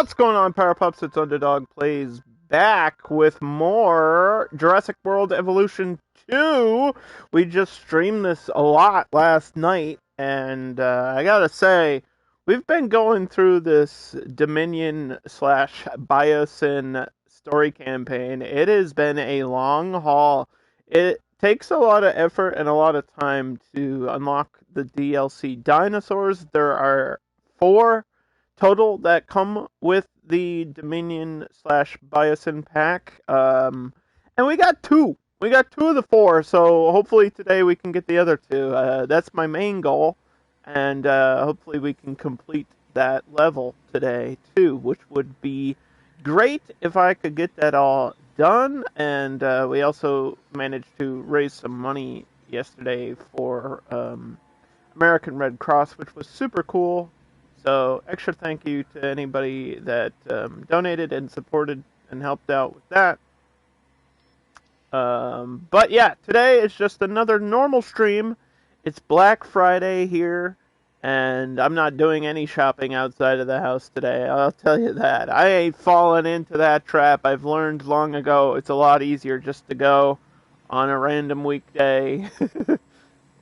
What's going on, Power Pups? It's Underdog Plays back with more Jurassic World Evolution 2. We just streamed this a lot last night, and I gotta say, we've been going through this Dominion slash Biosyn story campaign. It has been a long haul. It takes a lot of effort and a lot of time to unlock the DLC dinosaurs. There are four total that come with the Dominion slash Biosyn pack. And we got two. We got two of the four, so hopefully today we can get the other two. That's my main goal, and hopefully we can complete that level today too, which would be great if I could get that all done. And we also managed to raise some money yesterday for American Red Cross, which was super cool. So, extra thank you to anybody that donated and supported and helped out with that. But yeah, today is just another normal stream. It's Black Friday here, and I'm not doing any shopping outside of the house today. I'll tell you that. I ain't fallen into that trap. I've learned long ago it's a lot easier just to go on a random weekday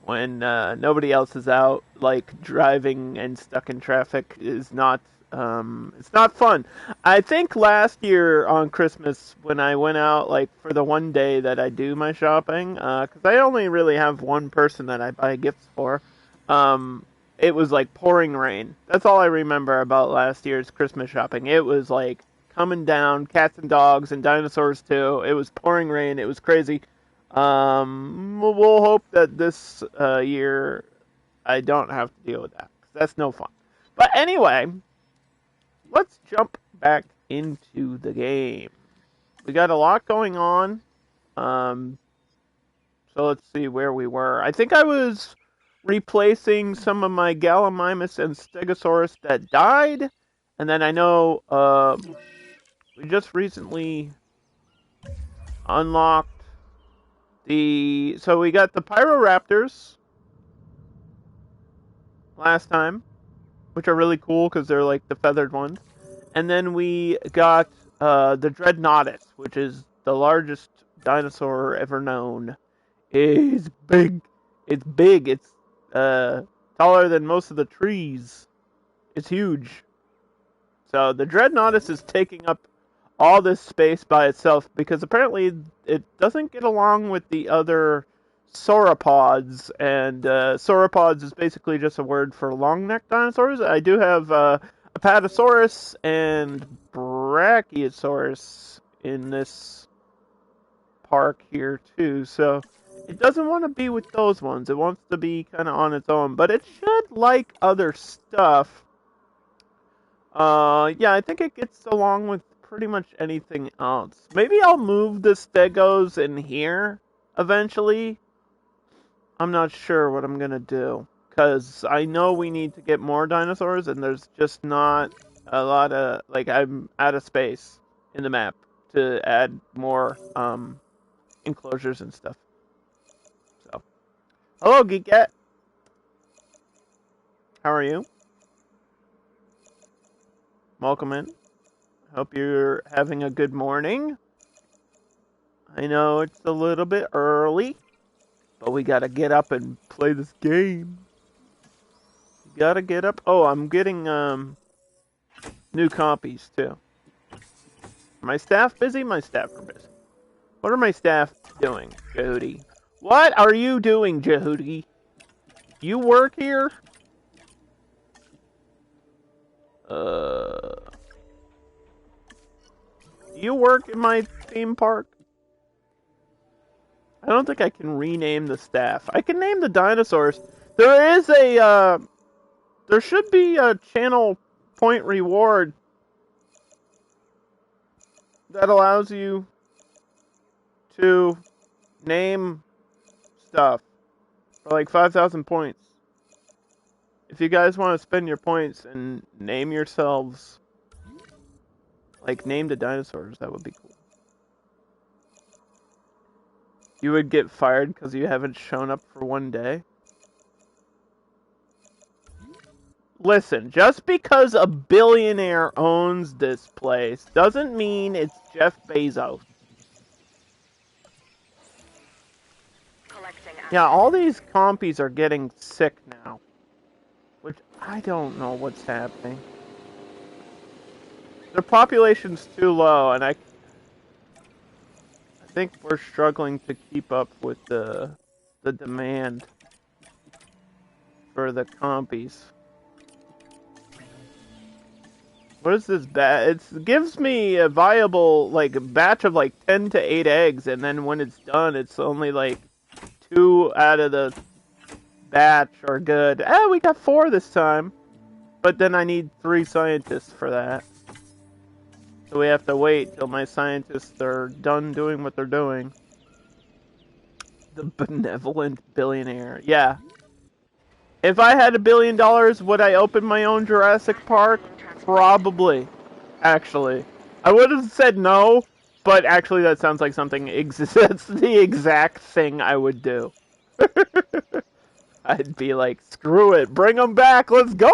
when nobody else is out. Like, driving and stuck in traffic is not it's not fun. I think last year on Christmas when I went out, like, for the one day that I do my shopping, because I only really have one person that I buy gifts for, it was like pouring rain. That's all I remember about last year's Christmas shopping. It was like coming down, cats and dogs and dinosaurs too. It was pouring rain. It was crazy. We'll hope that this year I don't have to deal with that, 'cause that's no fun. But anyway, let's jump back into the game. We got a lot going on. So let's see where we were. I think I was replacing some of my Gallimimus and Stegosaurus that died, and then I know we just recently unlocked so we got the Pyroraptors last time, which are really cool because they're like the feathered ones. And then we got the Dreadnoughtus, which is the largest dinosaur ever known. It's big. It's big. It's taller than most of the trees. It's huge. So the Dreadnoughtus is taking up all this space by itself because apparently it doesn't get along with the other sauropods, and sauropods is basically just a word for long-necked dinosaurs. I do have Apatosaurus and Brachiosaurus in this park here too, so it doesn't want to be with those ones. It wants to be kind of on its own, but it should like other stuff. Yeah, I think it gets along with pretty much anything else. Maybe I'll move the Stegos in here eventually. I'm not sure what I'm gonna do, because I know we need to get more dinosaurs, and there's just not a lot of, like, I'm out of space in the map to add more enclosures and stuff. So, hello, Geekette. How are you? Welcome in. Hope you're having a good morning. I know it's a little bit early, but we gotta get up and play this game. You gotta get up. Oh, I'm getting new copies too. My staff busy? My staff are busy. What are my staff doing, Jehudi? What are you doing, Jehudi? You work here? You work in my theme park? I don't think I can rename the staff. I can name the dinosaurs. There is there should be a channel point reward that allows you to name stuff for like 5,000 points. If you guys want to spend your points and name yourselves, like, name the dinosaurs, that would be cool. You would get fired because you haven't shown up for one day? listen, just because a billionaire owns this place doesn't mean it's Jeff Bezos. Yeah, all these compies are getting sick now. Which, I don't know what's happening. Their population's too low, and I think we're struggling to keep up with the demand for the compies. What is this bat? It gives me a viable, like, batch of, like, 10 to 8 eggs, and then when it's done, it's only, like, 2 out of the batch are good. We got 4 this time. But then I need 3 scientists for that. So we have to wait till my scientists are done doing what they're doing. The benevolent billionaire. Yeah. If I had $1 billion, would I open my own Jurassic Park? Probably. Actually. I would have said no, but actually that sounds like something that's the exact thing I would do. I'd be like, screw it, bring them back, let's go!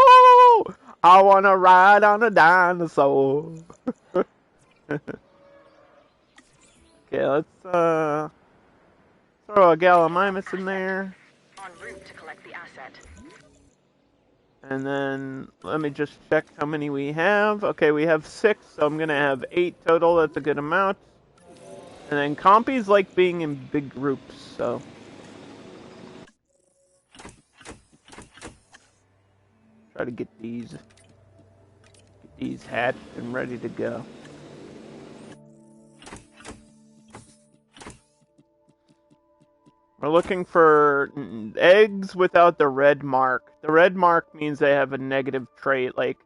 I wanna ride on a dinosaur. Okay, let's throw a Gallimimus in there. En route to collect the asset. And then let me just check how many we have. Okay, we have 6, so I'm gonna have 8 total. That's a good amount. And then compies like being in big groups, so. Try to get these hatched and ready to go. We're looking for eggs without the red mark. The red mark means they have a negative trait, like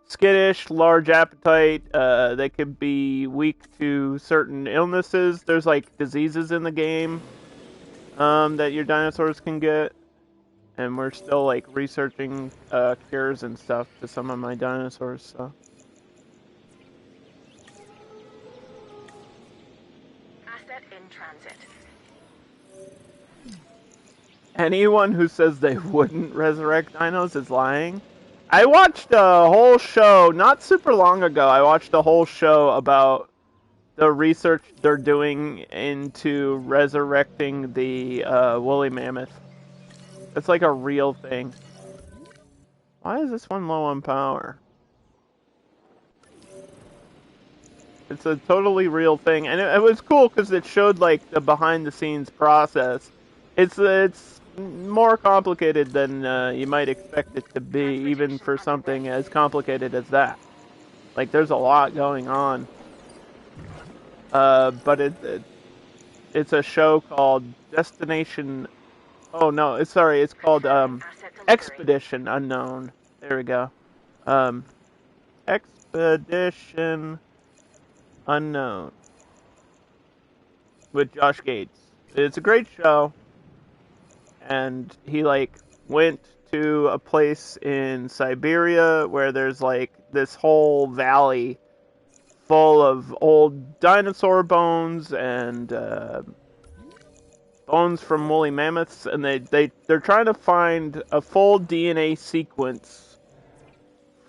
skittish, large appetite. They could be weak to certain illnesses. There's like diseases in the game that your dinosaurs can get. And we're still like researching cures and stuff to some of my dinosaurs, so. Asset in transit. Anyone who says they wouldn't resurrect dinos is lying. I watched a whole show, not super long ago, I watched a whole show about the research they're doing into resurrecting the woolly mammoth. It's like a real thing. Why is this one low on power? It's a totally real thing, and it was cool because it showed like the behind-the-scenes process. It's more complicated than you might expect it to be, even for something as complicated as that. Like, there's a lot going on. But it's a show called Destination. Oh no, it's called Expedition Unknown. There we go. Expedition Unknown with Josh Gates. It's a great show. And he like went to a place in Siberia where there's like this whole valley full of old dinosaur bones and bones from woolly mammoths, and they're trying to find a full DNA sequence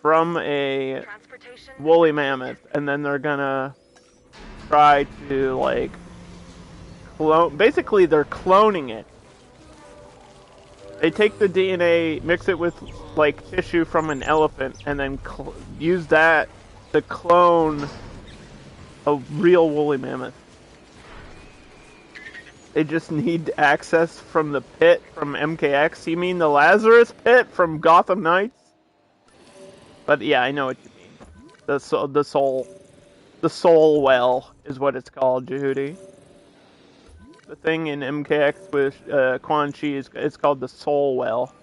from a woolly mammoth, and then they're gonna try to like clone. Basically, they're cloning it. They take the DNA, mix it with like tissue from an elephant, and then use that to clone a real woolly mammoth. They just need access from the pit from MKX. You mean the Lazarus pit from Gotham Knights? But yeah, I know what you mean. The soul well is what it's called, Jehudi. The thing in MKX with Quan Chi it's called the soul well.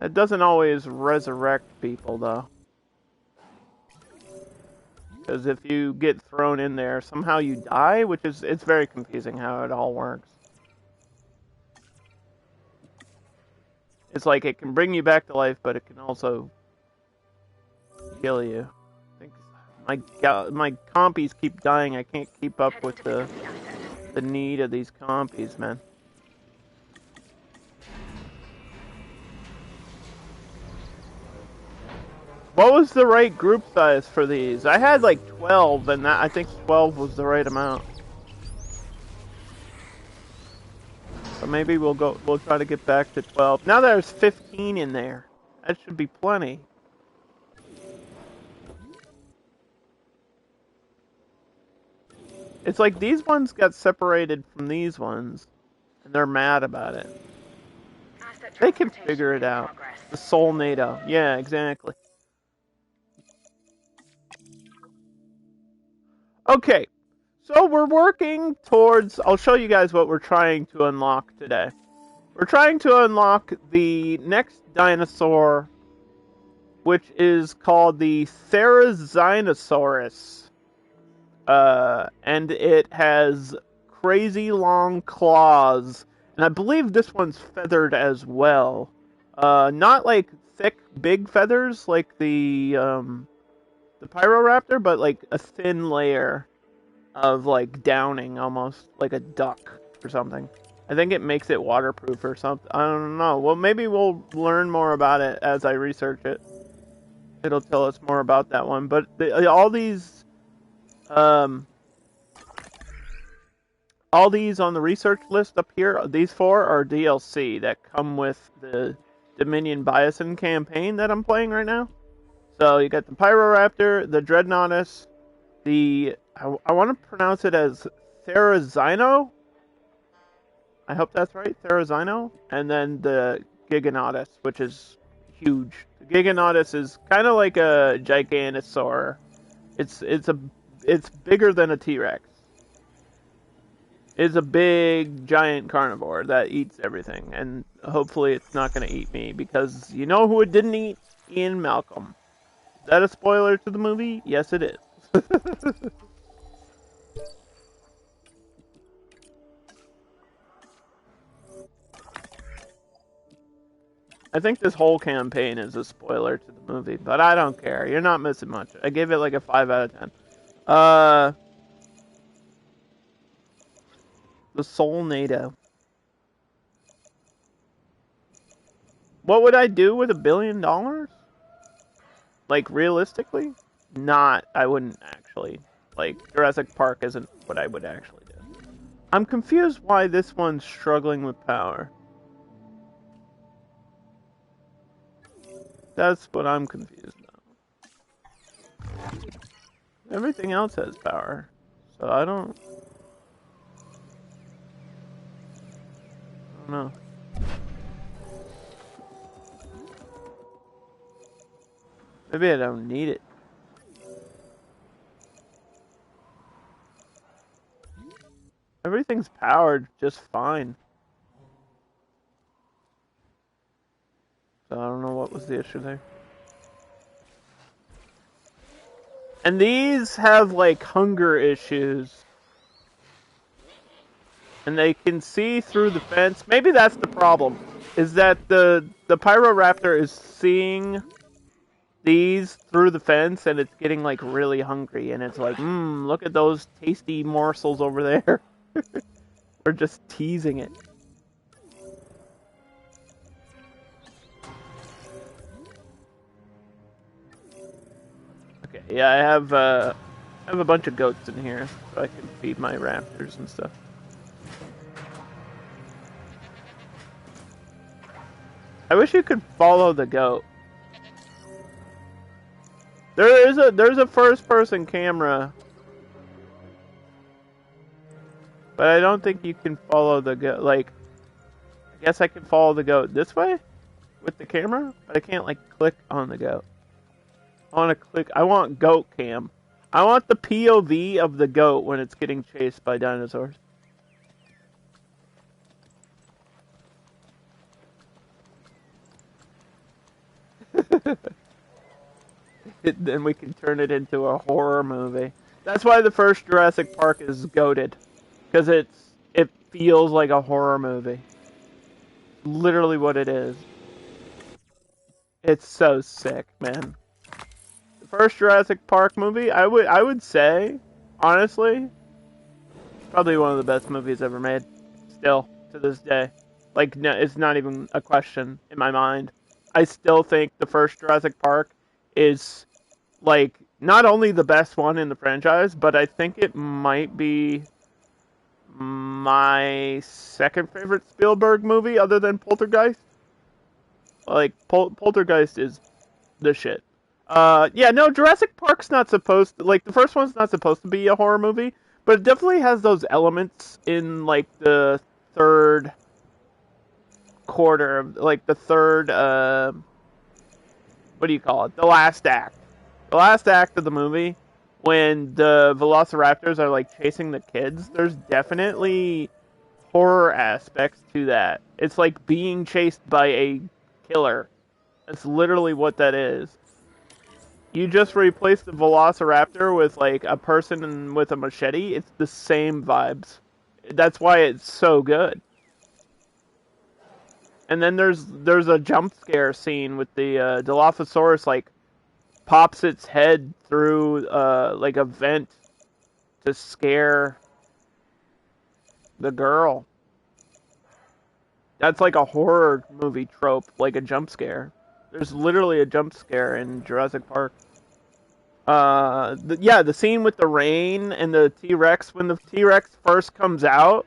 It doesn't always resurrect people though. Because if you get thrown in there, somehow you die, it's very confusing how it all works. It's like it can bring you back to life, but it can also kill you. I think my compies keep dying. I can't keep up with the need of these compies, man. What was the right group size for these? I had like 12, and I think 12 was the right amount. So maybe we'll try to get back to 12. Now there's 15 in there. That should be plenty. It's like these ones got separated from these ones, and they're mad about it. Asset They can transportation figure it in out. progress. The Soul NATO. Yeah, exactly. Okay, so we're working towards... I'll show you guys what we're trying to unlock today. We're trying to unlock the next dinosaur, which is called the Therizinosaurus. And it has crazy long claws, and I believe this one's feathered as well. Not like thick, big feathers like the Pyroraptor, but like a thin layer of like downing, almost like a duck or something. I think it makes it waterproof or something. I don't know. Well, maybe we'll learn more about it as I research it. It'll tell us more about that one. But um, all these on the research list up here, these 4 are DLC that come with the Dominion Bison campaign that I'm playing right now. So you got the Pyroraptor, the Dreadnoughtus, I want to pronounce it as Therizino. I hope that's right, Therizino. And then the Giganotus, which is huge. The Giganotus is kind of like a Giganosaur. It's bigger than a T-Rex. It's a big, giant carnivore that eats everything, and hopefully it's not going to eat me, because you know who it didn't eat? Ian Malcolm. Is that a spoiler to the movie? Yes, it is. I think this whole campaign is a spoiler to the movie, but I don't care. You're not missing much. I gave it like a 5 out of 10. The Soul NATO. What would I do with $1 billion? Like, realistically? I wouldn't actually. Like, Jurassic Park isn't what I would actually do. I'm confused why this one's struggling with power. That's what I'm confused about. Everything else has power. So I don't know. Maybe I don't need it. Everything's powered just fine. So I don't know what was the issue there. And these have like hunger issues. And they can see through the fence. Maybe that's the problem. Is that the Pyroraptor is seeing these through the fence, and it's getting like really hungry, and it's like, look at those tasty morsels over there. We're just teasing it. Okay, yeah, I have a bunch of goats in here, so I can feed my raptors and stuff. I wish you could follow the goat. There's a first person camera, but I don't think you can follow the goat. Like, I guess I can follow the goat this way with the camera, but I can't like click on the goat. I want goat cam. I want the POV of the goat when it's getting chased by dinosaurs. Then we can turn it into a horror movie. That's why the first Jurassic Park is goated, because it feels like a horror movie. Literally what it is. It's so sick, man. The first Jurassic Park movie, I would say, honestly, probably one of the best movies ever made. Still to this day, like no, it's not even a question in my mind. I still think the first Jurassic Park is like not only the best one in the franchise, but I think it might be my second favorite Spielberg movie other than Poltergeist. Like Poltergeist is the shit. Yeah, no, Jurassic Park's not supposed to, like the first one's not supposed to be a horror movie, but it definitely has those elements in like the third quarter, like the third what do you call it? The last act. The last act of the movie when the velociraptors are like chasing the kids, there's definitely horror aspects to that. It's like being chased by a killer. That's literally what that is. You just replace the velociraptor with like a person with a machete, it's the same vibes. That's why it's so good. And then there's a jump scare scene with the Dilophosaurus like pops its head through like a vent to scare the girl. That's like a horror movie trope, like a jump scare. There's literally a jump scare in Jurassic Park. The scene with the rain and the T-Rex, when the T-Rex first comes out,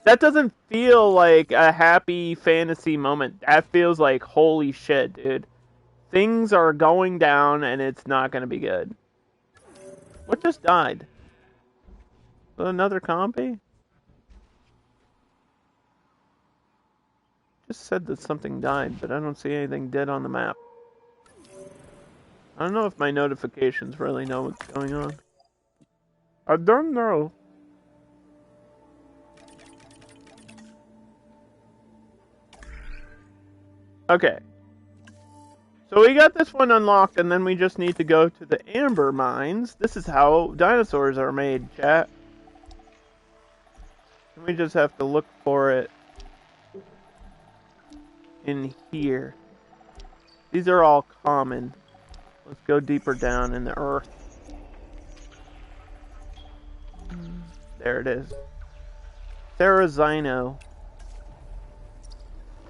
that doesn't feel like a happy fantasy moment. That feels like, holy shit, dude. Things are going down and it's not going to be good. What just died? Another compy? Just said that something died, but I don't see anything dead on the map. I don't know if my notifications really know what's going on. I don't know. Okay. So we got this one unlocked, and then we just need to go to the amber mines. This is how dinosaurs are made, chat. We just have to look for it in here. These are all common. Let's go deeper down in the earth. There it is. Therizino.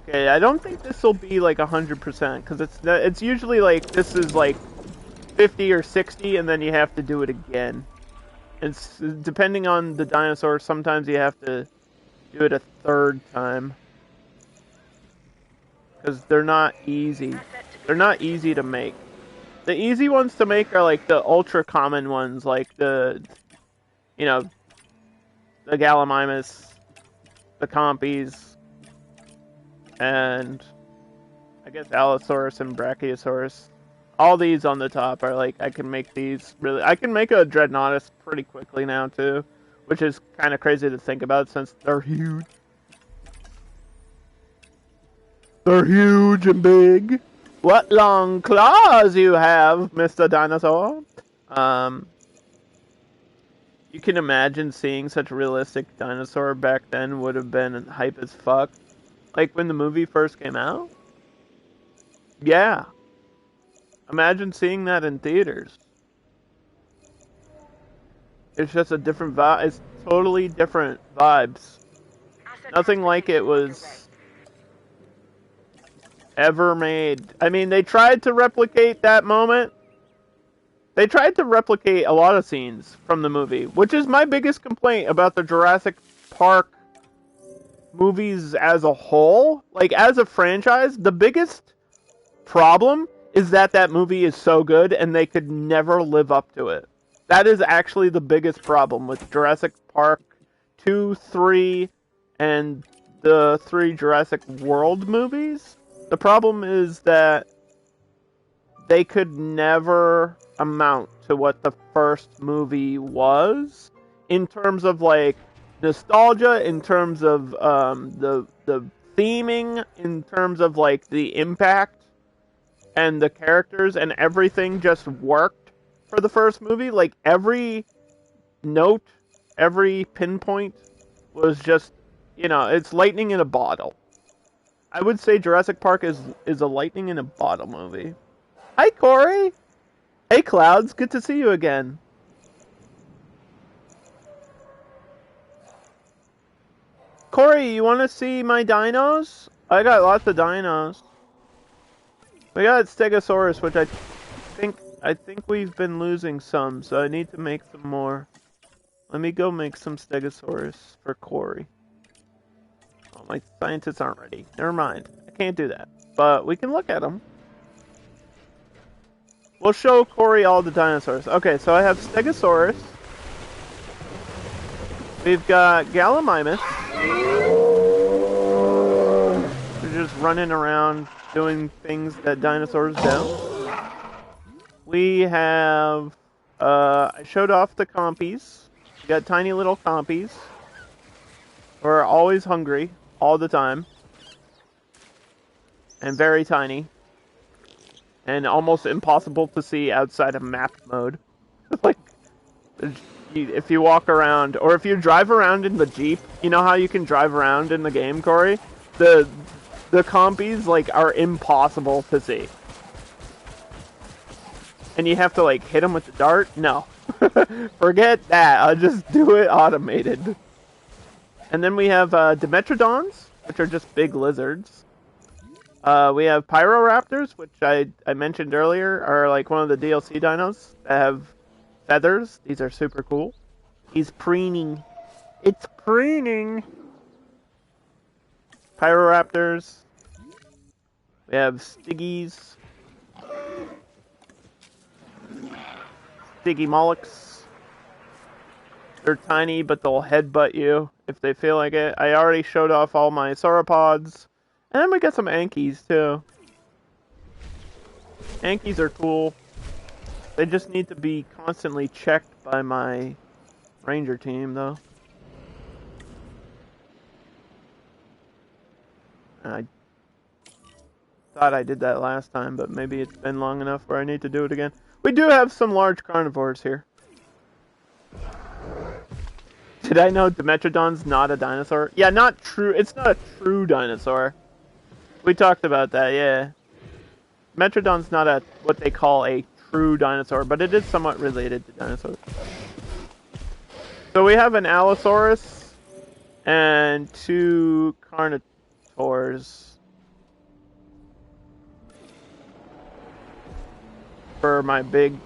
Okay, I don't think this will be like 100% because it's usually like this is like 50 or 60 and then you have to do it again. It's depending on the dinosaur, sometimes you have to do it a third time. Because they're not easy. They're not easy to make. The easy ones to make are like the ultra common ones, like the, you know, the Gallimimus, the Compies, and I guess Allosaurus and Brachiosaurus. All these on the top are like, I can make these really, I can make a Dreadnoughtus pretty quickly now too, which is kind of crazy to think about since they're huge. They're huge and big. What long claws you have, Mr. Dinosaur. You can imagine seeing such a realistic dinosaur back then would have been hype as fuck. Like when the movie first came out? Yeah. Imagine seeing that in theaters. It's just a different vibe. It's totally different vibes. Nothing like it was ever made. I mean, they tried to replicate that moment. They tried to replicate a lot of scenes from the movie, which is my biggest complaint about the Jurassic Park movies as a whole. Like, as a franchise, the biggest problem is that movie is so good and they could never live up to it. That is actually the biggest problem with Jurassic Park 2, 3, and the 3 Jurassic World movies. The problem is that they could never amount to what the first movie was in terms of like nostalgia, in terms of the theming, in terms of like the impact and the characters, and everything just worked for the first movie. Like every note, every pinpoint was just, you know, it's lightning in a bottle. I would say Jurassic Park is a lightning in a bottle movie. Hi, Corey. Hey, Clouds. Good to see you again. Corey, you want to see my dinos? I got lots of dinos. We got Stegosaurus, which I think we've been losing some, so I need to make some more. Let me go make some Stegosaurus for Corey. Oh, my scientists aren't ready. Never mind. I can't do that. But we can look at them. We'll show Corey all the dinosaurs. Okay, so I have Stegosaurus. We've got Gallimimus. They're just running around doing things that dinosaurs do. We have... I showed off the compies. We got tiny little compies. We're always hungry, all the time. And very tiny. And almost impossible to see outside of map mode. Like, if you walk around, or if you drive around in the Jeep, you know how you can drive around in the game, Corey? The compies, like, are impossible to see. And you have to, like, hit them with the dart? No. Forget that. I'll just do it automated. And then we have Dimetrodons, which are just big lizards. We have Pyroraptors, which I mentioned earlier, are like one of the DLC dinos that have feathers. These are super cool. He's preening. It's preening! Pyroraptors. We have Stiggies. Stygimolochs. They're tiny, but they'll headbutt you if they feel like it. I already showed off all my sauropods. And then we got some Ankies, too. Ankies are cool. They just need to be constantly checked by my ranger team, though. I thought I did that last time, but maybe it's been long enough where I need to do it again. We do have some large carnivores here. Did I know Dimetrodon's not a dinosaur? Yeah, not true. It's not a true dinosaur. We talked about that, yeah. Dimetrodon's not a what they call a true dinosaur, but it is somewhat related to dinosaurs. So we have an Allosaurus and two Carnivores for my big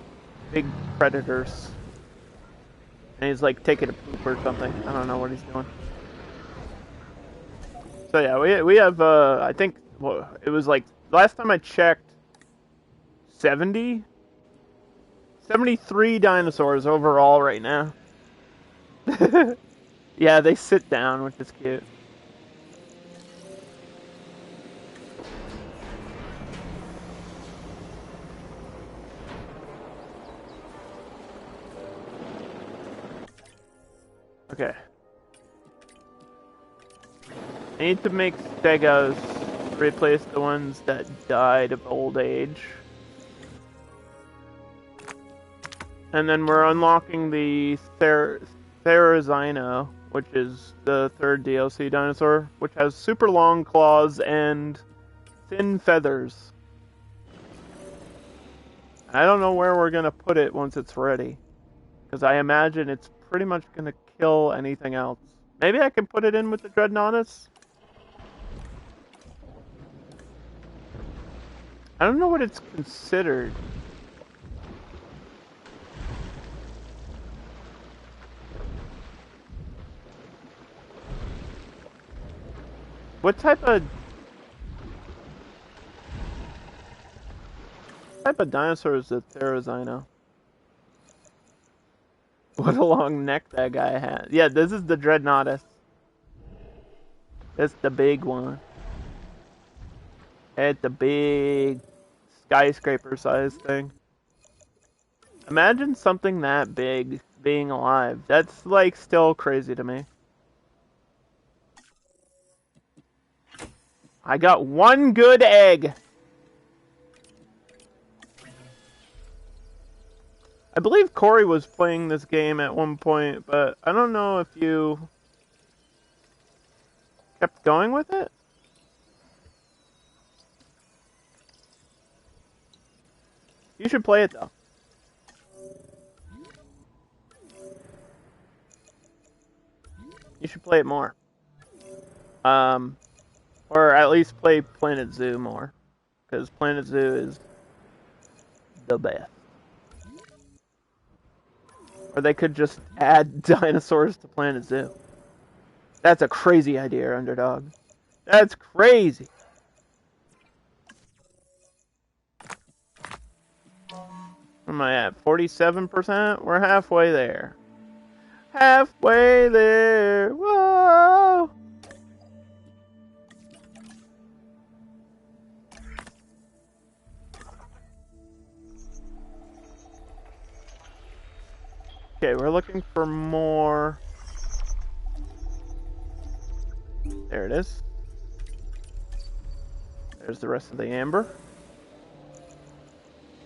predators. And he's like taking a poop or something. I don't know what he's doing. So yeah, we have I think it was like last time I checked 73 dinosaurs overall right now. Yeah, they sit down, which is cute. Okay. I need to make Stegos to replace the ones that died of old age. And then we're unlocking the Therizino, which is the third DLC dinosaur, which has super long claws and thin feathers. I don't know where we're gonna put it once it's ready, because I imagine it's pretty much gonna kill anything else. Maybe I can put it in with the Dreadnoughtus? I don't know what it's considered. What type of dinosaur is the Therizino? What a long neck that guy has. Yeah, this is the Dreadnoughtus. That's the big one. It's the big skyscraper size thing. Imagine something that big being alive. That's like still crazy to me. I got one good egg. I believe Corey was playing this game at one point, but I don't know if you kept going with it. You should play it though. You should play it more. Or at least play Planet Zoo more. Because Planet Zoo is the best. Or they could just add dinosaurs to Planet Zoo. That's a crazy idea, Underdog. That's crazy. What am I at? 47%? We're halfway there. Halfway there. Whoa! Okay, we're looking for more. There it is. There's the rest of the amber.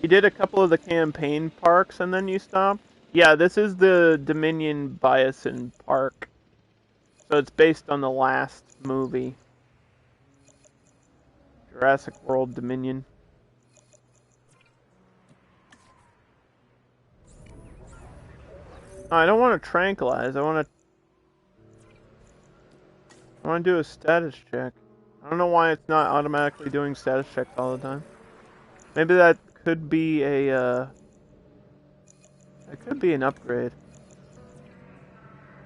You did a couple of the campaign parks and then you stopped? Yeah, this is the Dominion Bison Park. So it's based on the last movie. Jurassic World Dominion. Oh, I don't want to tranquilize. I want to do a status check. I don't know why it's not automatically doing status checks all the time. Maybe that could be a it could be an upgrade.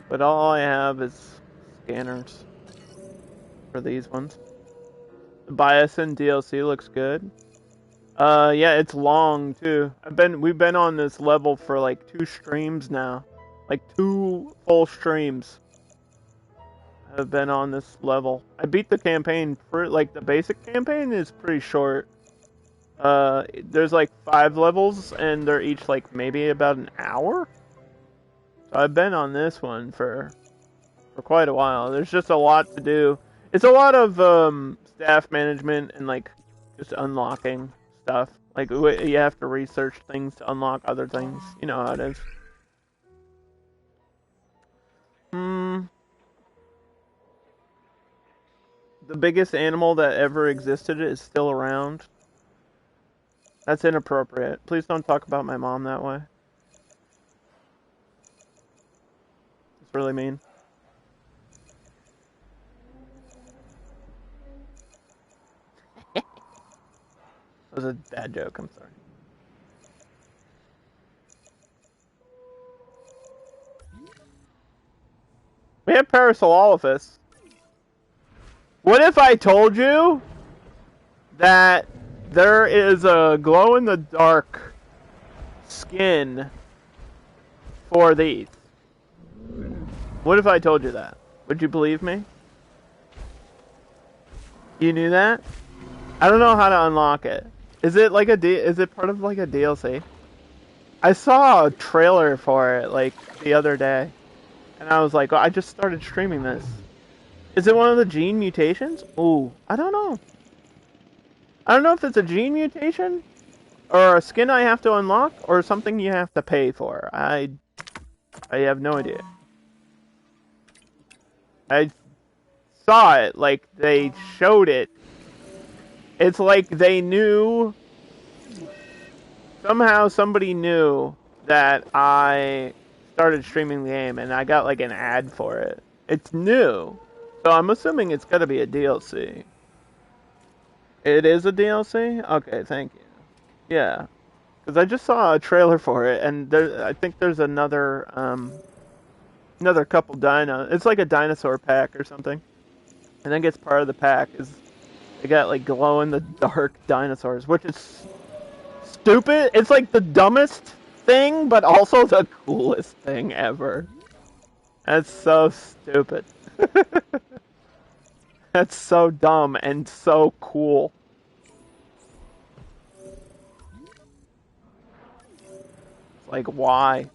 But all I have is scanners for these ones. The Bison DLC looks good. Yeah, it's long too. We've been on this level for like 2 streams now. Like 2 full streams. I've been on this level. I beat the campaign like the basic campaign is pretty short. There's like 5 levels and they're each like maybe about an hour. So I've been on this one for quite a while. There's just a lot to do. It's a lot of staff management and like just unlocking stuff. Like you have to research things to unlock other things. You know how it is. The biggest animal that ever existed is still around. That's inappropriate. Please don't talk about my mom that way. It's really mean. That was a bad joke, I'm sorry. We have Parasaurolophus. What if I told you that there is a glow-in-the-dark skin for these? What if I told you that? Would you believe me? You knew that? I don't know how to unlock it. Is it like is it part of like a DLC? I saw a trailer for it like the other day, and I was like, oh, I just started streaming this. Is it one of the gene mutations? Ooh, I don't know. I don't know if it's a gene mutation, or a skin I have to unlock, or something you have to pay for. I have no idea. I saw it, like they showed it. It's like they knew, somehow somebody knew that I started streaming the game, and I got like an ad for it. It's new. So I'm assuming it's got to be a DLC. It is a DLC? Okay, thank you. Yeah. Because I just saw a trailer for it, and I think there's another couple It's like a dinosaur pack or something. I think it's part of the pack. They got like glow-in-the-dark dinosaurs, which is stupid. It's like the dumbest thing, but also the coolest thing ever. That's so stupid. That's so dumb and so cool. Like, why?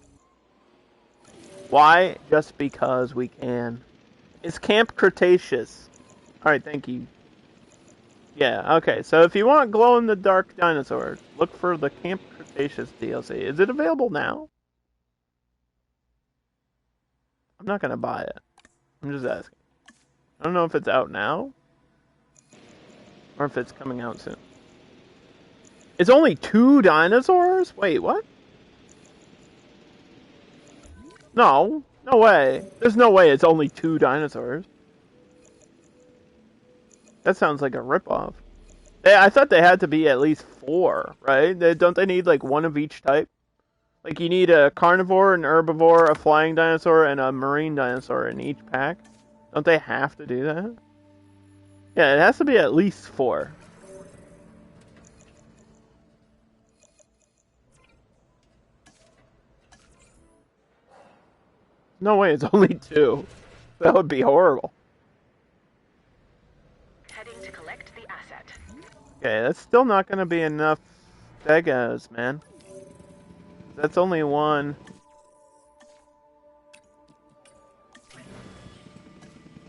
Why? Just because we can. It's Camp Cretaceous. Alright, thank you. Yeah, okay, so if you want glow-in-the-dark dinosaurs, look for the Camp Cretaceous DLC. Is it available now? I'm not gonna buy it. I'm just asking. I don't know if it's out now, or if it's coming out soon. It's only 2 dinosaurs? Wait, what? No, no way. There's no way it's only 2 dinosaurs. That sounds like a ripoff. I thought they had to be at least 4, right? Don't they need like one of each type? Like you need a carnivore, an herbivore, a flying dinosaur, and a marine dinosaur in each pack. Don't they have to do that? Yeah, it has to be at least 4. No way, it's only 2. That would be horrible. Heading to collect the asset. Okay, that's still not gonna be enough Stegos, man. That's only 1.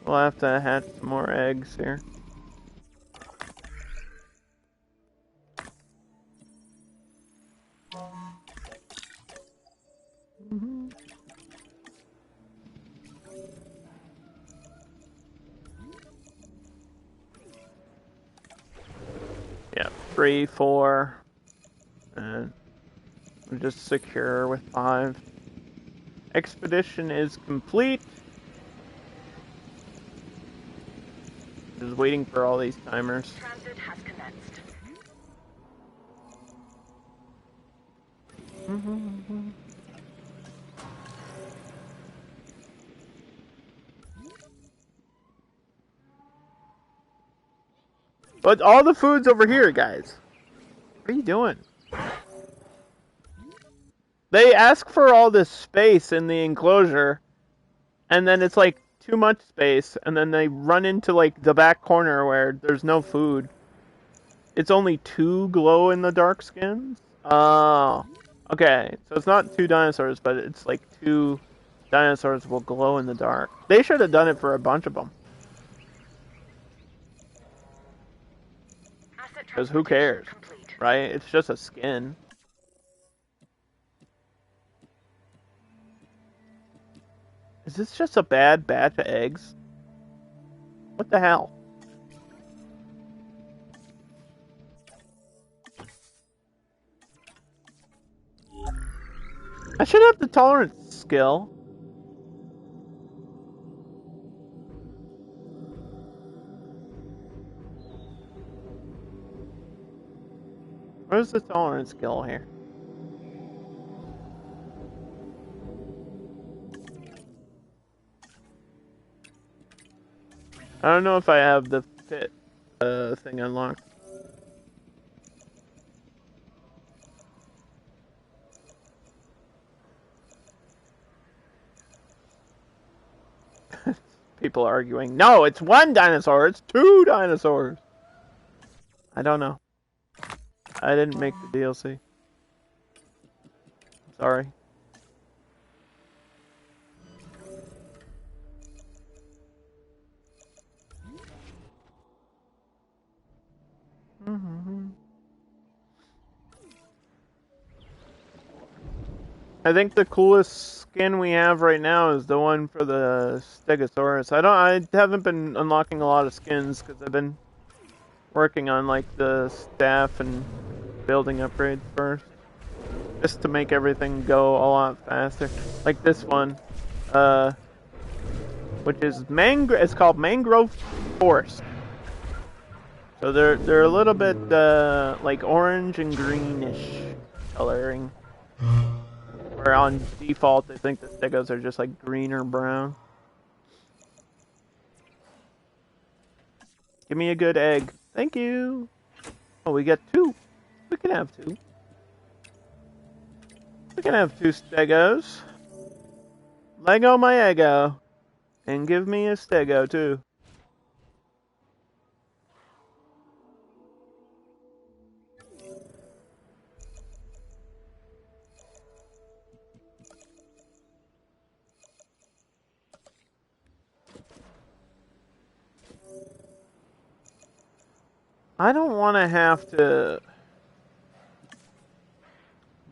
We'll have to hatch some more eggs here. Mm-hmm. Yeah, 3, 4, and we're just secure with 5. Expedition is complete. Just waiting for all these timers. Transit has commenced. Mm-hmm. But all the food's over here, guys. What are you doing? They ask for all this space in the enclosure, and then it's like too much space, and then they run into like the back corner where there's no food. It's only 2 glow in the dark skins? Oh. Okay, so it's not 2 dinosaurs, but it's like 2 dinosaurs will glow in the dark. They should have done it for a bunch of them. Asset Because who transportation cares, complete. right? It's just a skin. Is this just a bad batch of eggs? What the hell? I should have the tolerance skill. Where's the tolerance skill here? I don't know if I have the fit thing unlocked. People arguing, no, it's 1 dinosaur, it's 2 dinosaurs. I don't know. I didn't make the DLC. Sorry. Mm-hmm. I think the coolest skin we have right now is the one for the Stegosaurus. I haven't been unlocking a lot of skins because I've been working on like the staff and building upgrades first, just to make everything go a lot faster. Like this one, which is it's called Mangrove Forest. So they're a little bit like orange and greenish coloring. Where on default, I think the Stegos are just like green or brown. Give me a good egg. Thank you. Oh, we got 2. We can have 2. We can have 2 Stegos. Lego my ego. And give me a Stego too. I don't want to have to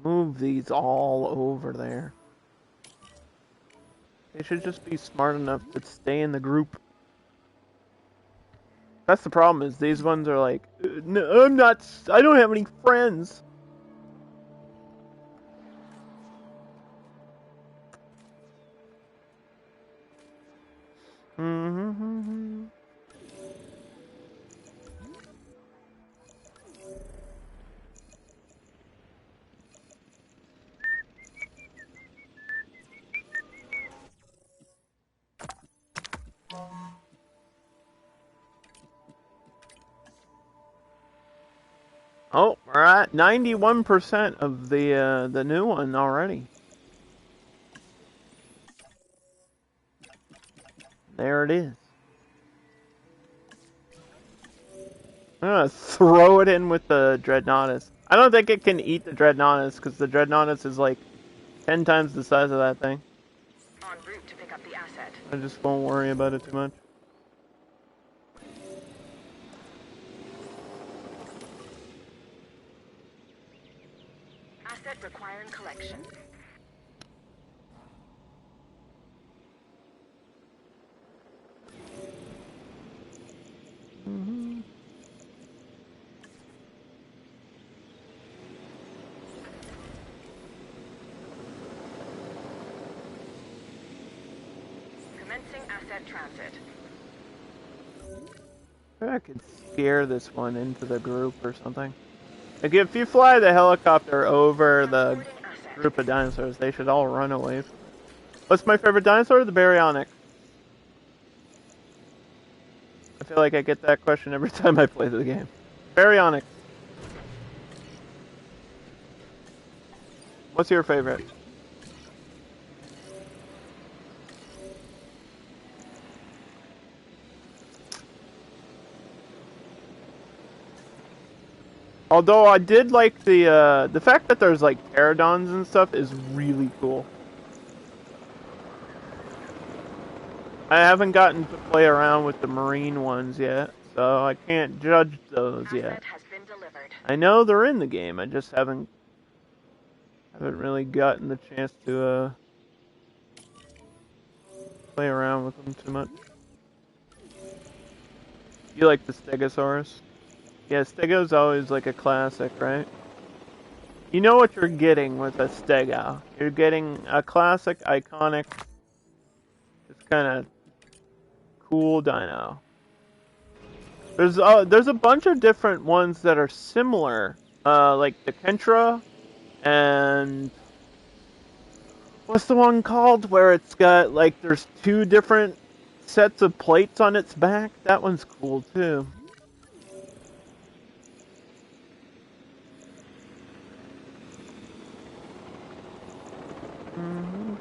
move these all over there. They should just be smart enough to stay in the group. That's the problem, is these ones are like, no, I don't have any friends. Mm-hmm. Oh, we're at 91% of the new one already. There it is. I'm gonna throw it in with the Dreadnoughtus. I don't think it can eat the Dreadnoughtus because the Dreadnoughtus is like 10 times the size of that thing. En route to pick up the asset. I just won't worry about it too much. Asset requiring collection. Commencing asset transit. Maybe I could scare this one into the group or something. Like if you fly the helicopter over the Transporting asset. group of dinosaurs, they should all run away. What's my favorite dinosaur? The baryonyx. I feel like I get that question every time I play the game. Baryonyx. What's your favorite? Although I did like the fact that there's like pterodons and stuff is really cool. I haven't gotten to play around with the marine ones yet, so I can't judge those yet. Asset has been delivered. I know they're in the game. I just haven't really gotten the chance to play around with them too much. You like the Stegosaurus? Yeah, Stego's always like a classic, right? You know what you're getting with a Stego. You're getting a classic, iconic, just kind of cool dino. There's a bunch of different ones that are similar, like the Kentra, and what's the one called where it's got like there's two different sets of plates on its back? That one's cool too. Mhm.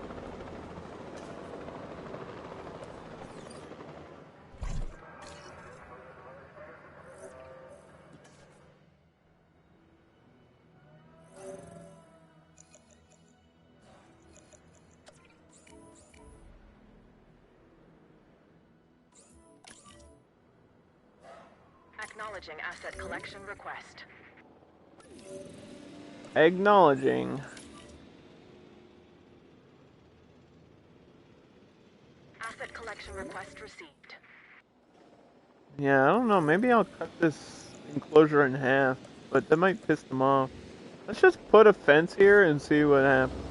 Acknowledging asset collection request. Acknowledging. Asset collection request received. Yeah, I don't know. Maybe I'll cut this enclosure in half, but that might piss them off. Let's just put a fence here and see what happens.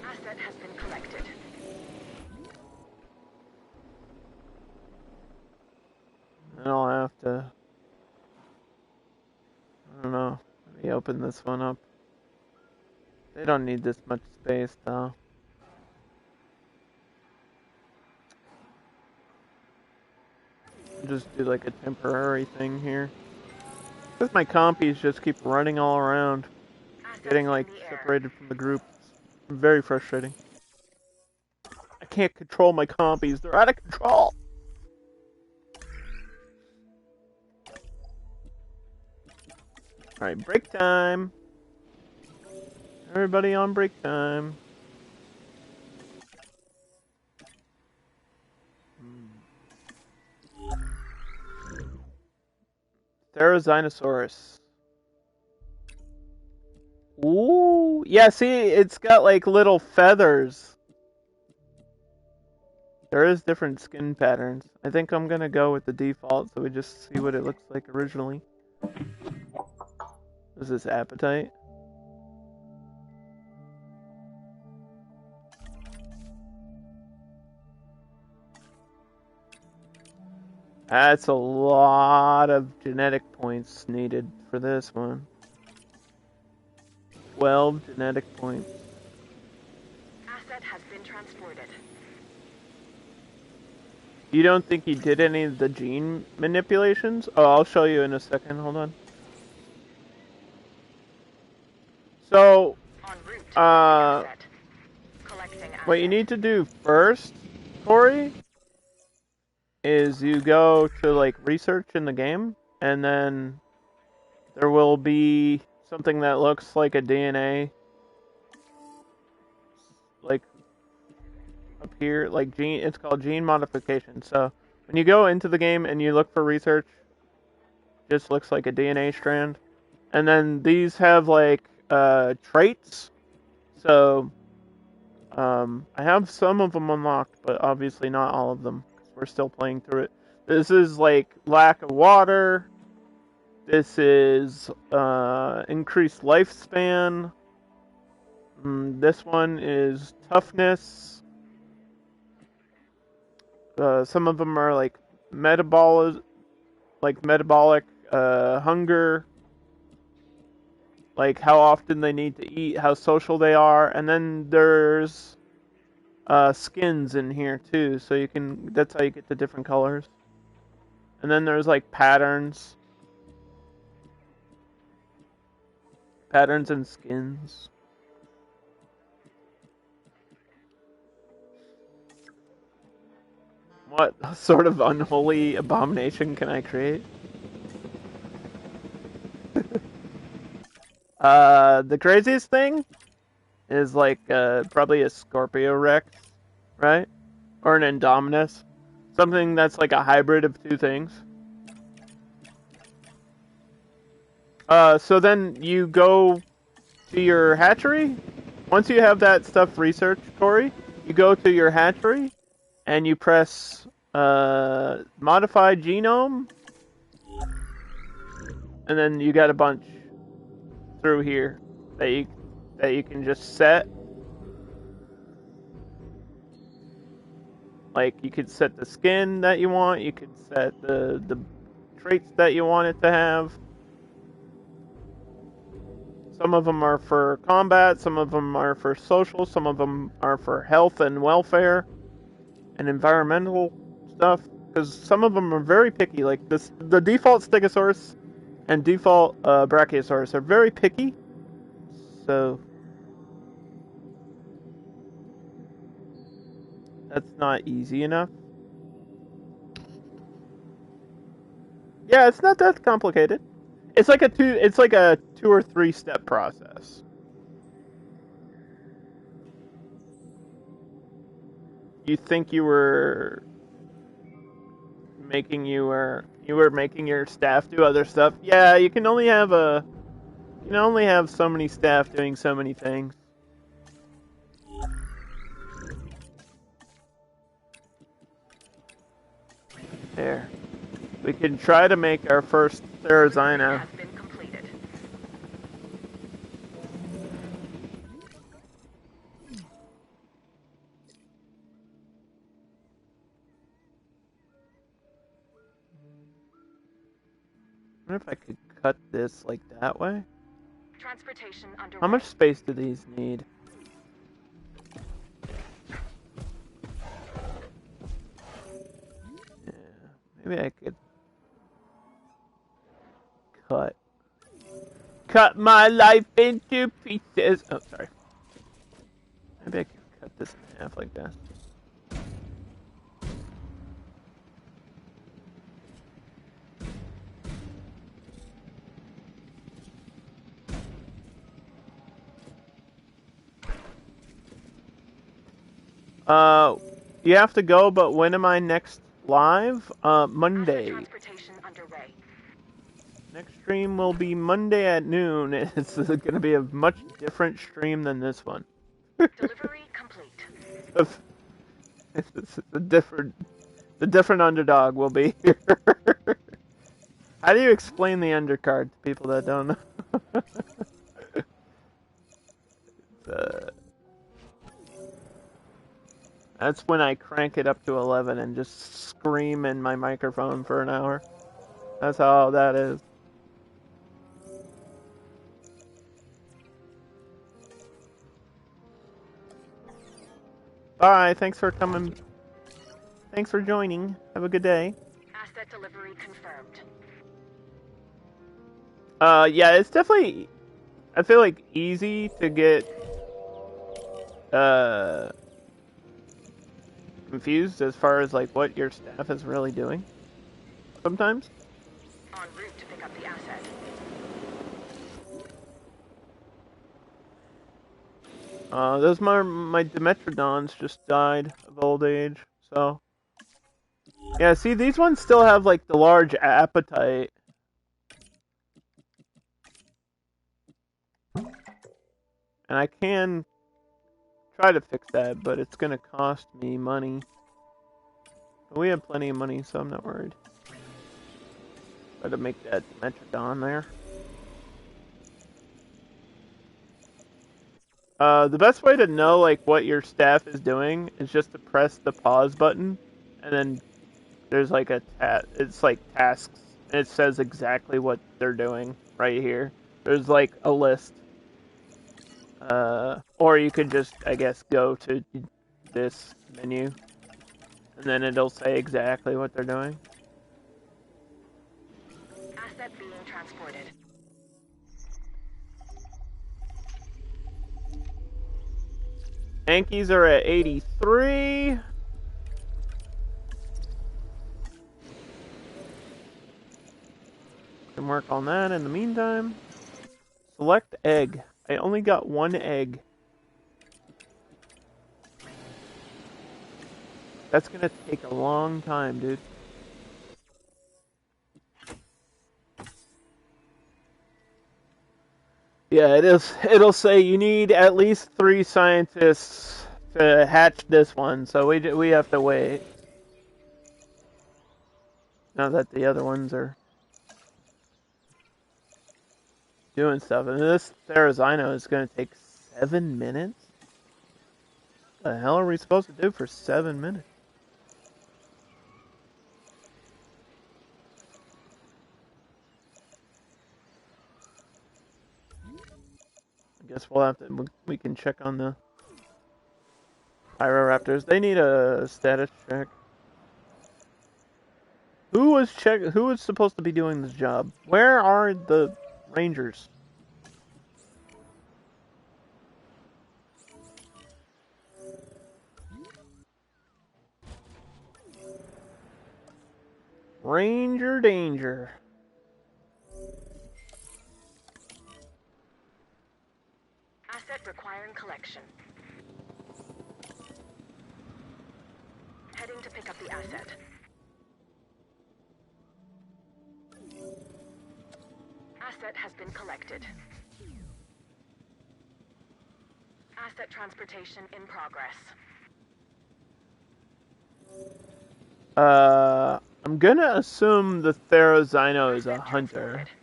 Asset has been collected. And I'll have to, I don't know, maybe open this one up. They don't need this much space though. Just do like a temporary thing here. Because my compies just keep running all around, Assets getting in like the air. separated from the group. It's very frustrating. I can't control my compies, they're out of control! Alright, break time. Everybody on break time. Therizinosaurus. Ooh, yeah, see, it's got like little feathers. There is different skin patterns. I think I'm gonna go with the default so we just see what it looks like originally. Is this appetite? That's a lot of genetic points needed for this one. 12 genetic points. Asset has been transported. You don't think he did any of the gene manipulations? Oh, I'll show you in a second. Hold on. So, En route to uh, asset. Collecting what you asset. need to do first, Corey, is you go to like research in the game, and then there will be something that looks like a DNA, like up here, like gene. It's called gene modification. So when you go into the game and you look for research, it just looks like a DNA strand, and then these have like traits. So I have some of them unlocked, but obviously not all of them because we're still playing through it. This is like lack of water. This is increased lifespan. This one is toughness. Some of them are like metabolic hunger, like how often they need to eat, how social they are, and then there's skins in here too, so you can. That's how you get the different colors. And then there's like patterns and skins. What sort of unholy abomination can I create? The craziest thing is like probably a Scorpio Rex, right? Or an Indominus. Something that's like a hybrid of two things. So then you go to your hatchery. Once you have that stuff researched, Corey, you go to your hatchery and you press modify genome, and then you got a bunch through here that you can just set. Like you could set the skin that you want, you could set the traits that you want it to have. Some of them are for combat, some of them are for social, some of them are for health and welfare and environmental stuff. Because some of them are very picky. Like this, the default Stegosaurus and default Brachiosaurus are very picky. So that's not easy enough. Yeah, it's not that complicated. It's like a 2 or 3 step process. You think you were making your staff do other stuff. Yeah, you can only have so many staff doing so many things. There. We can try to make our first Delivery Therizino. has been completed. I wonder if I could cut this like that way. Transportation underway. How much space do these need? Yeah, maybe I could cut my life into pieces. Oh, sorry. Maybe I could cut this in half like that. You have to go, but when am I next live? Monday. Transportation underway. Next stream will be Monday at noon. It's going to be a much different stream than this one. Delivery complete. It's the different underdog will be here. How do you explain the undercard to people that don't know? That's when I crank it up to 11 and just scream in my microphone for an hour. That's how that is. Bye, thanks for coming. Thanks for joining. Have a good day. Asset delivery confirmed. Yeah, it's definitely, I feel like, easy to get, confused as far as, like, what your staff is really doing. Sometimes. En route to pick up the asset. Those my Dimetrodons just died of old age, so. Yeah, see, these ones still have, like, the large appetite. And I can try to fix that, but it's gonna cost me money. But we have plenty of money, so I'm not worried. Try to make that Dimetrodon there. The best way to know, like, what your staff is doing is just to press the pause button, and then there's, like, it's, like, tasks, and it says exactly what they're doing right here. There's, like, a list. Or you could just, I guess, go to this menu, and then it'll say exactly what they're doing. Asset being transported. Yankees are at 83. Can work on that in the meantime. Select egg. I only got one egg. That's gonna take a long time, dude. Yeah, it is. It'll say you need at least 3 scientists to hatch this one, so we have to wait. Now that the other ones are doing stuff, and this Therizino is gonna take 7 minutes. What the hell are we supposed to do for 7 minutes? I guess we'll have to. We can check on the Pyroraptors. They need a status check. Who was supposed to be doing this job? Where are the Rangers? Ranger danger. Asset requiring collection. Heading to pick up the asset. Asset has been collected. Asset transportation in progress. I'm gonna assume the Therizino is a Asset hunter. transported.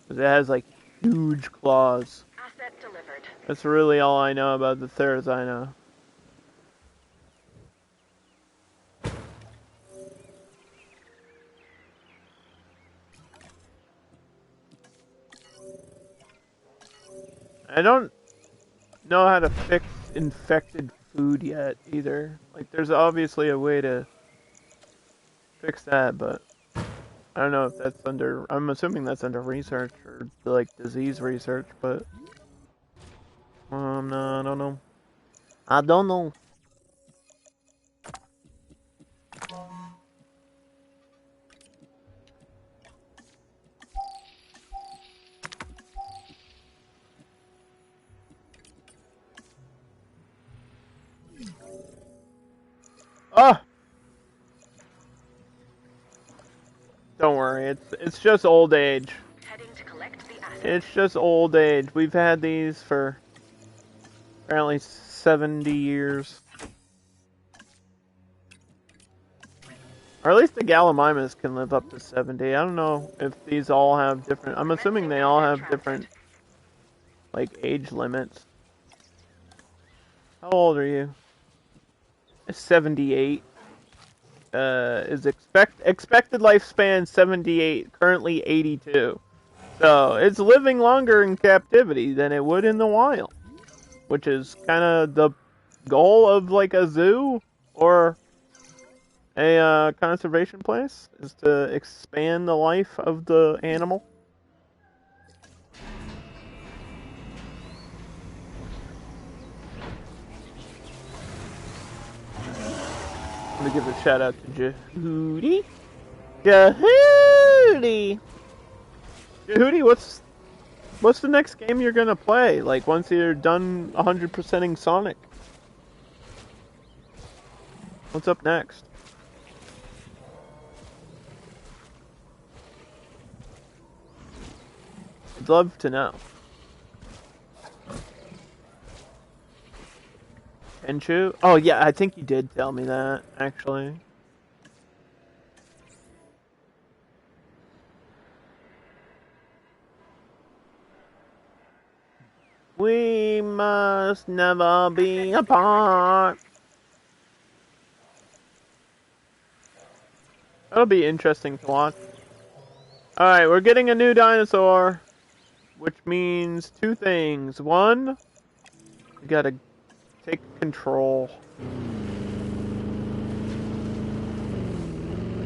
Because it has, like, huge claws. Asset delivered. That's really all I know about the Therizino. I don't know how to fix infected food yet, either. Like, there's obviously a way to fix that, but I don't know if that's under... I'm assuming that's under research, or, like, disease research, but... no, I don't know. I don't know. Ah! Don't worry, it's just old age. Heading to collect the asset. It's just old age. We've had these for apparently 70 years. Or at least the Gallimimus can live up to 70. I don't know if these all have different... I'm assuming they all have different, like, age limits. How old are you? 78. Is expected lifespan 78, currently 82. So it's living longer in captivity than it would in the wild, which is kind of the goal of, like, a zoo, or a conservation place? Is to expand the life of the animal? I'm gonna give a shout out to Jehudi. Jehudi! Jehudi, what's the next game you're gonna play? Like, once you're done 100%ing Sonic? What's up next? I'd love to know. Tenchu? Oh, yeah, I think you did tell me that, actually. We must never be apart. That'll be interesting to watch. Alright, we're getting a new dinosaur, which means two things. One, we gotta take control.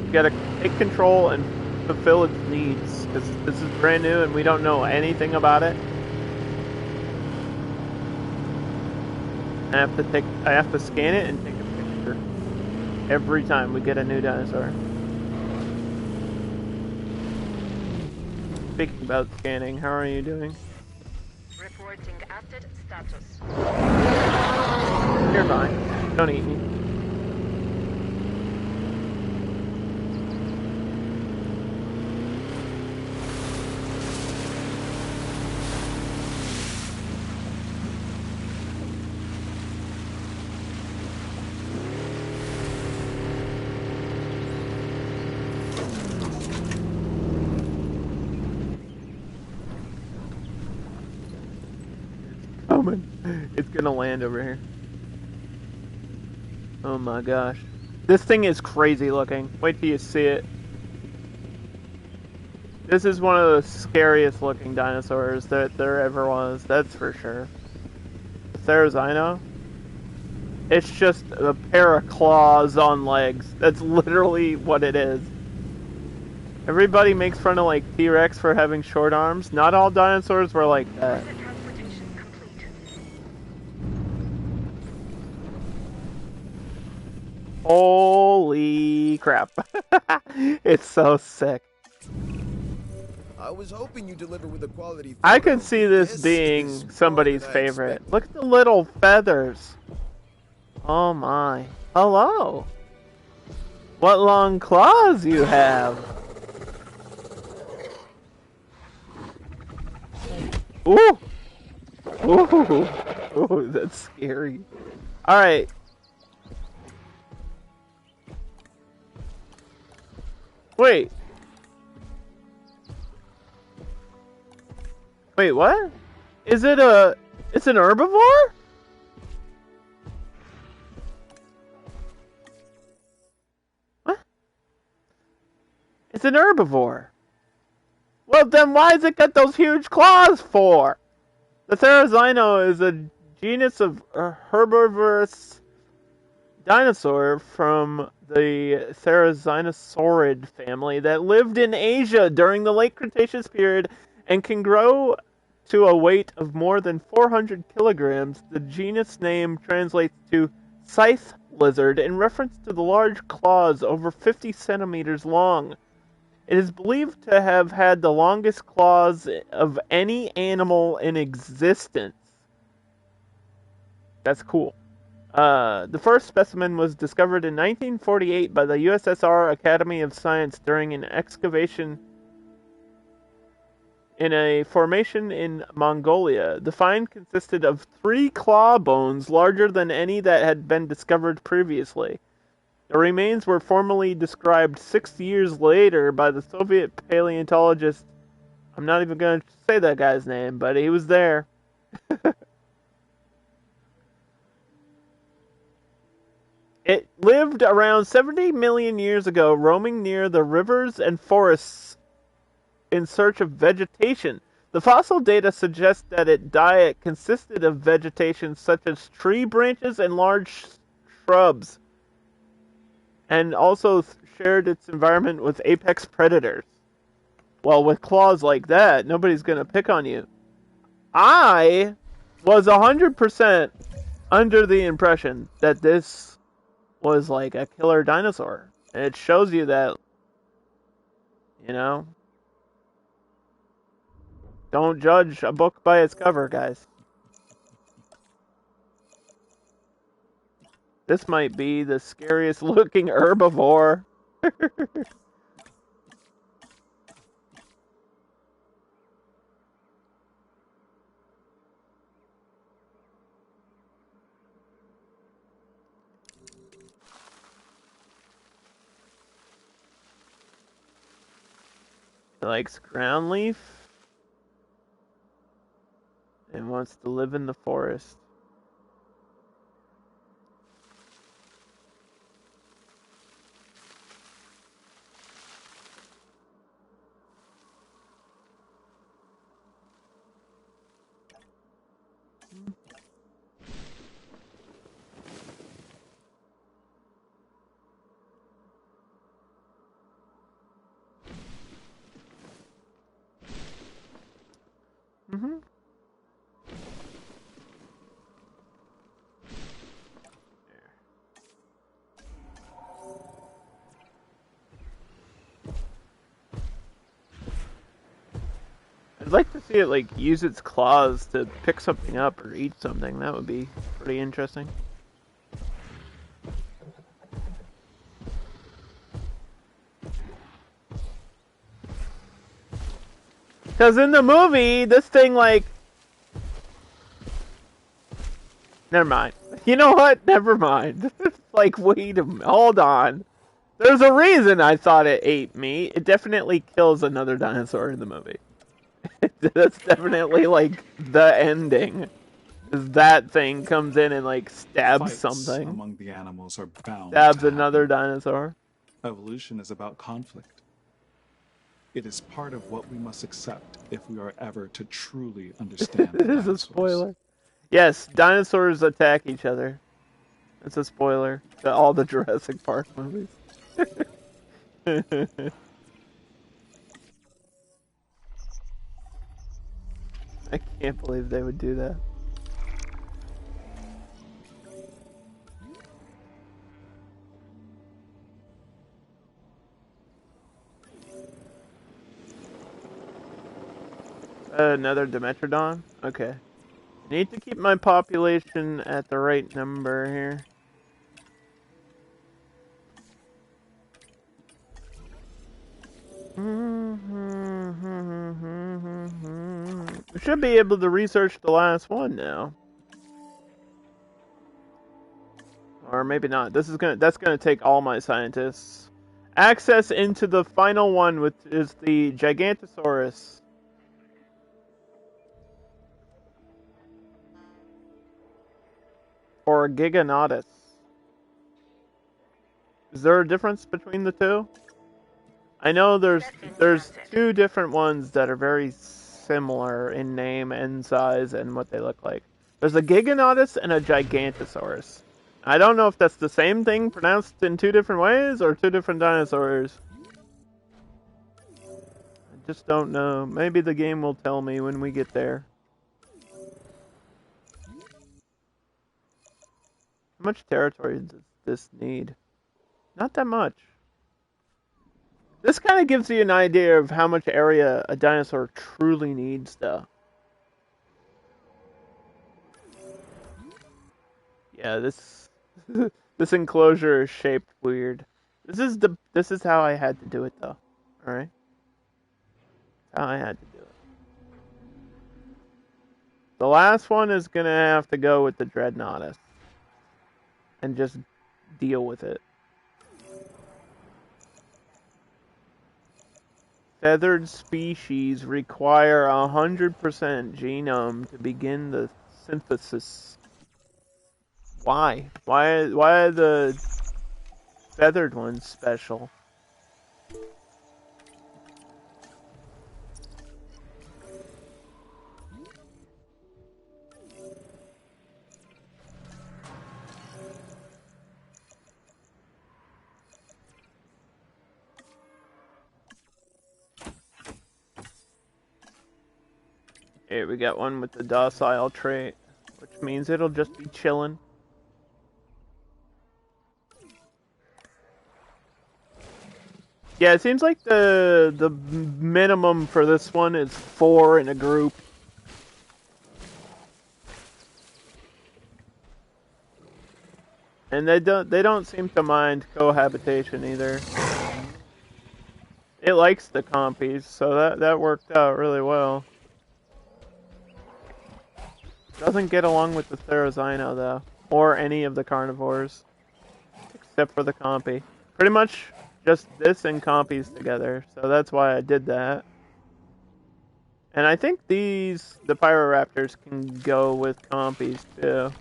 We gotta take control and fulfill its needs, because this is brand new and we don't know anything about it. I have to scan it and take a picture every time we get a new dinosaur. Speaking about scanning, how are you doing? Reporting asset status. You're fine. Don't eat me. It's gonna land over here. Oh my gosh. This thing is crazy looking. Wait till you see it. This is one of the scariest looking dinosaurs that there ever was, that's for sure. Therizino? It's just a pair of claws on legs. That's literally what it is. Everybody makes fun of like T-Rex for having short arms. Not all dinosaurs were like that. Holy crap. It's so sick. I was hoping you deliver with a quality photo. I could see this being somebody's favorite. Look at the little feathers. Oh my. Hello. What long claws you have. Ooh. Ooh. Ooh, that's scary. Alright. Wait. Wait, what? Is it it's an herbivore? What? It's an herbivore. Well, then why has it got those huge claws for? The Therizino is a genus of herbivorous dinosaur from the Therizinosauridae family that lived in Asia during the late Cretaceous period and can grow to a weight of more than 400 kilograms. The genus name translates to scythe lizard in reference to the large claws over 50 centimeters long. It is believed to have had the longest claws of any animal in existence. That's cool. The first specimen was discovered in 1948 by the USSR Academy of Science during an excavation in a formation in Mongolia. The find consisted of 3 claw bones larger than any that had been discovered previously. The remains were formally described 6 years later by the Soviet paleontologist. I'm not even going to say that guy's name, but he was there. It lived around 70 million years ago, roaming near the rivers and forests in search of vegetation. The fossil data suggests that its diet consisted of vegetation such as tree branches and large shrubs, and also shared its environment with apex predators. Well, with claws like that, nobody's gonna pick on you. I was 100% under the impression that this was like a killer dinosaur. And it shows you that, you know, don't judge a book by its cover, guys. This might be the scariest looking herbivore. It likes ground leaf and wants to live in the forest. Mm-hmm. I'd like to see it like use its claws to pick something up or eat something. That would be pretty interesting. Because in the movie, this thing like... Never mind. You know what? Never mind. Like, wait a minute. Hold on. There's a reason I thought it ate me. It definitely kills another dinosaur in the movie. That's definitely like the ending. Is that thing comes in and like stabs Fights something. among the animals are bound Stabs to another happen. dinosaur. Evolution is about conflict. It is part of what we must accept if we are ever to truly understand the It is a dinosaurs. spoiler. Yes, dinosaurs attack each other. It's a spoiler to all the Jurassic Park movies. I can't believe they would do that. Another Dimetrodon? Okay. Need to keep my population at the right number here. We should be able to research the last one now. Or maybe not. That's gonna take all my scientists. Access into the final one, which is the Gigantosaurus. Or Giganotus. Is there a difference between the two? I know there's two different ones that are very similar in name and size and what they look like. There's a Giganotus and a Gigantosaurus. I don't know if that's the same thing pronounced in two different ways or two different dinosaurs. I just don't know. Maybe the game will tell me when we get there. How much territory does this need? Not that much. This kind of gives you an idea of how much area a dinosaur truly needs, though. Yeah, this this enclosure is shaped weird. This is how I had to do it, though. All right, how I had to do it. The last one is gonna have to go with the Dreadnoughtus and just deal with it. Feathered species require 100% genome to begin the synthesis. Why? Why are the feathered ones special? Here we got one with the docile trait, which means it'll just be chilling. Yeah, it seems like the minimum for this one is 4 in a group. And they don't seem to mind cohabitation either. It likes the compies, so that worked out really well. Doesn't get along with the Therizino though, or any of the carnivores, except for the compy. Pretty much just this and compies together, so that's why I did that. And I think the Pyroraptors can go with compies too.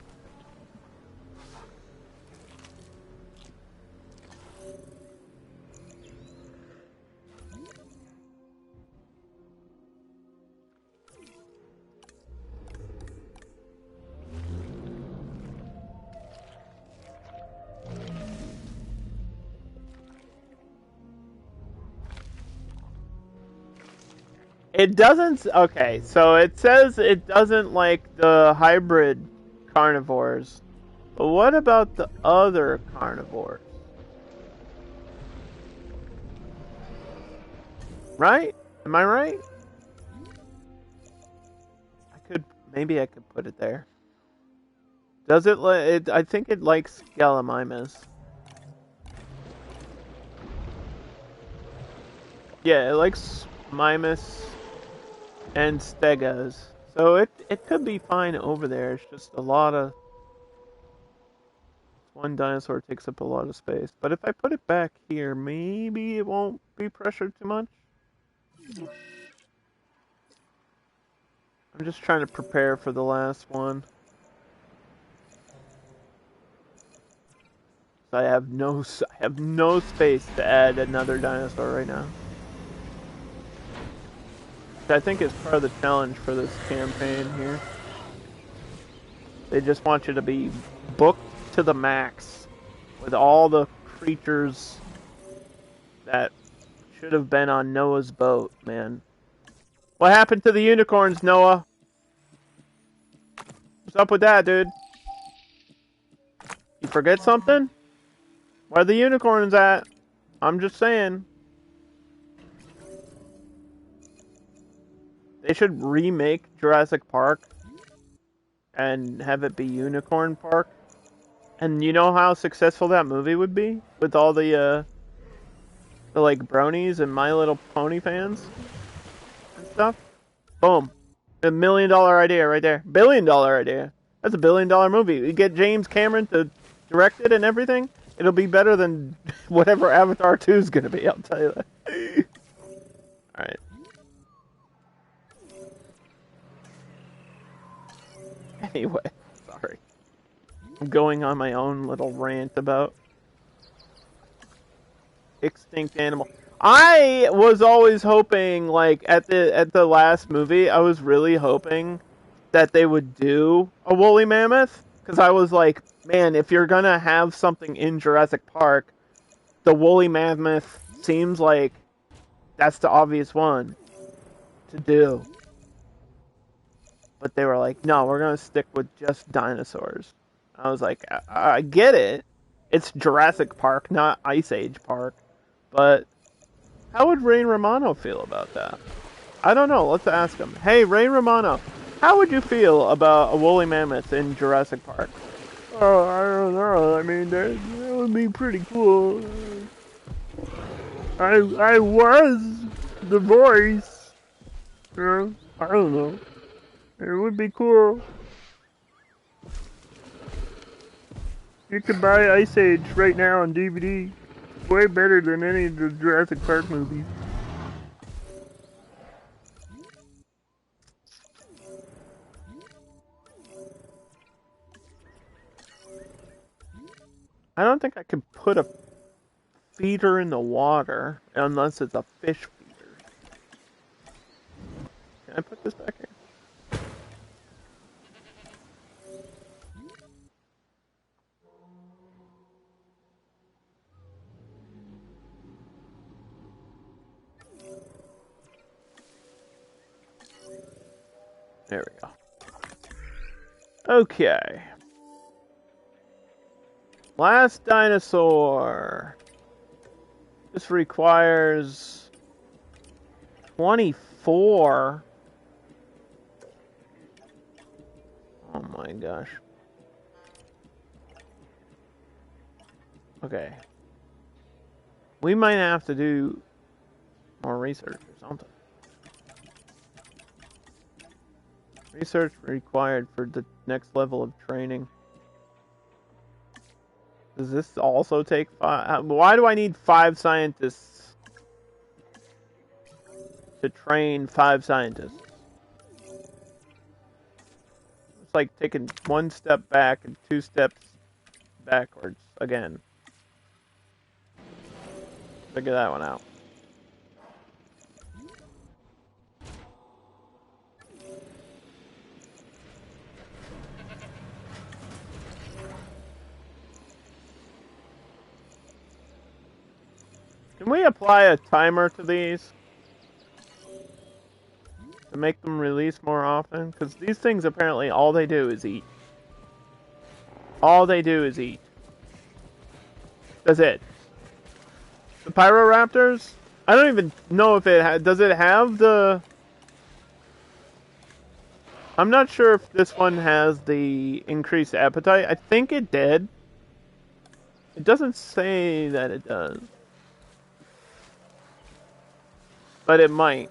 It doesn't. Okay, so it says it doesn't like the hybrid carnivores. But what about the other carnivores? Right? Am I right? Maybe I could put it there. Does it like it? I think it likes Gallimimus. Yeah, it likes Mimus and Stegas. So it could be fine over there. It's just a lot of... One dinosaur takes up a lot of space. But if I put it back here, maybe it won't be pressured too much. I'm just trying to prepare for the last one. So I have no space to add another dinosaur right now. I think it's part of the challenge for this campaign here. They just want you to be booked to the max with all the creatures that should have been on Noah's boat, man. What happened to the unicorns, Noah? What's up with that, dude? You forget something? Where are the unicorns at? I'm just saying. They should remake Jurassic Park and have it be Unicorn Park. And you know how successful that movie would be? With all the like bronies and My Little Pony fans and stuff? Boom. $1 million idea right there. $1 billion idea. That's $1 billion movie. You get James Cameron to direct it and everything, it'll be better than whatever Avatar 2 is going to be, I'll tell you that. Alright. Anyway, sorry. I'm going on my own little rant about extinct animal. I was always hoping, like, at the last movie, I was really hoping that they would do a woolly mammoth. Because I was like, man, if you're gonna have something in Jurassic Park, the woolly mammoth seems like that's the obvious one to do. But they were like, no, we're gonna stick with just dinosaurs. I was like, I get it. It's Jurassic Park, not Ice Age Park. But how would Ray Romano feel about that? I don't know. Let's ask him. Hey, Ray Romano, how would you feel about a woolly mammoth in Jurassic Park? Oh, I don't know. I mean, that would be pretty cool. I was the voice. I don't know. It would be cool. You could buy Ice Age right now on DVD. Way better than any of the Jurassic Park movies. I don't think I could put a feeder in the water unless it's a fish feeder. Can I put this back here? There we go. Okay. Last dinosaur. This requires 24. Oh my gosh. Okay. We might have to do more research or something. Research required for the next level of training. Does this also take 5? Why do I need 5 scientists to train 5 scientists? It's like taking 1 step back and 2 steps backwards again. Figure that one out. Can we apply a timer to these to make them release more often? Because these things apparently all they do is eat. All they do is eat. That's it. The Pyroraptors? I don't even know if it does it have the... I'm not sure if this one has the increased appetite. I think it did. It doesn't say that it does. But it might.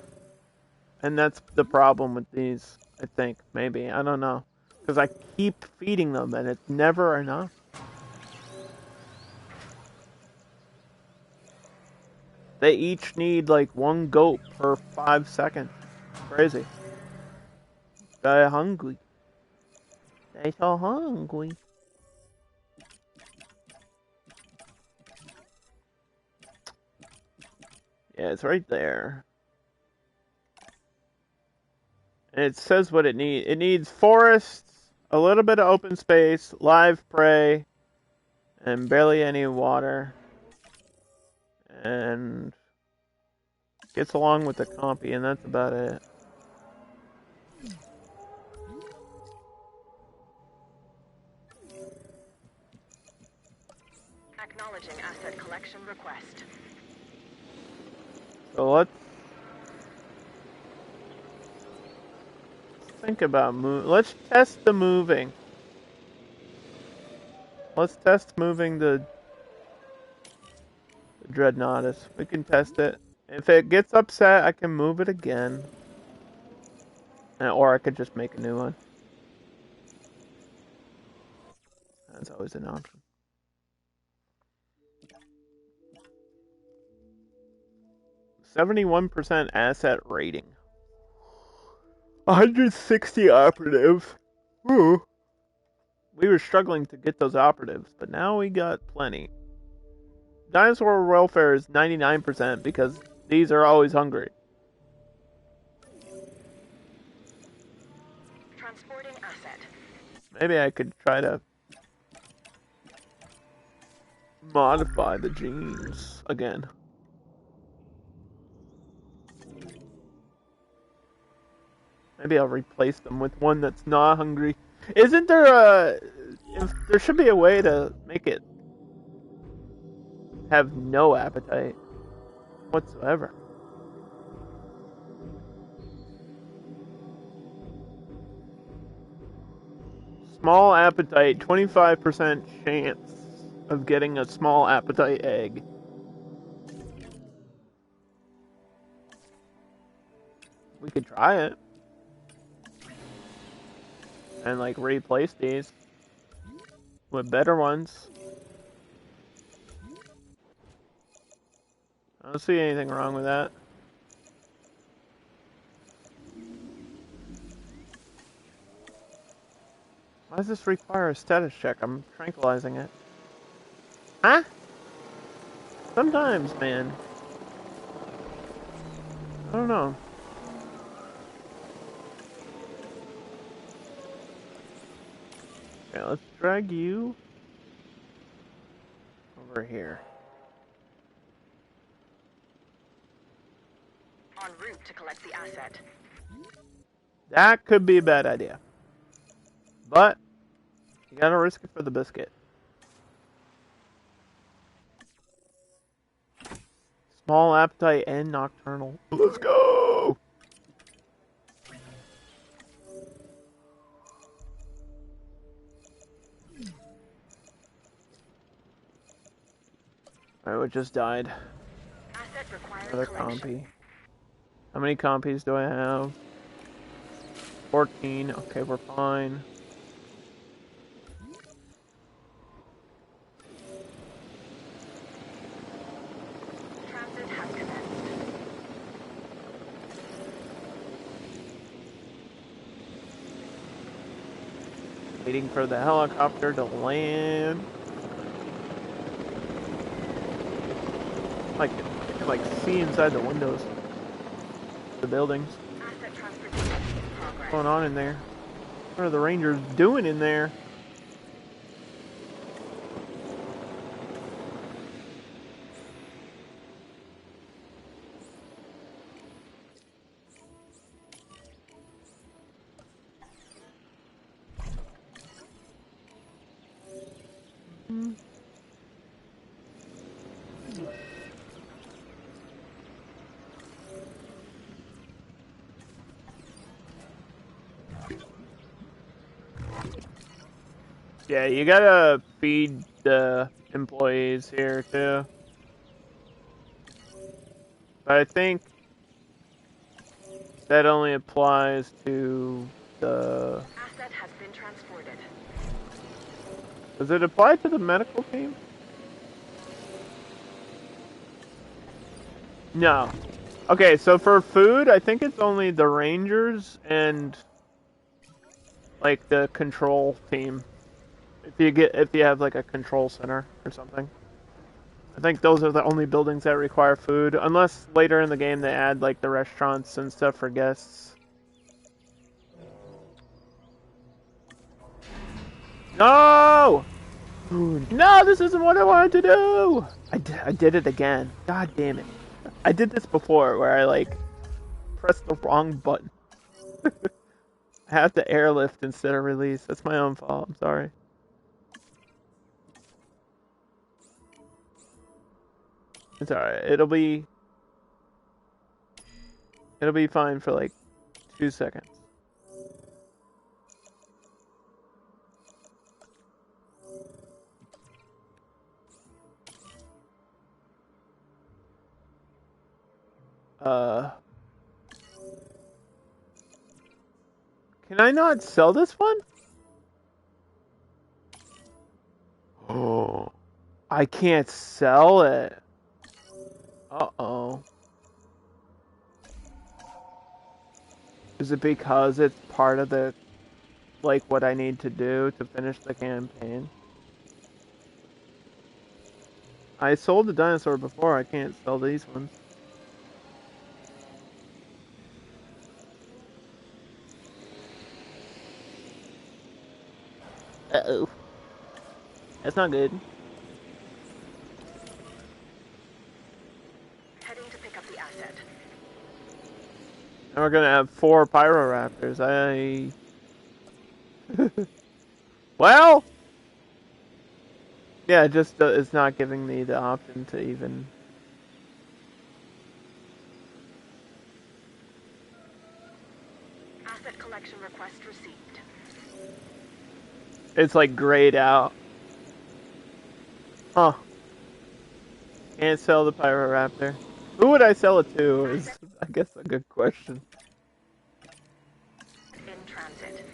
And that's the problem with these, I think. Maybe. I don't know. Because I keep feeding them and it's never enough. They each need like 1 goat per 5 seconds. Crazy. They're hungry. They're so hungry. Yeah, it's right there. And it says what it needs. It needs forests, a little bit of open space, live prey, and barely any water. And gets along with the compy, and that's about it. Acknowledging asset collection request. So let's think about Let's test the moving. Let's test moving the Dreadnoughtus. We can test it. If it gets upset, I can move it again. Or I could just make a new one. That's always an option. %71% asset rating. 160 operatives. Ooh. We were struggling to get those operatives, but now we got plenty. Dinosaur welfare is 99% because these are always hungry. Transporting asset. Maybe I could try to modify the genes again. Maybe I'll replace them with one that's not hungry. Isn't there there should be a way to make it have no appetite whatsoever. Small appetite, 25% chance of getting a small appetite egg. We could try it. And like replace these with better ones. I don't see anything wrong with that. Why does this require a status check? I'm tranquilizing it. Huh? Sometimes, man. I don't know. Okay, let's drag you over here. En route to collect the asset. That could be a bad idea. But you gotta risk it for the biscuit. Small appetite and nocturnal. Let's go! Alright, we just died. Asset requiring Another collection. compy. How many compies do I have? 14. Okay, we're fine. Transit has commenced. Waiting for the helicopter to land. I can like see inside the windows. The buildings. Asset transportation in progress. What's going on in there? What are the Rangers doing in there? Yeah, you gotta feed the employees here too. But I think that only applies to the... Asset has been transported. Does it apply to the medical team? No. Okay, so for food, I think it's only the Rangers and like the control team. If you have like a control center or something. I think those are the only buildings that require food, unless later in the game they add like the restaurants and stuff for guests. No! No, this isn't what I wanted to do! I did it again. God damn it. I did this before where I like pressed the wrong button. I have to airlift instead of release. That's my own fault. I'm sorry. It's alright. It'll be fine for like 2 seconds. Can I not sell this one? Oh, I can't sell it. Uh-oh. Is it because it's part of the, like, what I need to do to finish the campaign? I sold the dinosaur before, I can't sell these ones. Uh-oh. That's not good. Heading to pick up the asset. And we're gonna have 4 Pyroraptors. Well! Yeah, it just it's not giving me the option to even... Asset collection request received. It's like grayed out. Huh. Can't sell the Pyroraptor. Who would I sell it to is, I guess, a good question. In transit.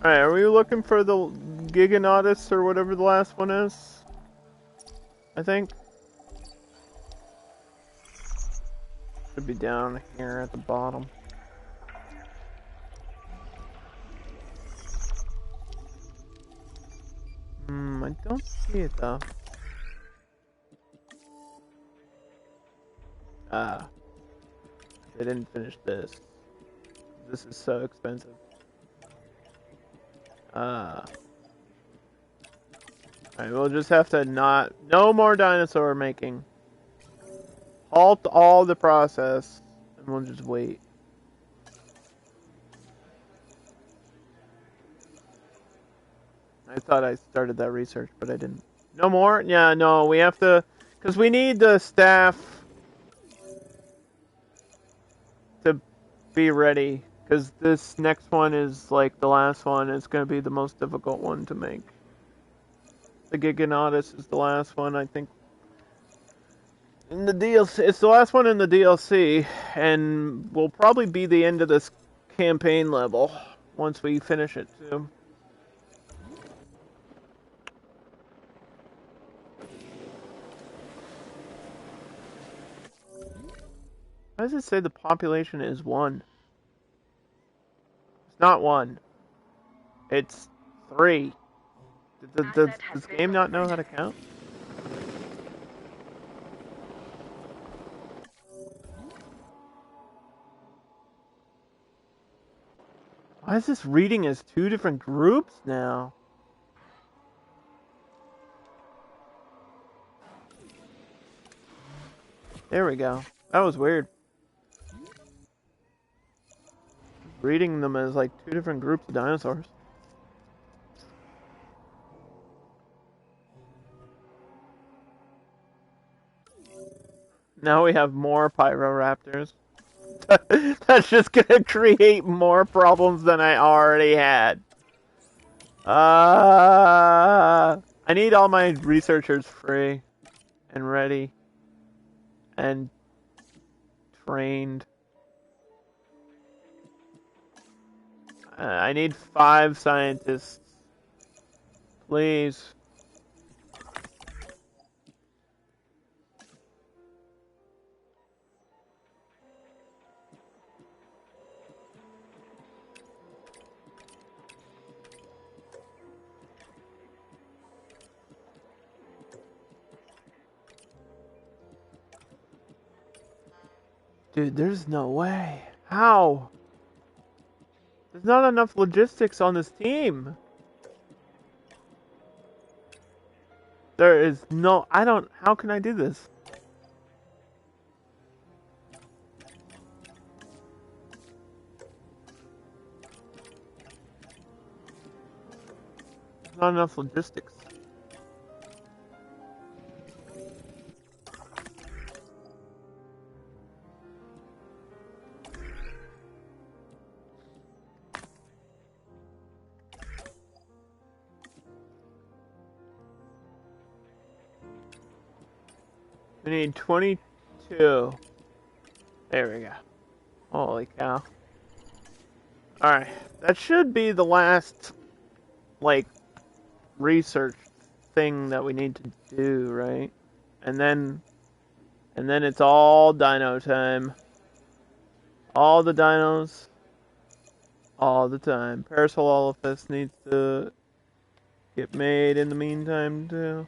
Alright, are we looking for the Giganautus or whatever the last one is? I think. Should be down here at the bottom. I don't see it though. Ah. They didn't finish this. This is so expensive. Ah. Alright, we'll just have to not... No more dinosaur making. Halt all the process. And we'll just wait. I thought I started that research, but I didn't. No more? Yeah, no, we have to... Because we need the staff to be ready. Because this next one is like the last one. It's going to be the most difficult one to make. The Giganautus is the last one, I think. In the DLC, it's the last one in the DLC, and will probably be the end of this campaign level once we finish it too. Why does it say the population is 1? It's not 1. It's 3. Does this game not know how to count? Why is this reading as 2 different groups now? There we go. That was weird. Reading them as like 2 different groups of dinosaurs. Now we have more Pyroraptors. That's just gonna create more problems than I already had. I need all my researchers free and ready and trained. I need 5 scientists. Please. Dude, there's no way. How? There's not enough logistics on this team. There is no... How can I do this? There's not enough logistics. We need 22. There we go. Holy cow. Alright. That should be the last, like, research thing that we need to do, right? And then it's all dino time. All the dinos. All the time. Parasaurolophus needs to get made in the meantime, too.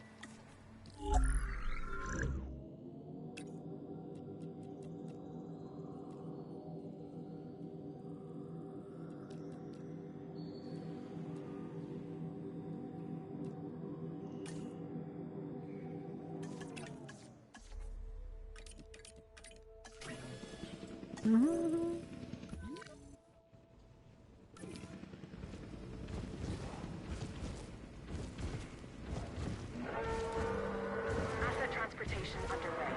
Asset transportation underway.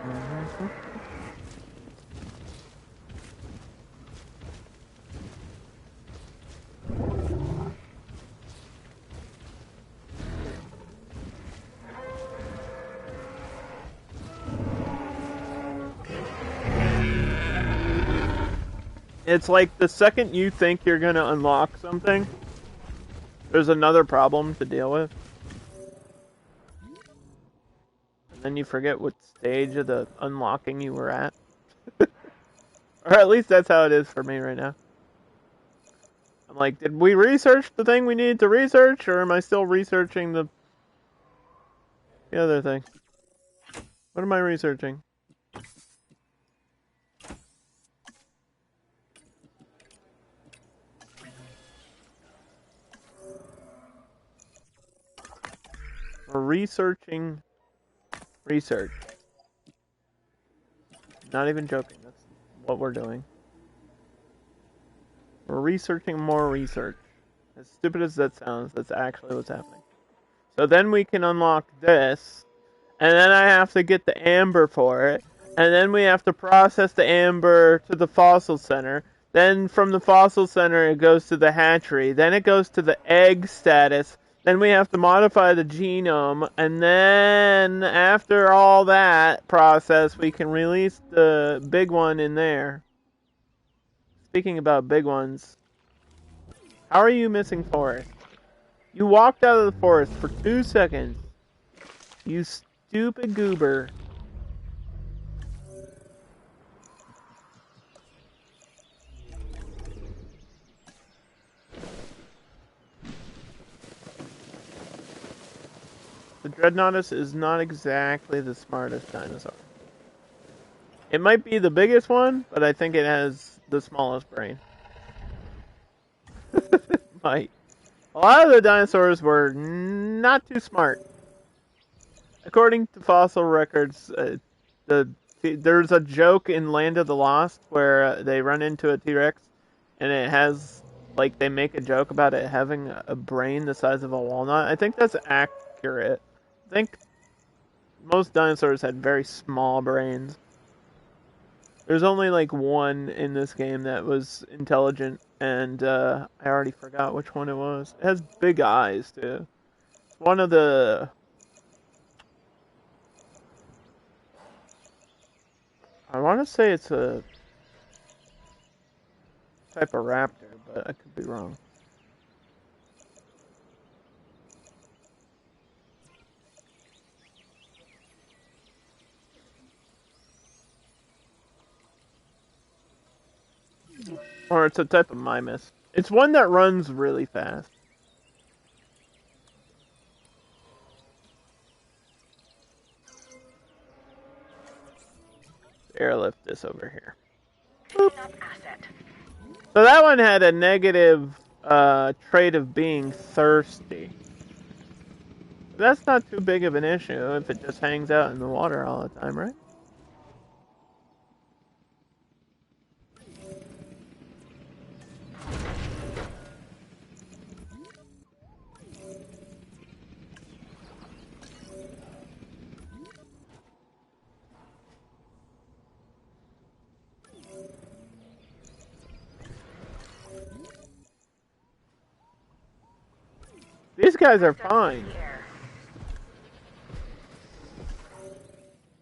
It's like the second you think you're gonna unlock something, there's another problem to deal with. And then you forget what stage of the unlocking you were at. Or at least that's how it is for me right now. I'm like, did we research the thing we needed to research, or am I still researching the other thing? What am I researching? We're researching research. Not even joking. That's what we're doing. We're researching more research. As stupid as that sounds, that's actually what's happening. So then we can unlock this, and then I have to get the amber for it, and then we have to process the amber to the fossil center. Then from the fossil center it goes to the hatchery. Then it goes to the egg status. Then we have to modify the genome, and then after all that process, we can release the big one in there. Speaking about big ones, how are you missing forest? You walked out of the forest for 2 seconds. You stupid goober. The Dreadnoughtus is not exactly the smartest dinosaur. It might be the biggest one, but I think it has the smallest brain. Might. A lot of the dinosaurs were not too smart. According to fossil records, there's a joke in Land of the Lost where they run into a T-Rex, and it has, like, they make a joke about it having a brain the size of a walnut. I think that's accurate. I think most dinosaurs had very small brains. There's only like one in this game that was intelligent, and I already forgot which one it was. It has big eyes too. It's one of the... I want to say it's a type of raptor, but I could be wrong. Or it's a type of mimus. It's one that runs really fast. Airlift this over here. Picking up asset. So that one had a negative trait of being thirsty. That's not too big of an issue if it just hangs out in the water all the time, right? These guys are fine.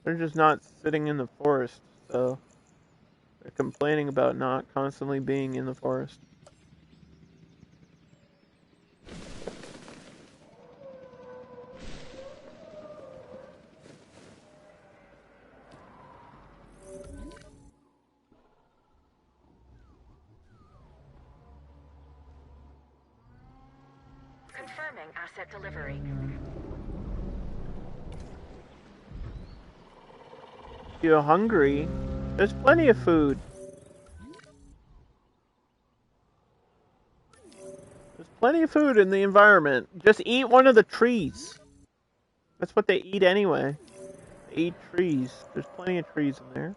They're just not sitting in the forest, so they're complaining about not constantly being in the forest. Confirming asset delivery. If you're hungry, there's plenty of food. There's plenty of food in the environment. Just eat one of the trees. That's what they eat anyway. They eat trees. There's plenty of trees in there.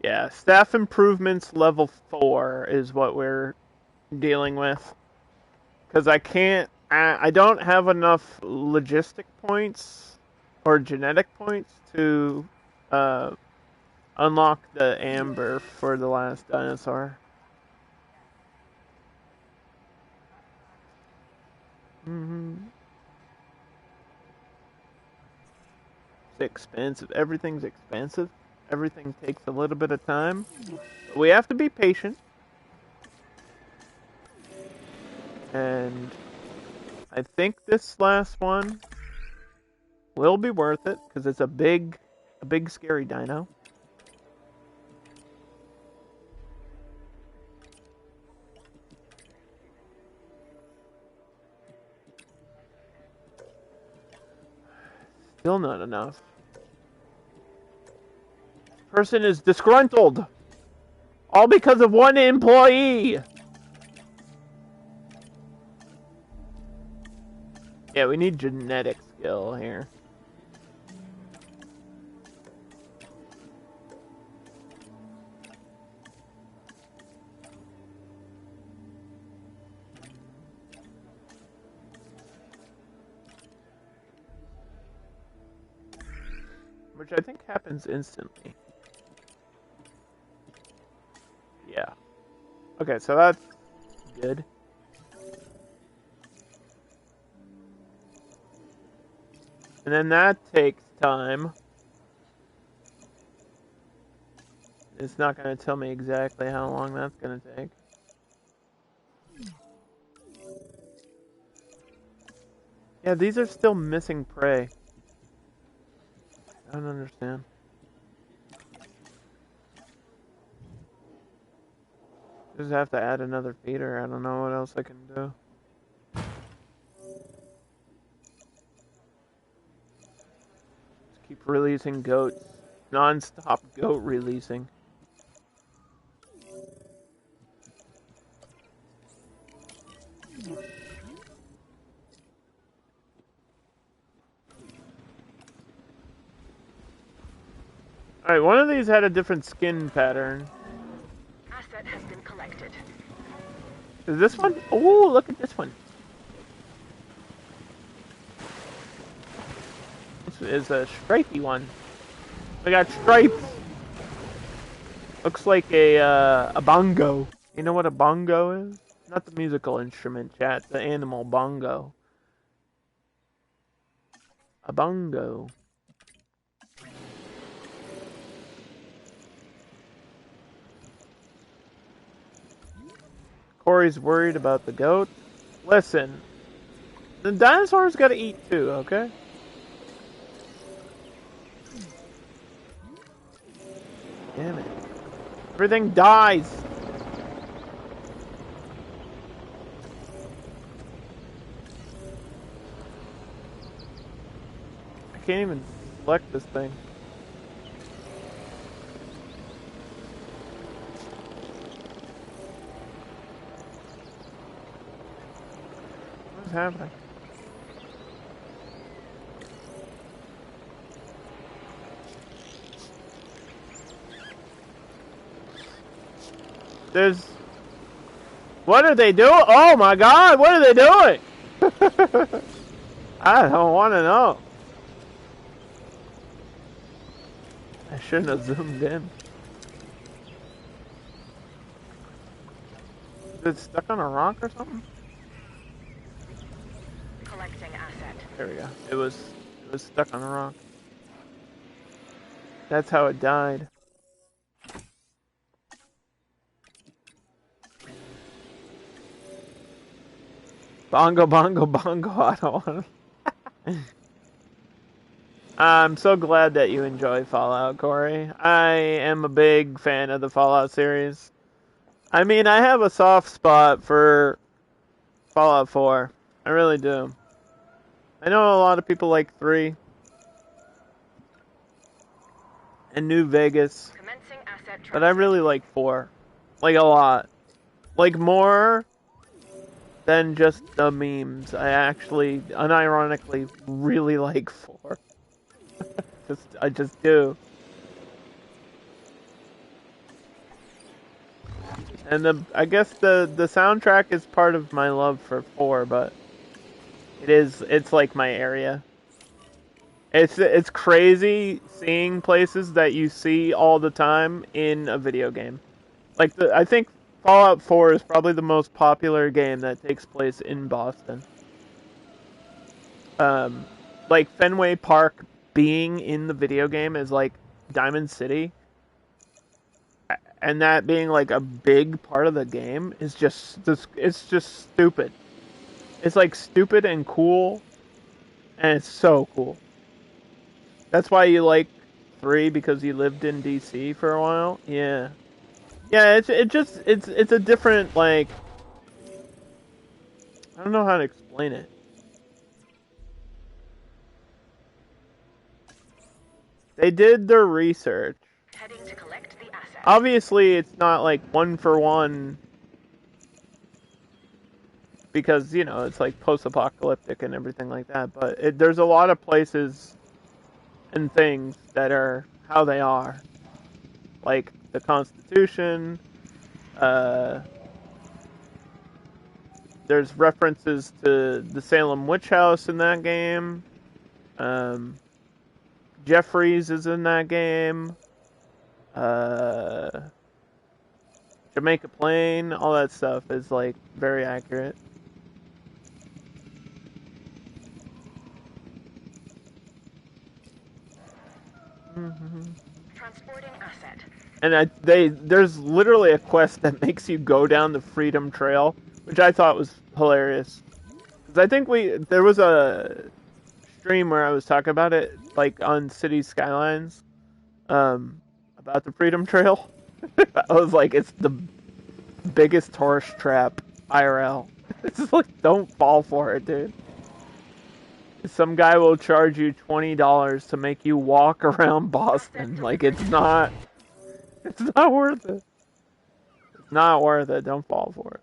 Yeah, staff improvements level 4 is what we're dealing with. Because I don't have enough logistic points or genetic points to unlock the amber for the last dinosaur. It's expensive. Everything's expensive. Everything takes a little bit of time. But we have to be patient. And I think this last one will be worth it because it's a big scary dino. Still not enough. Person is disgruntled. All because of one employee. Yeah, we need genetic skill here. Which I think happens instantly. Yeah. Okay, so that's good. And then that takes time. It's not going to tell me exactly how long that's going to take. Yeah, these are still missing prey. I don't understand. Just have to add another feeder. I don't know what else I can do. Just keep releasing goats. Non-stop goat releasing. Alright, one of these had a different skin pattern. Asset has been collected. Is this one? Oh, look at this one. This is a stripey one. We got stripes. Looks like a bongo. You know what a bongo is? Not the musical instrument, chat. The animal bongo. A bongo. Corey's worried about the goat. Listen, the dinosaurs gotta eat too, okay? Damn it. Everything dies! I can't even select this thing. What's happening? There's... What are they doing? Oh my god, what are they doing? I don't want to know. I shouldn't have zoomed in. Is it stuck on a rock or something? Collecting asset. There we go. It was stuck on a rock. That's how it died. Bongo, bongo, bongo. I don't want to. I'm so glad that you enjoy Fallout, Corey. I am a big fan of the Fallout series. I mean, I have a soft spot for Fallout 4. I really do. I know a lot of people like 3. And New Vegas. Commencing asset transit. But I really like 4. Like, a lot. Like, more than just the memes. I actually, unironically, really like 4. I just do. And I guess the soundtrack is part of my love for 4, but it's like my area. It's crazy seeing places that you see all the time in a video game. Like I think Fallout 4 is probably the most popular game that takes place in Boston. Like Fenway Park being in the video game is like Diamond City. And that being like a big part of the game is it's just stupid. It's like stupid and cool, and it's so cool. That's why you like 3, because you lived in DC for a while. Yeah, yeah. It's a different, like, I don't know how to explain it. They did their research. Heading to collect the asset. Obviously, it's not like one for one because, you know, it's like post-apocalyptic and everything like that, but there's a lot of places and things that are how they are. Like the Constitution, there's references to the Salem Witch House in that game. Jeffries is in that game. Jamaica Plain, all that stuff is like very accurate. Transporting asset. And there's literally a quest that makes you go down the Freedom Trail, which I thought was hilarious. Because I think there was a stream where I was talking about it, like on City Skylines, about the Freedom Trail. I was like, it's the biggest tourist trap IRL. It's just like, don't fall for it, dude. Some guy will charge you $20 to make you walk around Boston. Like, it's not worth it. It's not worth it. Don't fall for it.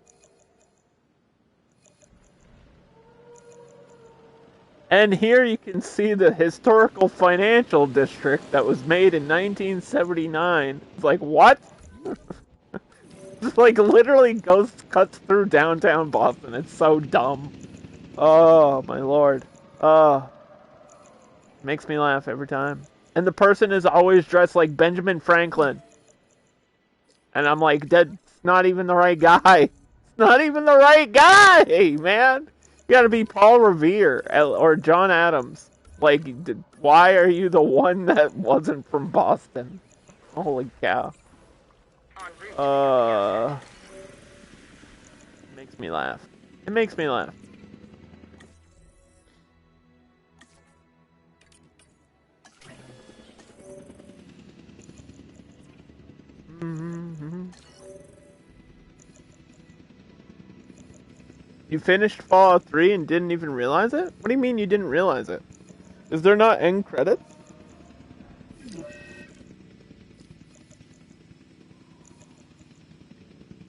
And here you can see the historical financial district that was made in 1979. It's like, what? Just like literally cuts through downtown Boston. It's so dumb. Oh, my lord. Oh. Makes me laugh every time. And the person is always dressed like Benjamin Franklin. And I'm like, that's not even the right guy. It's not even the right guy, man. You gotta be Paul Revere or John Adams. Like, why are you the one that wasn't from Boston? Holy cow. It makes me laugh. It makes me laugh. You finished Fallout 3 and didn't even realize it? What do you mean you didn't realize it? Is there not end credits?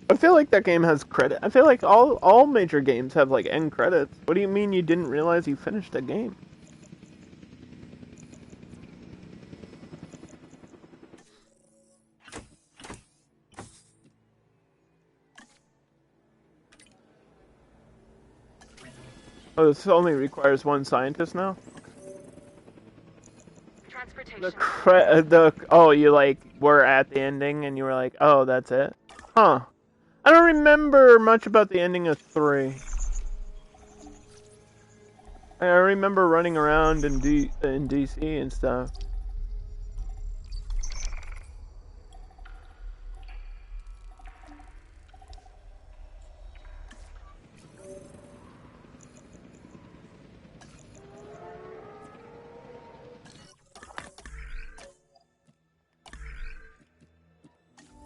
I feel like that game has credit. I feel like all major games have like end credits. What do you mean you didn't realize you finished a game? Oh, this only requires one scientist now? Oh, you like were at the ending and you were like, oh, that's it? Huh. I don't remember much about the ending of 3. I remember running around in DC and stuff.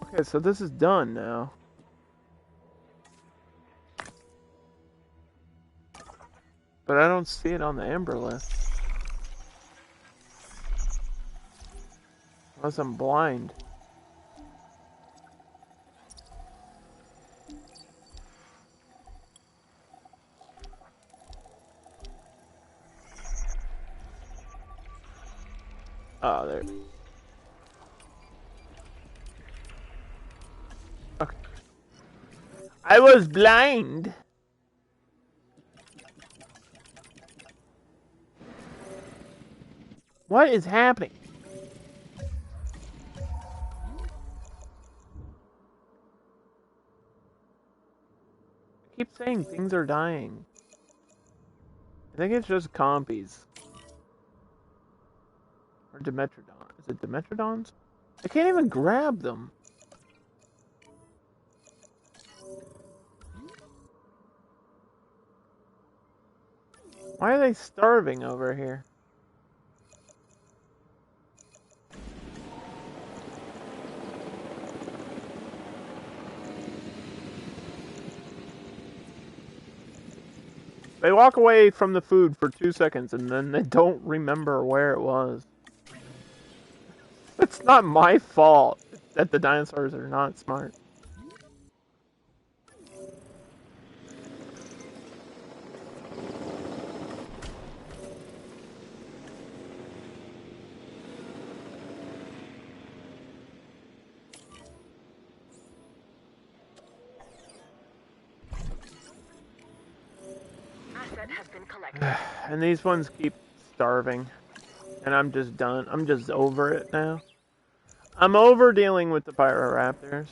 Okay, so this is done now. But I don't see it on the Amber list. Unless I'm blind. Oh, there. Okay. I was blind. What is happening? I keep saying things are dying. I think it's just compies. Or Dimetrodon. Is it Dimetrodons? I can't even grab them. Why are they starving over here? They walk away from the food for 2 seconds and then they don't remember where it was. It's not my fault that the dinosaurs are not smart. Asset has been collected. And these ones keep starving. And I'm just done. I'm just over it now. I'm over dealing with the Pyroraptors.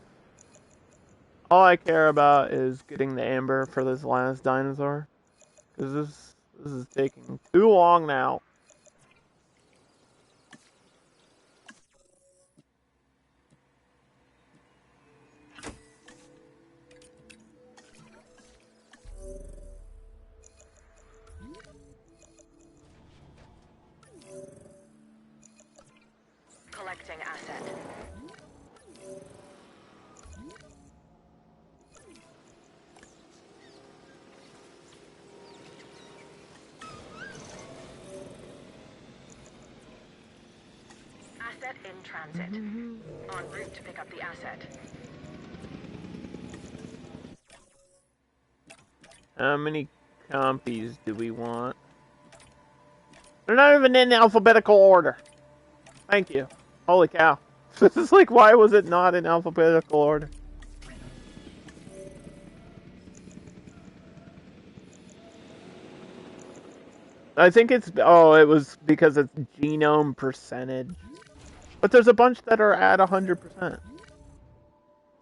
All I care about is getting the amber for this last dinosaur. Because this is taking too long now. Collecting asset. Asset in transit. En route to pick up the asset. How many compies do we want? They're not even in alphabetical order. Thank you. Holy cow. This is like, why was it not in alphabetical order? I think it's, oh, it was because it's genome percentage. But there's a bunch that are at 100%.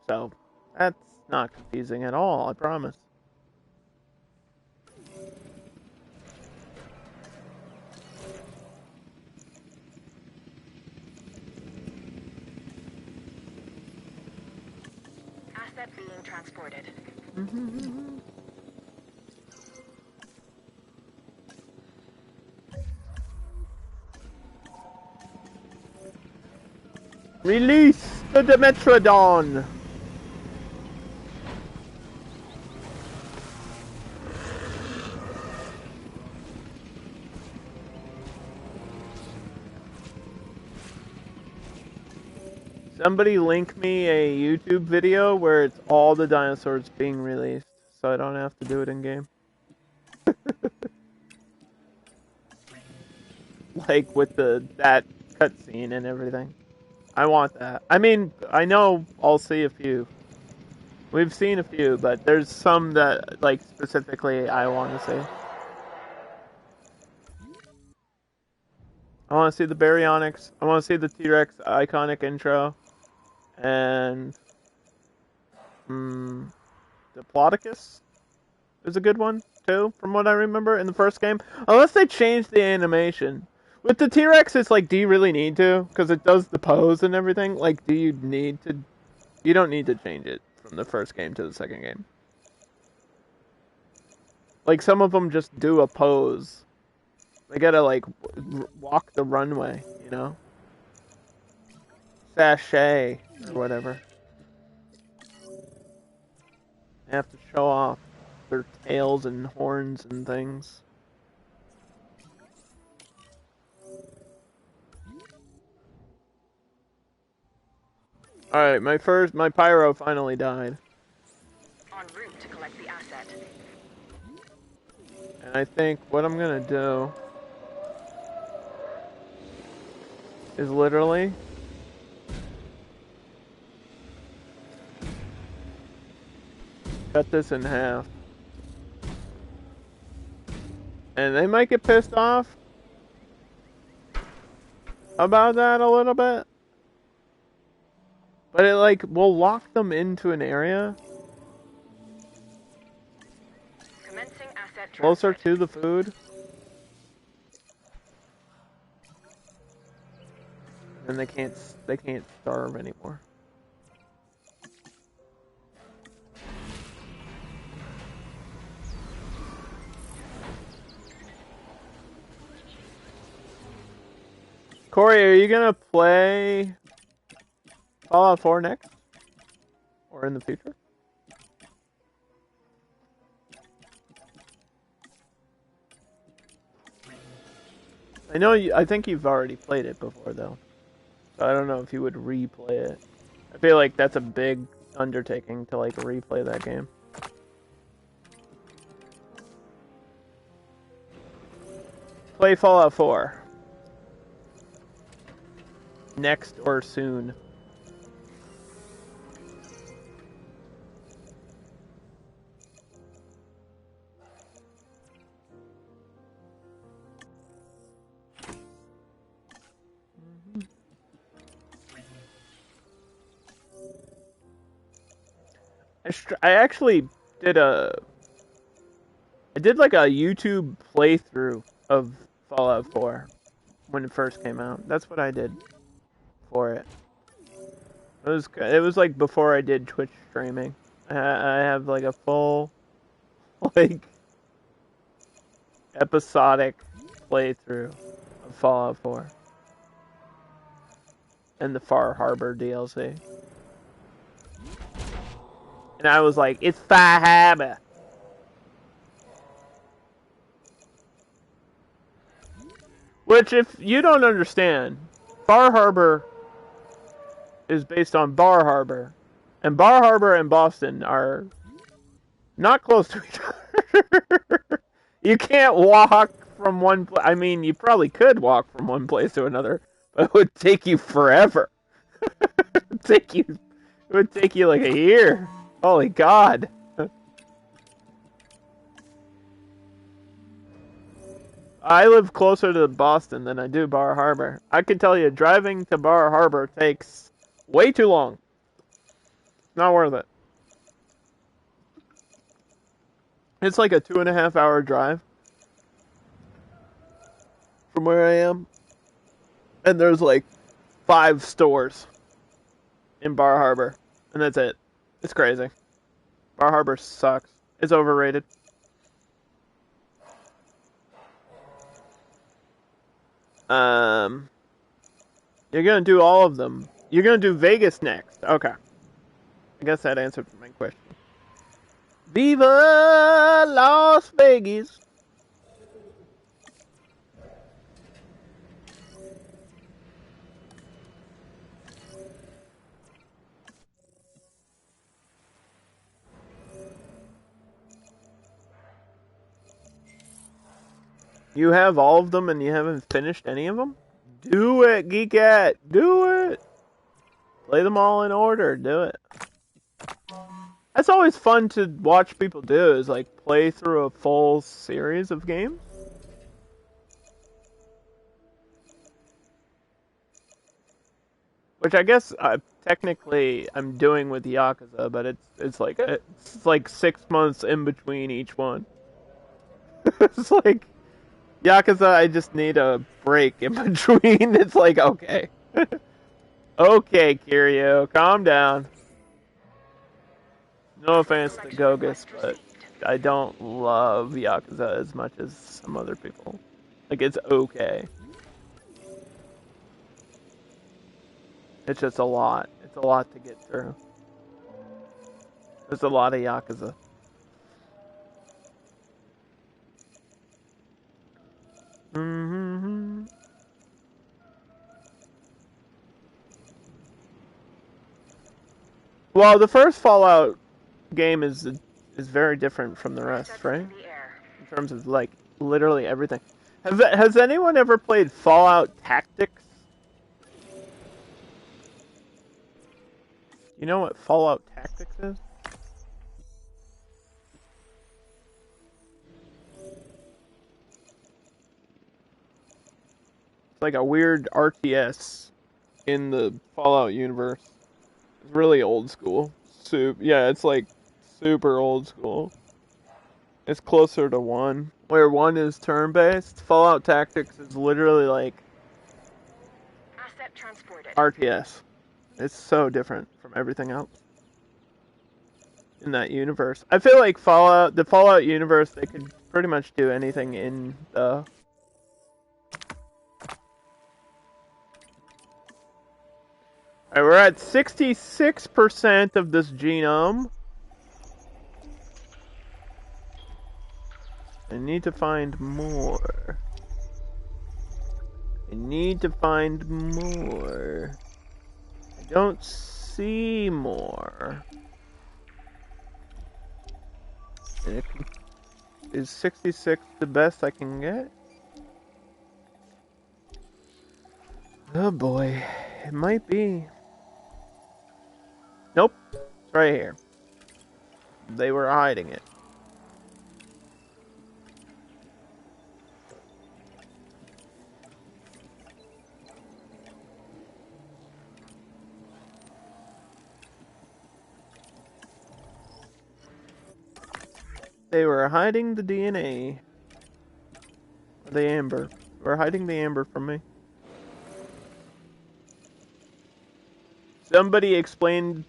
So, that's not confusing at all, I promise. Asset being transported. Release the Dimetrodon! Somebody link me a YouTube video where it's all the dinosaurs being released, so I don't have to do it in game. Like with that cutscene and everything. I want that. I mean, I know I'll see a few. We've seen a few, but there's some that, like, specifically I want to see. I want to see the Baryonyx. I want to see the T-Rex iconic intro. And Diplodocus is a good one too, from what I remember in the first game. Unless they change the animation. With the T-Rex, it's like, do you really need to? Because it does the pose and everything. Like, do you need to? You don't need to change it from the first game to the second game. Like, some of them just do a pose. They gotta, like, walk the runway, you know? Sashay, or whatever. They have to show off their tails and horns and things. Alright, my pyro finally died. En route to collect the asset. And I think what I'm gonna do is literally cut this in half. And they might get pissed off about that a little bit. But it, like, will lock them into an area Commencing asset closer transit. to the food. And they can't starve anymore. Corey, are you gonna play Fallout 4 next? Or in the future? I know I think you've already played it before, though. So I don't know if you would replay it. I feel like that's a big undertaking to like replay that game. Play Fallout 4. Next or soon. I actually did I did like a YouTube playthrough of Fallout 4 when it first came out. That's what I did for it. It was like before I did Twitch streaming. I have like a full like episodic playthrough of Fallout 4 and the Far Harbor DLC. And I was like, it's Far Harbor. Which, if you don't understand, Far Harbor is based on Bar Harbor. And Bar Harbor and Boston are not close to each other. You can't walk from one place. I mean, you probably could walk from one place to another, but it would take you forever. It would take you like a year. Holy God. I live closer to Boston than I do Bar Harbor. I can tell you, driving to Bar Harbor takes way too long. Not worth it. It's like a 2.5 hour drive from where I am. And there's like 5 stores in Bar Harbor. And that's it. It's crazy. Bar Harbor sucks. It's overrated. You're gonna do all of them. You're gonna do Vegas next. Okay. I guess that answered my question. Viva Las Vegas! You have all of them and you haven't finished any of them? Do it, Geekette! Do it! Play them all in order. Do it. That's always fun to watch people do, is like play through a full series of games. Which I guess technically I'm doing with Yakuza, but it's like 6 months in between each one. It's like Yakuza, I just need a break in between. It's like, okay. Okay, Kiryu, calm down. No offense to Gogus, but I don't love Yakuza as much as some other people. Like, it's okay. It's just a lot. It's a lot to get through. There's a lot of Yakuza. Mm-hmm. Well, the first Fallout game is very different from the rest, right? In terms of like literally everything. Has anyone ever played Fallout Tactics? You know what Fallout Tactics is? It's like a weird RTS in the Fallout universe. It's really old school. Yeah, it's like super old school. It's closer to 1, where 1 is turn-based. Fallout Tactics is literally like Asset transported. RTS. It's so different from everything else in that universe. I feel like the Fallout universe, they could pretty much do anything in the... Alright, we're at 66% of this genome. I need to find more. I need to find more. I don't see more. And is 66 the best I can get? Oh boy, it might be. Nope, it's right here. They were hiding it. They were hiding the DNA. The amber. They were hiding the amber from me. Somebody explained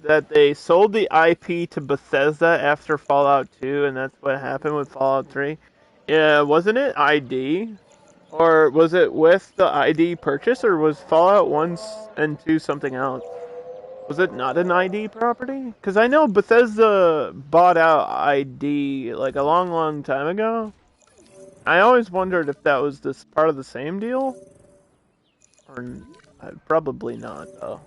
that they sold the IP to Bethesda after Fallout 2, and that's what happened with Fallout 3. Yeah, wasn't it ID? Or was it with the ID purchase, or was Fallout 1 and 2 something else? Was it not an ID property? Because I know Bethesda bought out ID like a long, long time ago. I always wondered if that was this part of the same deal. Or probably not, though.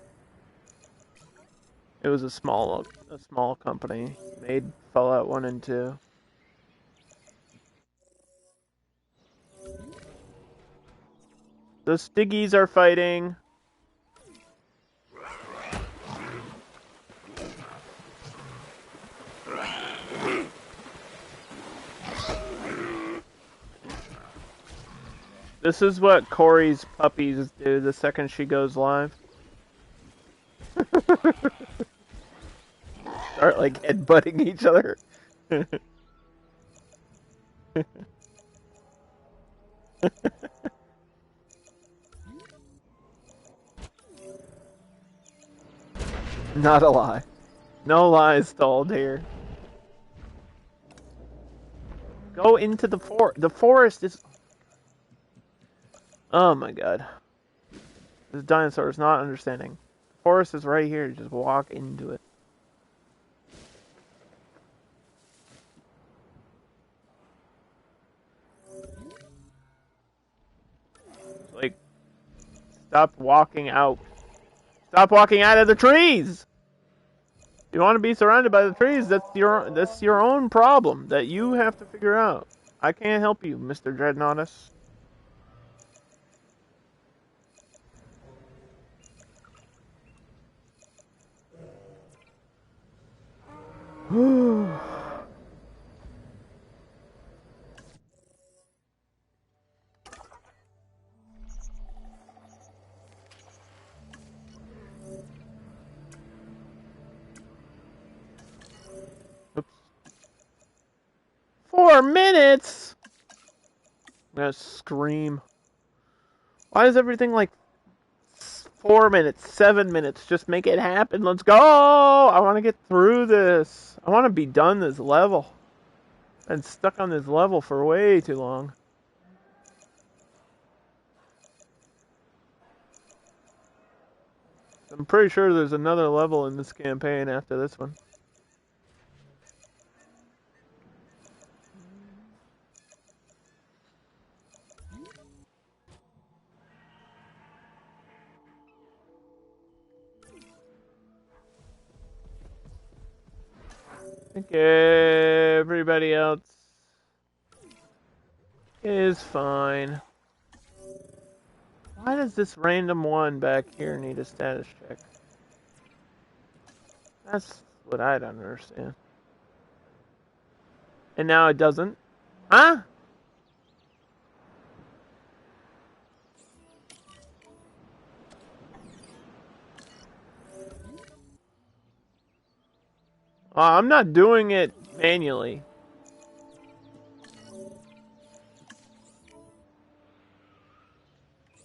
It was a small company. Made Fallout 1 and 2. The Stiggies are fighting. This is what Corey's puppies do the second she goes live. Start like headbutting each other. Not a lie. No lies told here. Go into the forest. The forest is... Oh my god. This dinosaur is not understanding. The forest is right here. Just walk into it. Like, stop walking out. Stop walking out of the trees! You want to be surrounded by the trees, that's your own problem that you have to figure out. I can't help you, Mr. Dreadnoughtus. Oops. 4 minutes? I'm gonna scream. Why is everything like 4 minutes, 7 minutes? Just make it happen. Let's go! I want to get through this. I want to be done this level. Been stuck on this level for way too long. I'm pretty sure there's another level in this campaign after this one. I think everybody else is fine. Why does this random one back here need a status check? That's what I don't understand. And now it doesn't? Huh? I'm not doing it manually.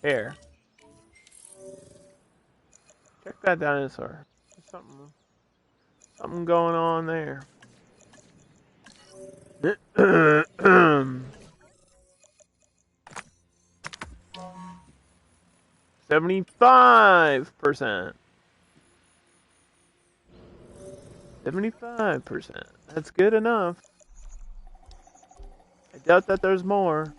Here. Check that dinosaur. There's something going on there. 75%. 75%. That's good enough. I doubt that there's more.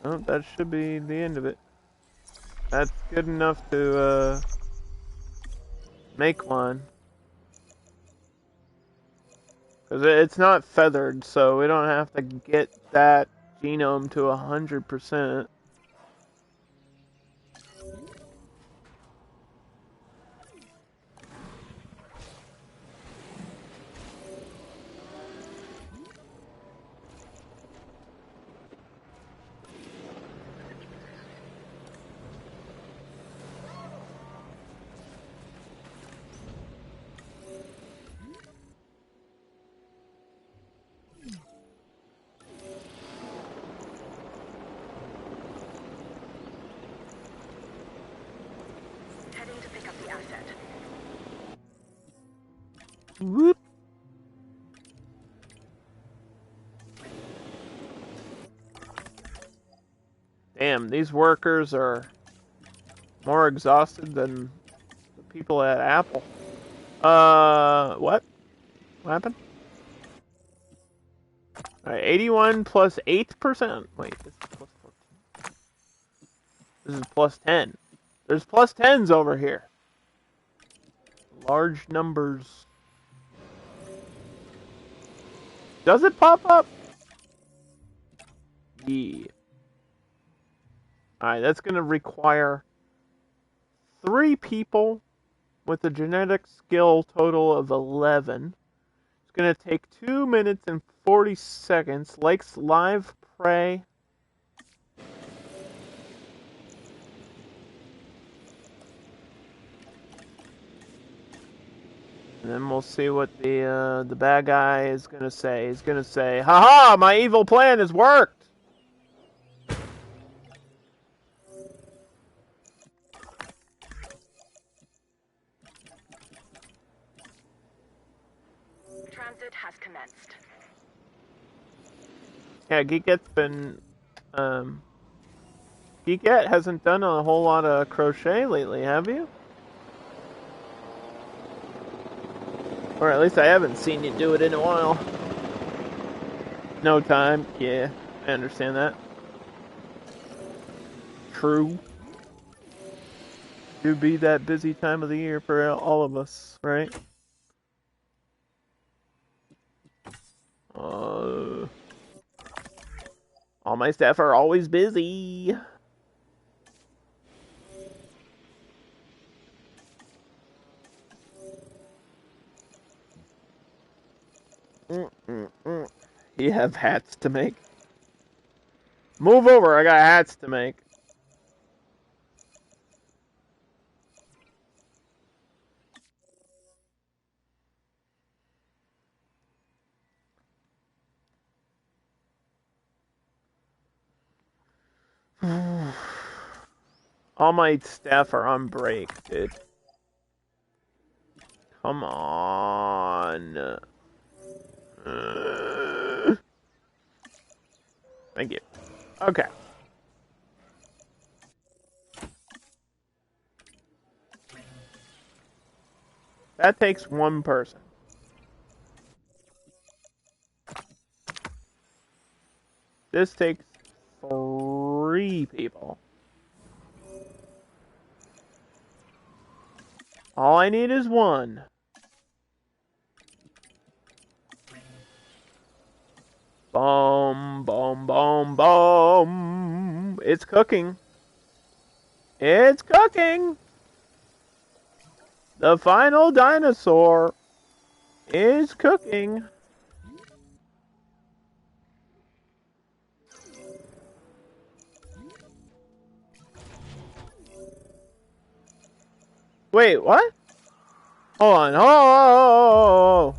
Oh, that should be the end of it. That's good enough to make one. Because it's not feathered, so we don't have to get that genome to 100%. Heading to pick up the asset. Whoop. Damn, these workers are more exhausted than the people at Apple. What? What happened? Alright, 81 plus 8%. Wait, this is plus 14. This is plus 10. There's plus 10s over here. Large numbers. Does it pop up? Yeah. Alright, that's going to require 3 people with a genetic skill total of 11. It's going to take 2 minutes and 40 seconds. Likes live prey. And then we'll see what the bad guy is going to say. He's going to say, "Haha, my evil plan has worked!" Transit has commenced. Yeah, Geekette hasn't done a whole lot of crochet lately, have you? Or at least I haven't seen you do it in a while. No time, yeah, I understand that. True. Do be that busy time of the year for all of us, right? All my staff are always busy. You have hats to make. Move over, I got hats to make. All my staff are on break, dude. Come on. Thank you. Okay. That takes one person. This takes 3 people. All I need is 1. Boom, boom, boom, boom. It's cooking. It's cooking. The final dinosaur is cooking. Wait, what? Hold on. Oh.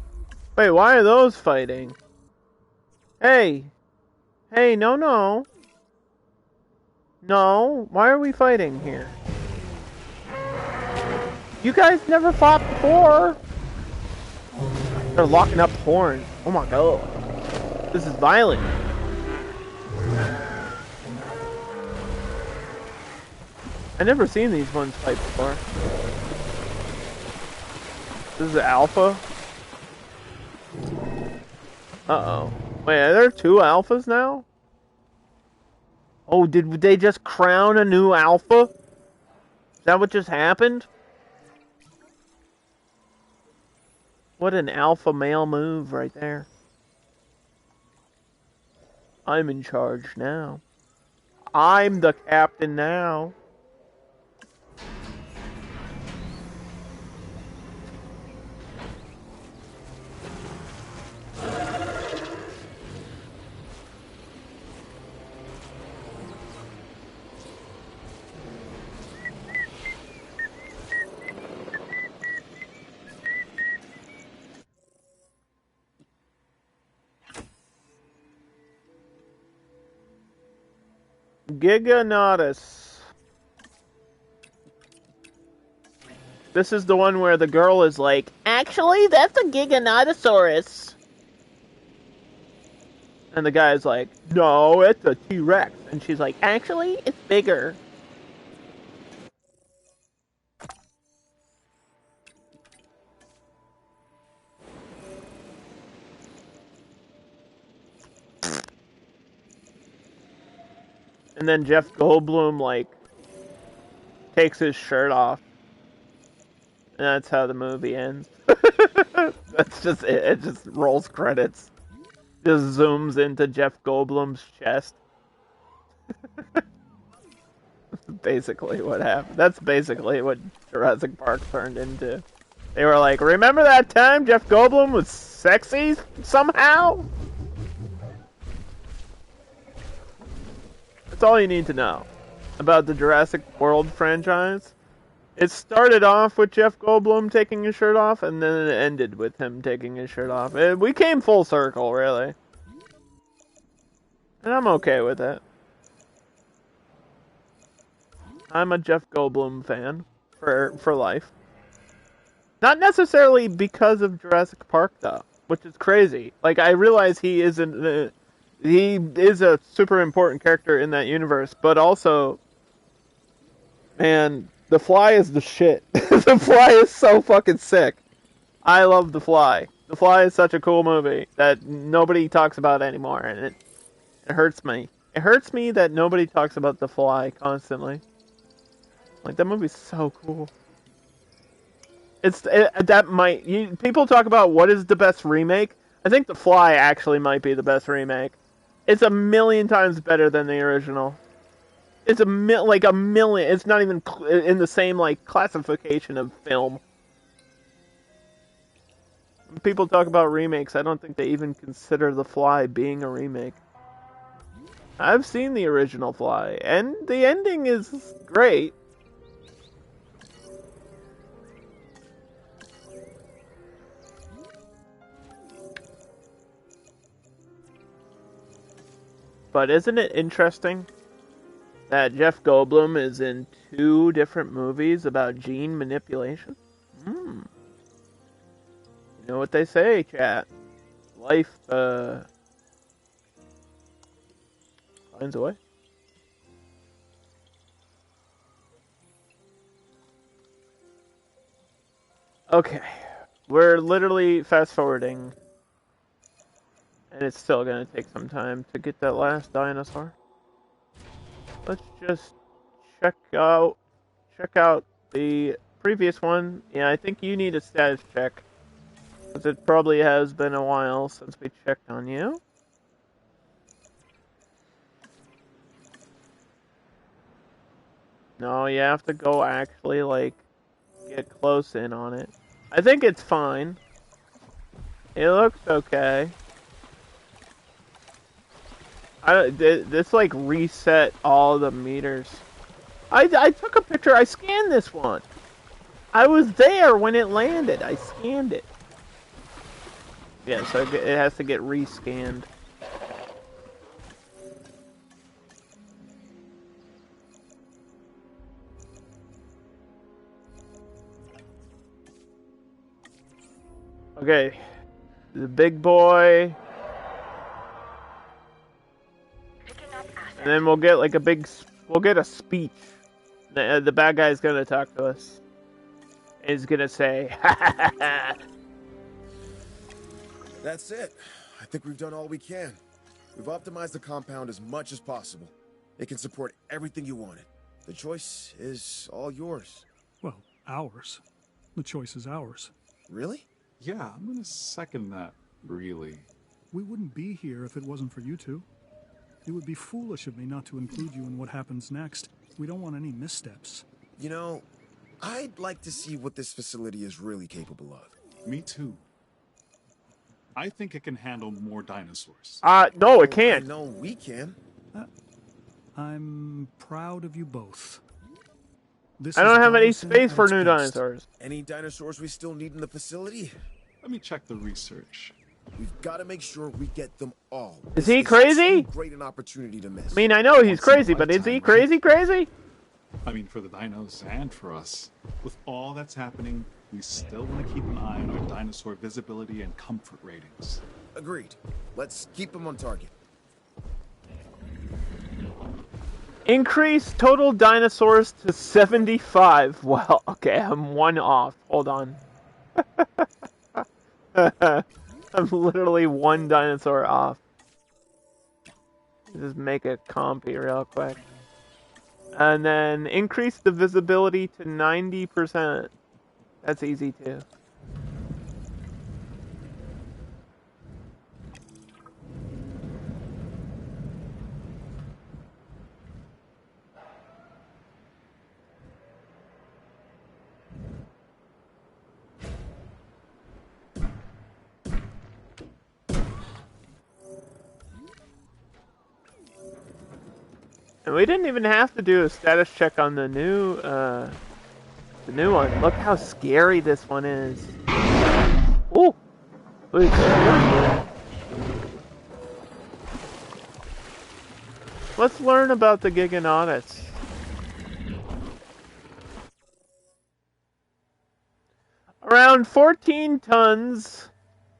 Wait, why are those fighting? Hey. Hey, no. No, why are we fighting here? You guys never fought before. They're locking up horns. Oh my god. This is violent. I never seen these ones fight before. This is alpha. Uh-oh. Wait, are there 2 alphas now? Oh, did they just crown a new alpha? Is that what just happened? What an alpha male move right there. I'm in charge now. I'm the captain now. Giganotus. This is the one where the girl is like, actually, that's a Giganotosaurus. And the guy's like, no, it's a T-Rex. And she's like, actually, it's bigger. And then Jeff Goldblum, like, takes his shirt off. And that's how the movie ends. That's just it. It just rolls credits. Just zooms into Jeff Goldblum's chest. Basically what happened. That's basically what Jurassic Park turned into. They were like, remember that time Jeff Goldblum was sexy somehow? That's all you need to know about the Jurassic World franchise. It started off with Jeff Goldblum taking his shirt off, and then it ended with him taking his shirt off. We came full circle, really. And I'm okay with it. I'm a Jeff Goldblum fan for life. Not necessarily because of Jurassic Park, though, which is crazy. Like, I realize he is a super important character in that universe, but also, man, The Fly is the shit. The Fly is so fucking sick. I love The Fly. The Fly is such a cool movie that nobody talks about anymore, and it hurts me. It hurts me that nobody talks about The Fly constantly. Like, that movie's so cool. People talk about what is the best remake. I think The Fly actually might be the best remake. It's a million times better than the original. It's a million. It's not even in the same like classification of film. When people talk about remakes, I don't think they even consider The Fly being a remake. I've seen the original Fly, and the ending is great. But isn't it interesting that Jeff Goldblum is in 2 different movies about gene manipulation? You know what they say, chat. Life, finds a way. Okay. We're literally fast forwarding. And it's still gonna take some time to get that last dinosaur. Let's just check out the previous one. Yeah, I think you need a status check. Because it probably has been a while since we checked on you. No, you have to go actually, like, get close in on it. I think it's fine. It looks okay. This like reset all the meters. I took a picture. I scanned this one. I was there when it landed. I scanned it. Yeah, so it has to get rescanned. Okay, the big boy. And then we'll get like we'll get a speech. The bad guy's gonna talk to us. He's gonna say, ha ha ha ha. That's it. I think we've done all we can. We've optimized the compound as much as possible. It can support everything you wanted. The choice is all yours. Well, ours. The choice is ours. Really? Yeah, I'm gonna second that, really. We wouldn't be here if it wasn't for you two. It would be foolish of me not to include you in what happens next. We don't want any missteps. You know, I'd like to see what this facility is really capable of. Me too. I think it can handle more dinosaurs. No, it I can't. know we can. I'm proud of you both. This I don't is have any Dawson space at for its new best. dinosaurs. Any dinosaurs we still need in the facility? Let me check the research. We've got to make sure we get them all. Is This he crazy? Too great an opportunity to miss. I mean, I know he's Once in a crazy, but is he lifetime, crazy crazy? I mean, for the dinos and for us. With all that's happening, we still want to keep an eye on our dinosaur visibility and comfort ratings. Agreed. Let's keep them on target. Increase total dinosaurs to 75. Well, okay, I'm one off. Hold on. I'm literally one dinosaur off. Just make a compy real quick. And then increase the visibility to 90%. That's easy too. And we didn't even have to do a status check on the new one. Look how scary this one is. Ooh. Wait, let's learn about the Giganotus. Around 14 tons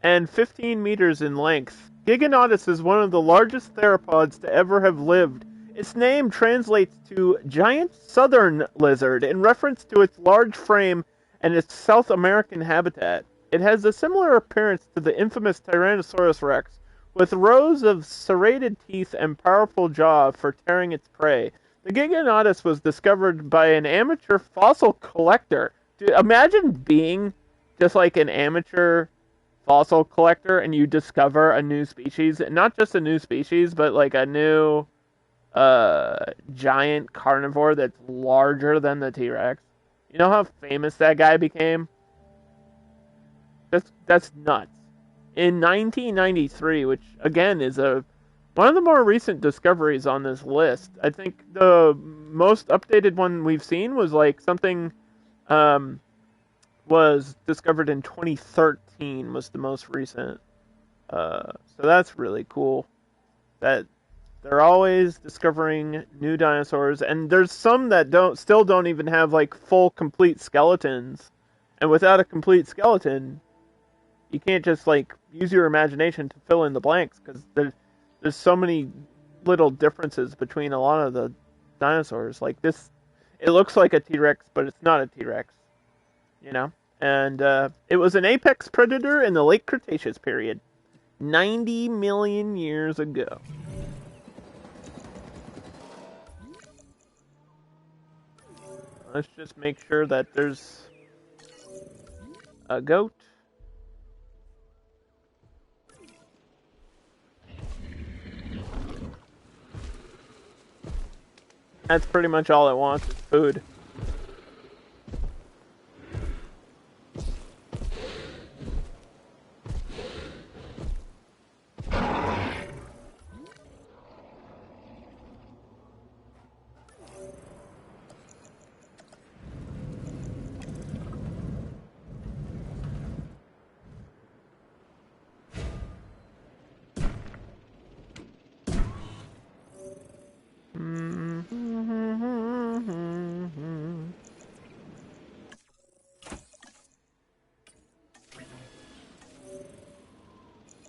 and 15 meters in length, Giganotus is one of the largest theropods to ever have lived. Its name translates to giant southern lizard in reference to its large frame and its South American habitat. It has a similar appearance to the infamous Tyrannosaurus rex, with rows of serrated teeth and powerful jaw for tearing its prey. The Giganotus was discovered by an amateur fossil collector. Dude, imagine being just like an amateur fossil collector and you discover a new species. Not just a new species, but like a new giant carnivore that's larger than the T-Rex. You know how famous that guy became? That's nuts. In 1993, which again is one of the more recent discoveries on this list. I think the most updated one we've seen was like something was discovered in 2013 was the most recent. So that's really cool. That they're always discovering new dinosaurs, and there's some that still don't even have like full complete skeletons. And without a complete skeleton, you can't just like use your imagination to fill in the blanks, because there's so many little differences between a lot of the dinosaurs. Like this, it looks like a T-Rex, but it's not a T-Rex, you know? And it was an apex predator in the late Cretaceous period, 90 million years ago. Let's just make sure that there's a goat. That's pretty much all it wants is food.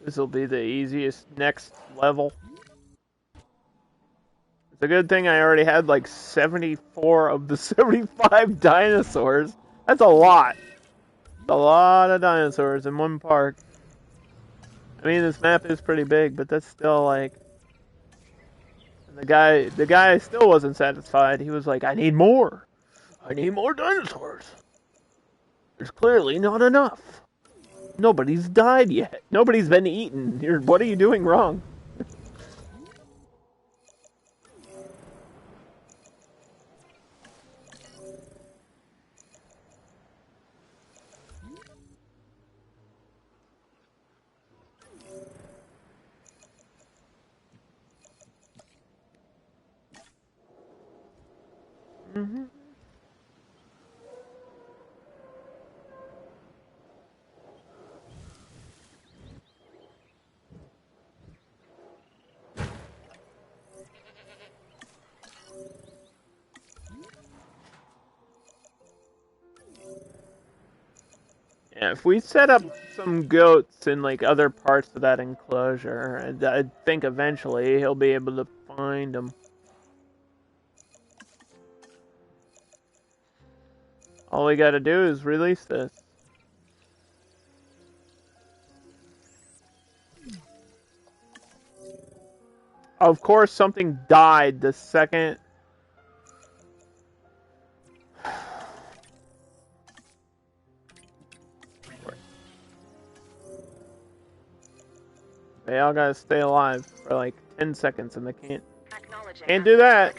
This will be the easiest next level. It's a good thing I already had like 74 of the 75 dinosaurs. That's a lot. That's a lot of dinosaurs in one park. I mean, this map is pretty big, but that's still like... The guy still wasn't satisfied. He was like, I need more. I need more dinosaurs. There's clearly not enough. Nobody's died yet. Nobody's been eaten. What are you doing wrong? Mm-hmm. Yeah, if we set up some goats in like other parts of that enclosure, I think eventually he'll be able to find them. All we gotta do is release this. Of course, something died the second. They all gotta stay alive for like 10 seconds and they can't do that.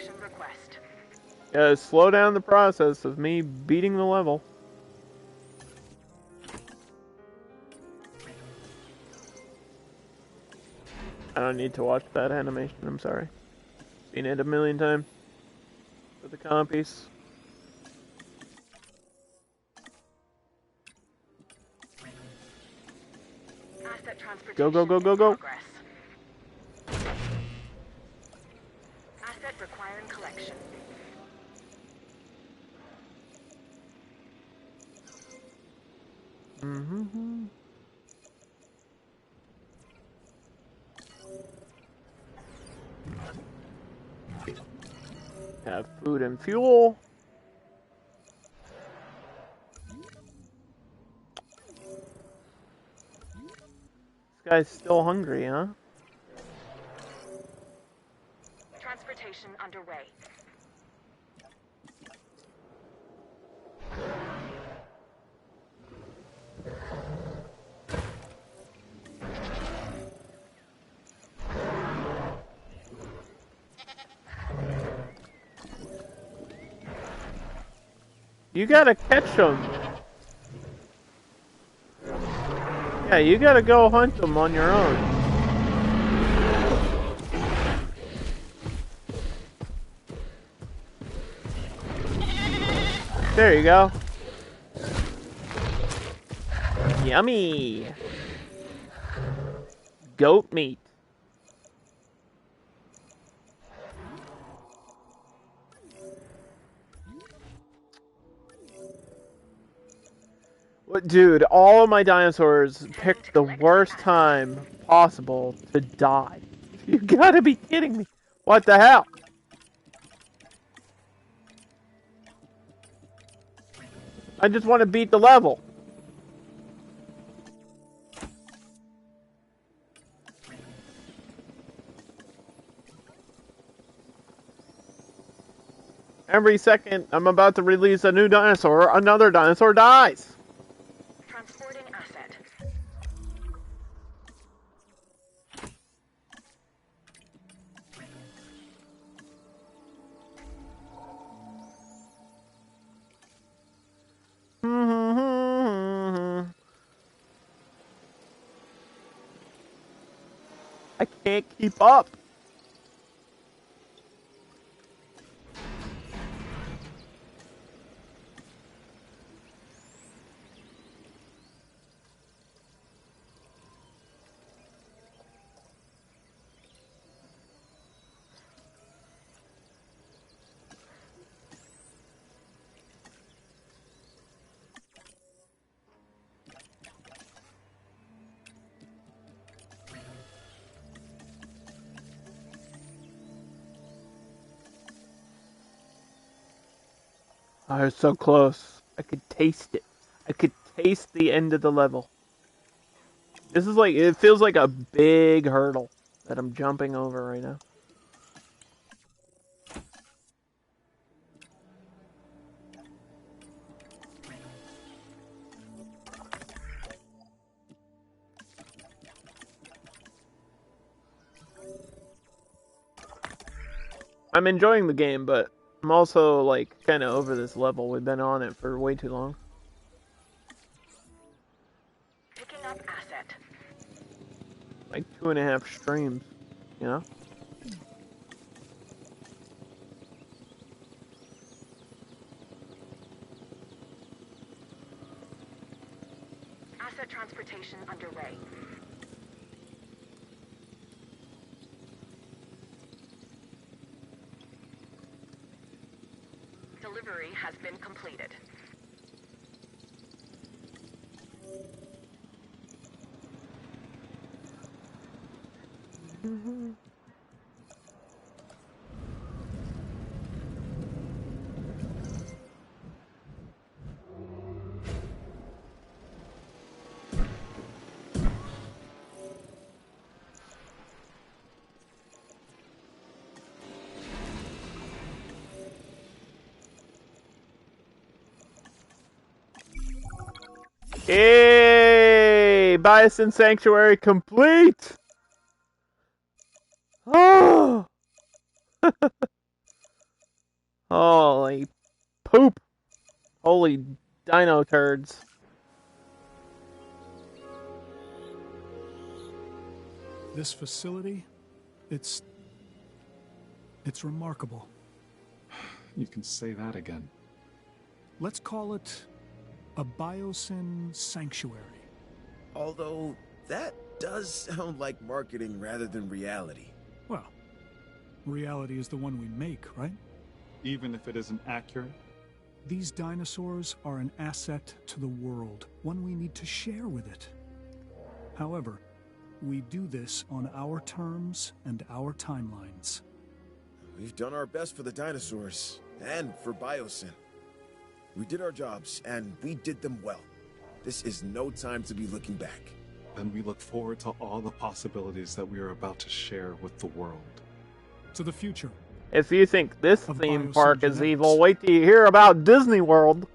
Gotta slow down the process of me beating the level. I don't need to watch that animation, I'm sorry. Seen it a million times. For the compies. Go, go, go, go, go. Asset requiring collection. Mm-hmm. Have food and fuel. This guy's still hungry, huh? Transportation underway. You gotta catch them. Yeah, you gotta go hunt them on your own. There you go. Yummy. Goat meat. Dude, all of my dinosaurs picked the worst time possible to die. You gotta be kidding me. What the hell? I just want to beat the level. Every second I'm about to release a new dinosaur, another dinosaur dies. Transporting asset. I can't keep up. I was so close. I could taste it. I could taste the end of the level. This is like, it feels like a big hurdle that I'm jumping over right now. I'm enjoying the game, but I'm also, like, kind of over this level. We've been on it for way too long. Picking up asset. Like 2.5 streams, you know? Asset transportation underway. Delivery has been completed. Yay! Bison Sanctuary complete! Oh! Holy poop! Holy dino turds. This facility, it's remarkable. You can say that again. Let's call it a biosyn sanctuary. Although, that does sound like marketing rather than reality. Well, reality is the one we make, right? Even if it isn't accurate? These dinosaurs are an asset to the world, one we need to share with it. However, we do this on our terms and our timelines. We've done our best for the dinosaurs, and for Biosyn. We did our jobs, and we did them well. This is no time to be looking back. Then we look forward to all the possibilities that we are about to share with the world. To the future. If you think this Of theme park is biosyngenetics. evil, wait till you hear about Disney World.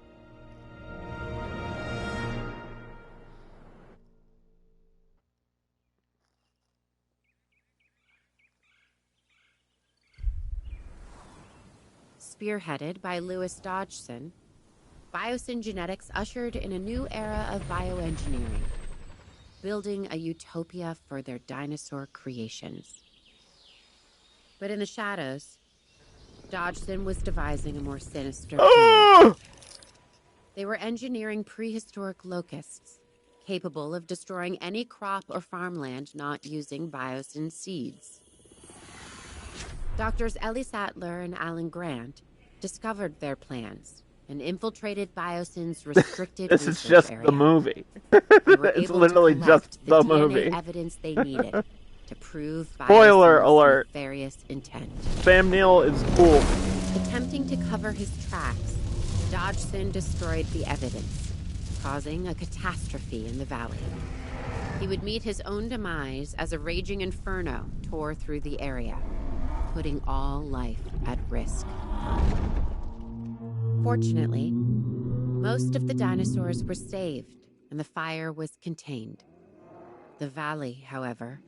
Spearheaded by Louis Dodgson, Biosyn Genetics ushered in a new era of bioengineering, building a utopia for their dinosaur creations. But in the shadows, Dodgson was devising a more sinister plan. Oh! They were engineering prehistoric locusts, capable of destroying any crop or farmland not using Biosyn seeds. Doctors Ellie Sattler and Alan Grant discovered their plans and infiltrated Biosyn's restricted This is research just area. the movie. They were It's able literally to just collect the DNA movie. evidence they needed to prove Spoiler Biosyn's alert. nefarious intent. Sam Neill is cool. Attempting to cover his tracks, Dodgson destroyed the evidence, causing a catastrophe in the valley. He would meet his own demise as a raging inferno tore through the area, putting all life at risk. Fortunately, most of the dinosaurs were saved and the fire was contained. The valley, however,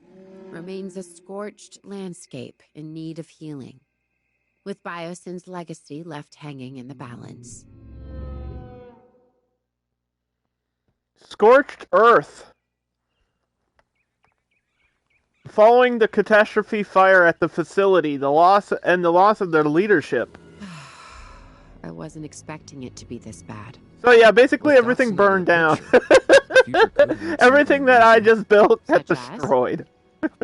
remains a scorched landscape in need of healing, with Biosyn's legacy left hanging in the balance. Scorched Earth. Following the catastrophe fire at the facility, the loss of their leadership. I wasn't expecting it to be this bad. So yeah, basically With everything Dodson burned down. out of the future could have some Everything that I just built got Such as? destroyed.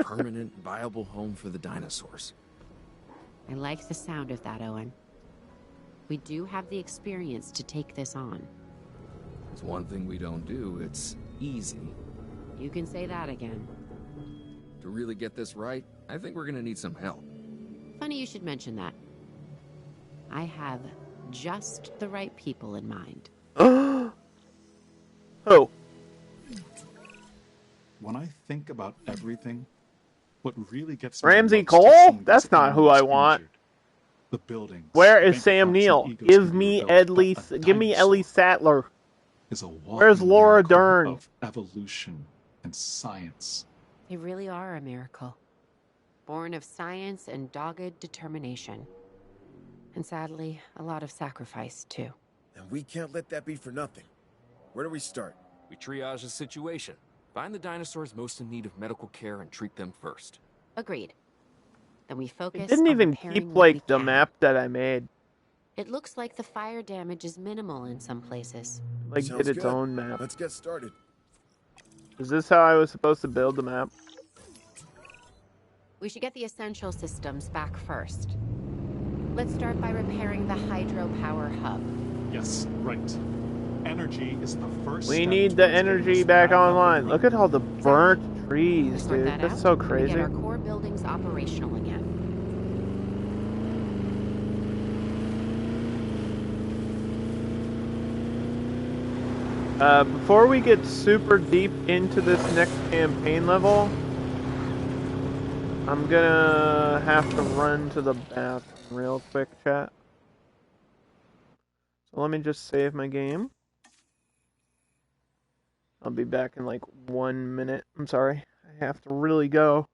permanent, viable home for the dinosaurs. I like the sound of that, Owen. We do have the experience to take this on. It's one thing we don't do. It's easy. You can say that again. To really get this right, I think we're gonna need some help. Funny you should mention that. I have just the right people in mind. Oh, When I think about everything, what really gets me Ramsey most is Cole? seeing That's these not who I animals want. injured. The buildings. where is bank Sam accounts, Neill? and egos Give can be me rebuilt, but a give me Ellie dinosaur Sattler. is a walking Where's Laura miracle Dern? of evolution and science. They really are a miracle. born of science and dogged determination. And sadly, a lot of sacrifice, too. And we can't let that be for nothing. Where do we start? We triage the situation. Find the dinosaurs most in need of medical care and treat them first. Agreed. Then we I focus didn't on even repairing keep, what we like, the can. map that I made. It looks like the fire damage is minimal in some places. Like, Sounds did its good. own map. Let's get started. Is this how I was supposed to build the map? We should get the essential systems back first. Let's start by repairing the hydropower hub. Yes, right. Energy is the first We step need the towards getting energy us back up and online. running. Look at all the burnt trees, To sort dude. that That's out, so we crazy. get our core buildings operational again. Before we get super deep into this next campaign level, I'm gonna have to run to the bathroom real quick, chat. So let me just save my game. I'll be back in like 1 minute. I'm sorry. I have to really go.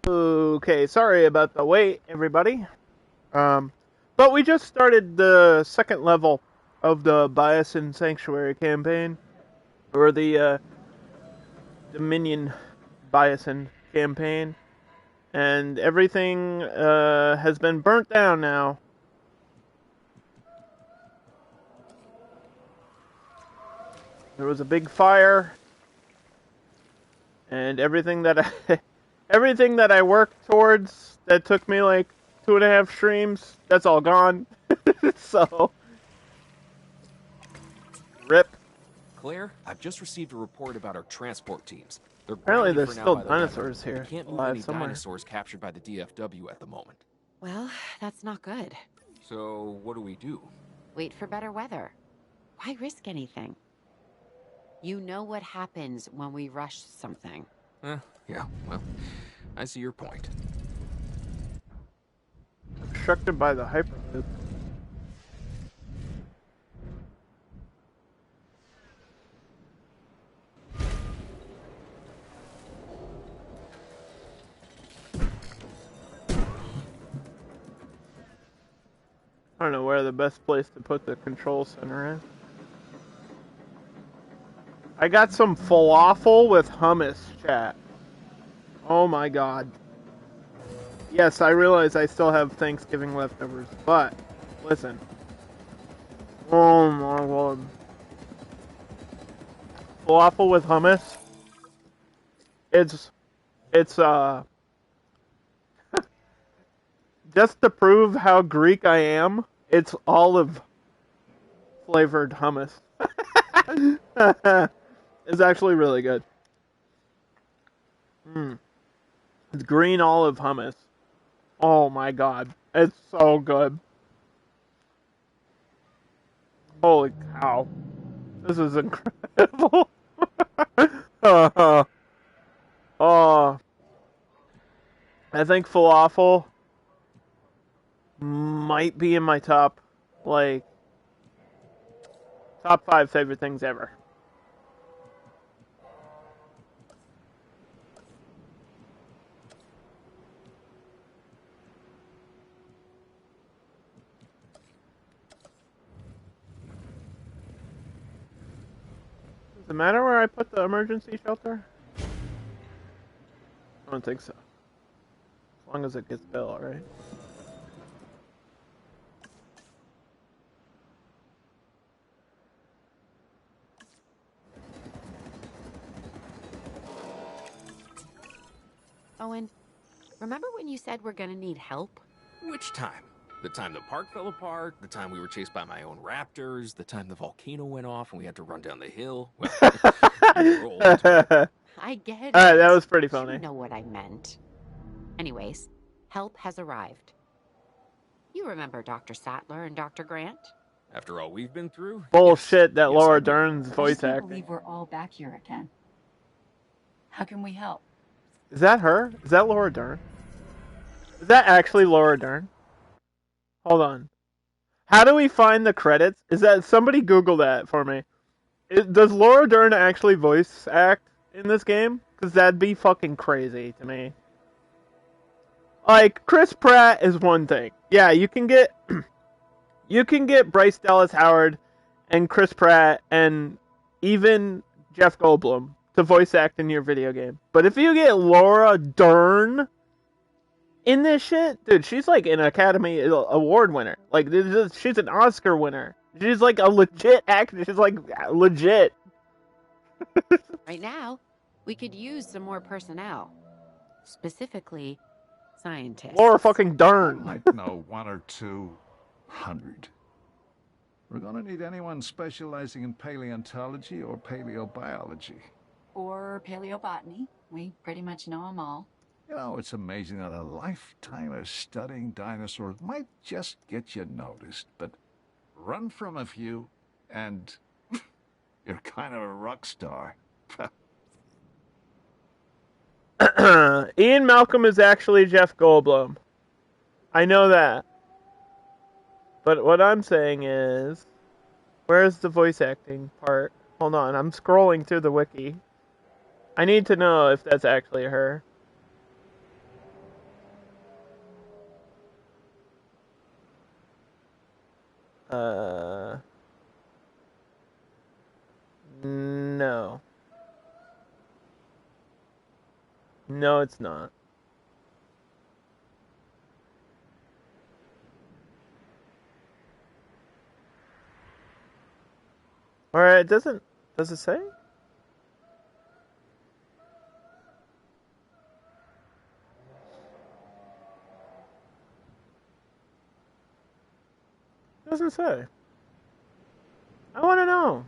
Okay, sorry about the wait, everybody. But we just started the second level of the Biosin Sanctuary campaign, or the Dominion Biosin campaign, and everything has been burnt down now. There was a big fire, and everything that everything that I worked towards that took me like 2.5 streams, that's all gone. So, rip. Claire, I've just received a report about our transport teams. They're Apparently grounded there's for now still by the weather. dinosaurs here, We can't move alive any somewhere. dinosaurs captured by the DFW at the moment. Well, that's not good. So, what do we do? Wait for better weather. Why risk anything? You know what happens when we rush something. Yeah, well, I see your point. Obstructed by the Hyperloop. I don't know where the best place to put the control center is. I got some falafel with hummus, chat. Oh my god. Yes, I realize I still have Thanksgiving leftovers, but listen. Oh my god. Falafel with hummus. It's just to prove how Greek I am, it's olive flavored hummus. It's actually really good. It's green olive hummus. Oh my god. It's so good. Holy cow. This is incredible. Oh. I think falafel might be in my top 5 favorite things ever. Does it matter where I put the emergency shelter? I don't think so. As long as it gets built, right? Owen, remember when you said we're gonna need help? Which time? The time the park fell apart, the time we were chased by my own raptors, the time the volcano went off and we had to run down the hill. Well, we rolled. I get it. Alright, that was pretty funny. You know what I meant. Anyways, help has arrived. You remember Dr. Sattler and Dr. Grant? After all we've been through? Bullshit that Yes, I Laura do. Dern's I voice just can't acting. believe we're all back here again. How can we help? Is that her? Is that Laura Dern? Is that actually Laura Dern? Hold on. How do we find the credits? Is that somebody Google that for me? Does Laura Dern actually voice act in this game? Because that'd be fucking crazy to me. Like, Chris Pratt is one thing. Yeah, you can get Bryce Dallas Howard and Chris Pratt and even Jeff Goldblum to voice act in your video game. But if you get Laura Dern in this shit, dude, she's like an Academy Award winner. Like, she's an Oscar winner. She's like a legit actor. She's like legit. Right now, we could use some more personnel. Specifically, scientists. Laura fucking Dern. Might know 1 or 200. We're gonna need anyone specializing in paleontology or paleobiology. Or paleobotany. We pretty much know them all. You know, it's amazing that a lifetime of studying dinosaurs might just get you noticed, but run from a few, and you're kind of a rock star. Ian Malcolm is actually Jeff Goldblum. I know that. But what I'm saying is, where's the voice acting part? Hold on, I'm scrolling through the wiki. I need to know if that's actually her. No. No, it's not. Or it doesn't. Does it say? It doesn't say. I want to know.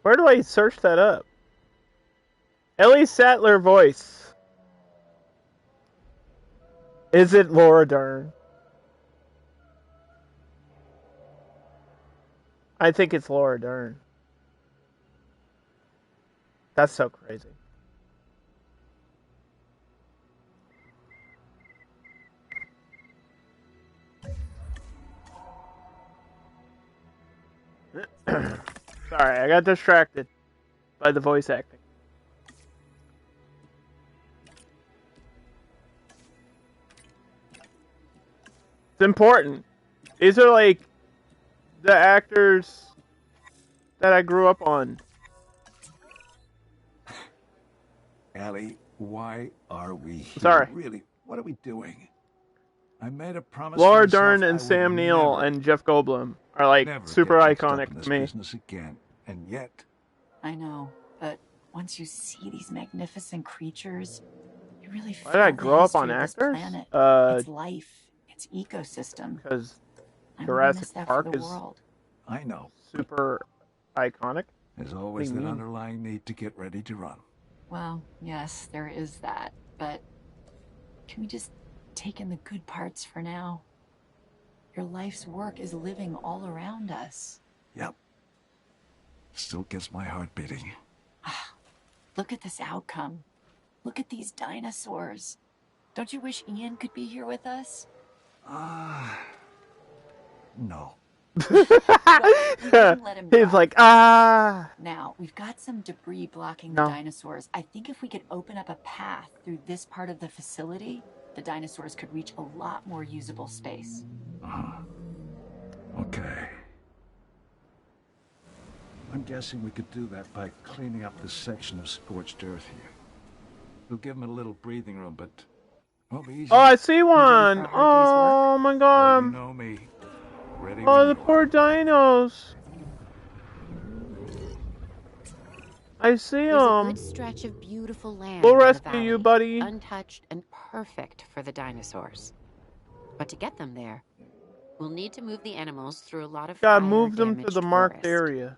Where do I search that up? Ellie Sattler voice. Is it Laura Dern? I think it's Laura Dern. That's so crazy. Sorry, I got distracted by the voice acting. It's important. These are like the actors that I grew up on. Ellie, why are we here? Sorry. Really, what are we doing? I made a promise. Laura to myself Dern I and would Sam Neill never, and Jeff Goldblum are like never super get mixed up iconic in this to me. business again, and yet I know, but once you see these magnificent creatures, you really feel Why did I the grow up on history of this actors? planet, its life, its ecosystem. Because I wouldn't Jurassic miss that Park for the is world. I know. super iconic. There's always What do that you mean? underlying need to get ready to run. Well, yes, there is that, but can we just take in the good parts for now? Your life's work is living all around us. Yep. Still gets my heart beating. Look at this outcome. Look at these dinosaurs. Don't you wish Ian could be here with us? No. Well, we didn't let him He's drive. like, ah. Now, we've got some debris blocking No. the dinosaurs. I think if we could open up a path through this part of the facility, the dinosaurs could reach a lot more usable space. Okay. I'm guessing we could do that by cleaning up this section of scorched earth here. We'll give them a little breathing room, but won't be easy. Oh, I see for one. a hard day's Oh my Oh, you god. know me. Ready Oh, when the you poor are. dinos. I see There's a them. good stretch of beautiful land We'll in the rescue valley, you, buddy. untouched and perfect for the dinosaurs. But to get them there, we'll need to move the animals through a lot of Gotta move them to fire-damaged the marked forest. area.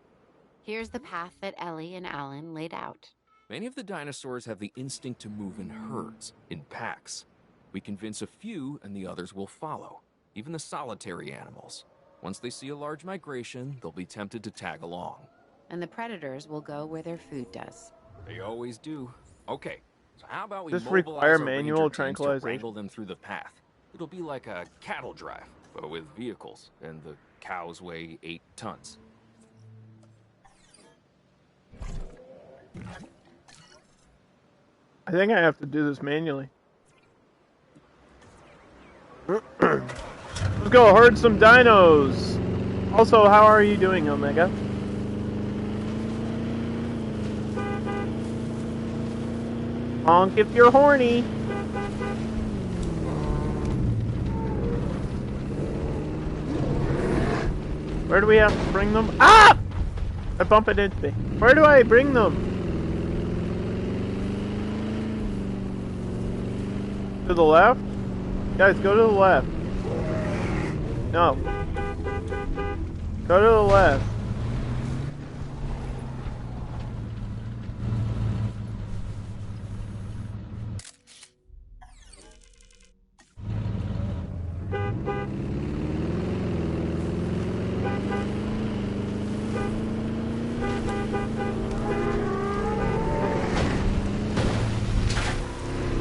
Here's the path that Ellie and Alan laid out. Many of the dinosaurs have the instinct to move in herds, in packs. We convince a few and the others will follow, even the solitary animals. Once they see a large migration, they'll be tempted to tag along. And the predators will go where their food does. They always do. Okay, so how about we This mobilize require our manual ranger teams to tranquilization? wrangle them through the path? It'll be like a cattle drive, but with vehicles, and the cows weigh 8 tons. I think I have to do this manually. Let's go herd some dinos. Also, how are you doing, Omega? Honk if you're horny. Where do we have to bring them? Ah! I bump it into me. Where do I bring them? To the left? Guys, go to the left. No. Go to the left.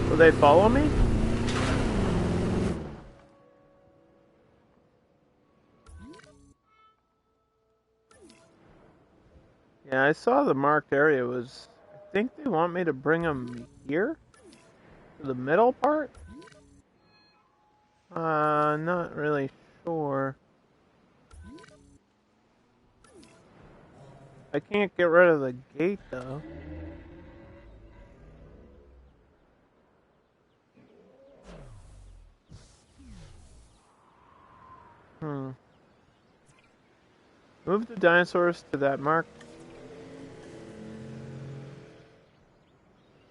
Will they follow me? Yeah, Yeah, I saw the marked area was... I think they want me to bring them here? To the middle part? Not really sure. I can't get rid of the gate, though. Move the dinosaurs to that mark.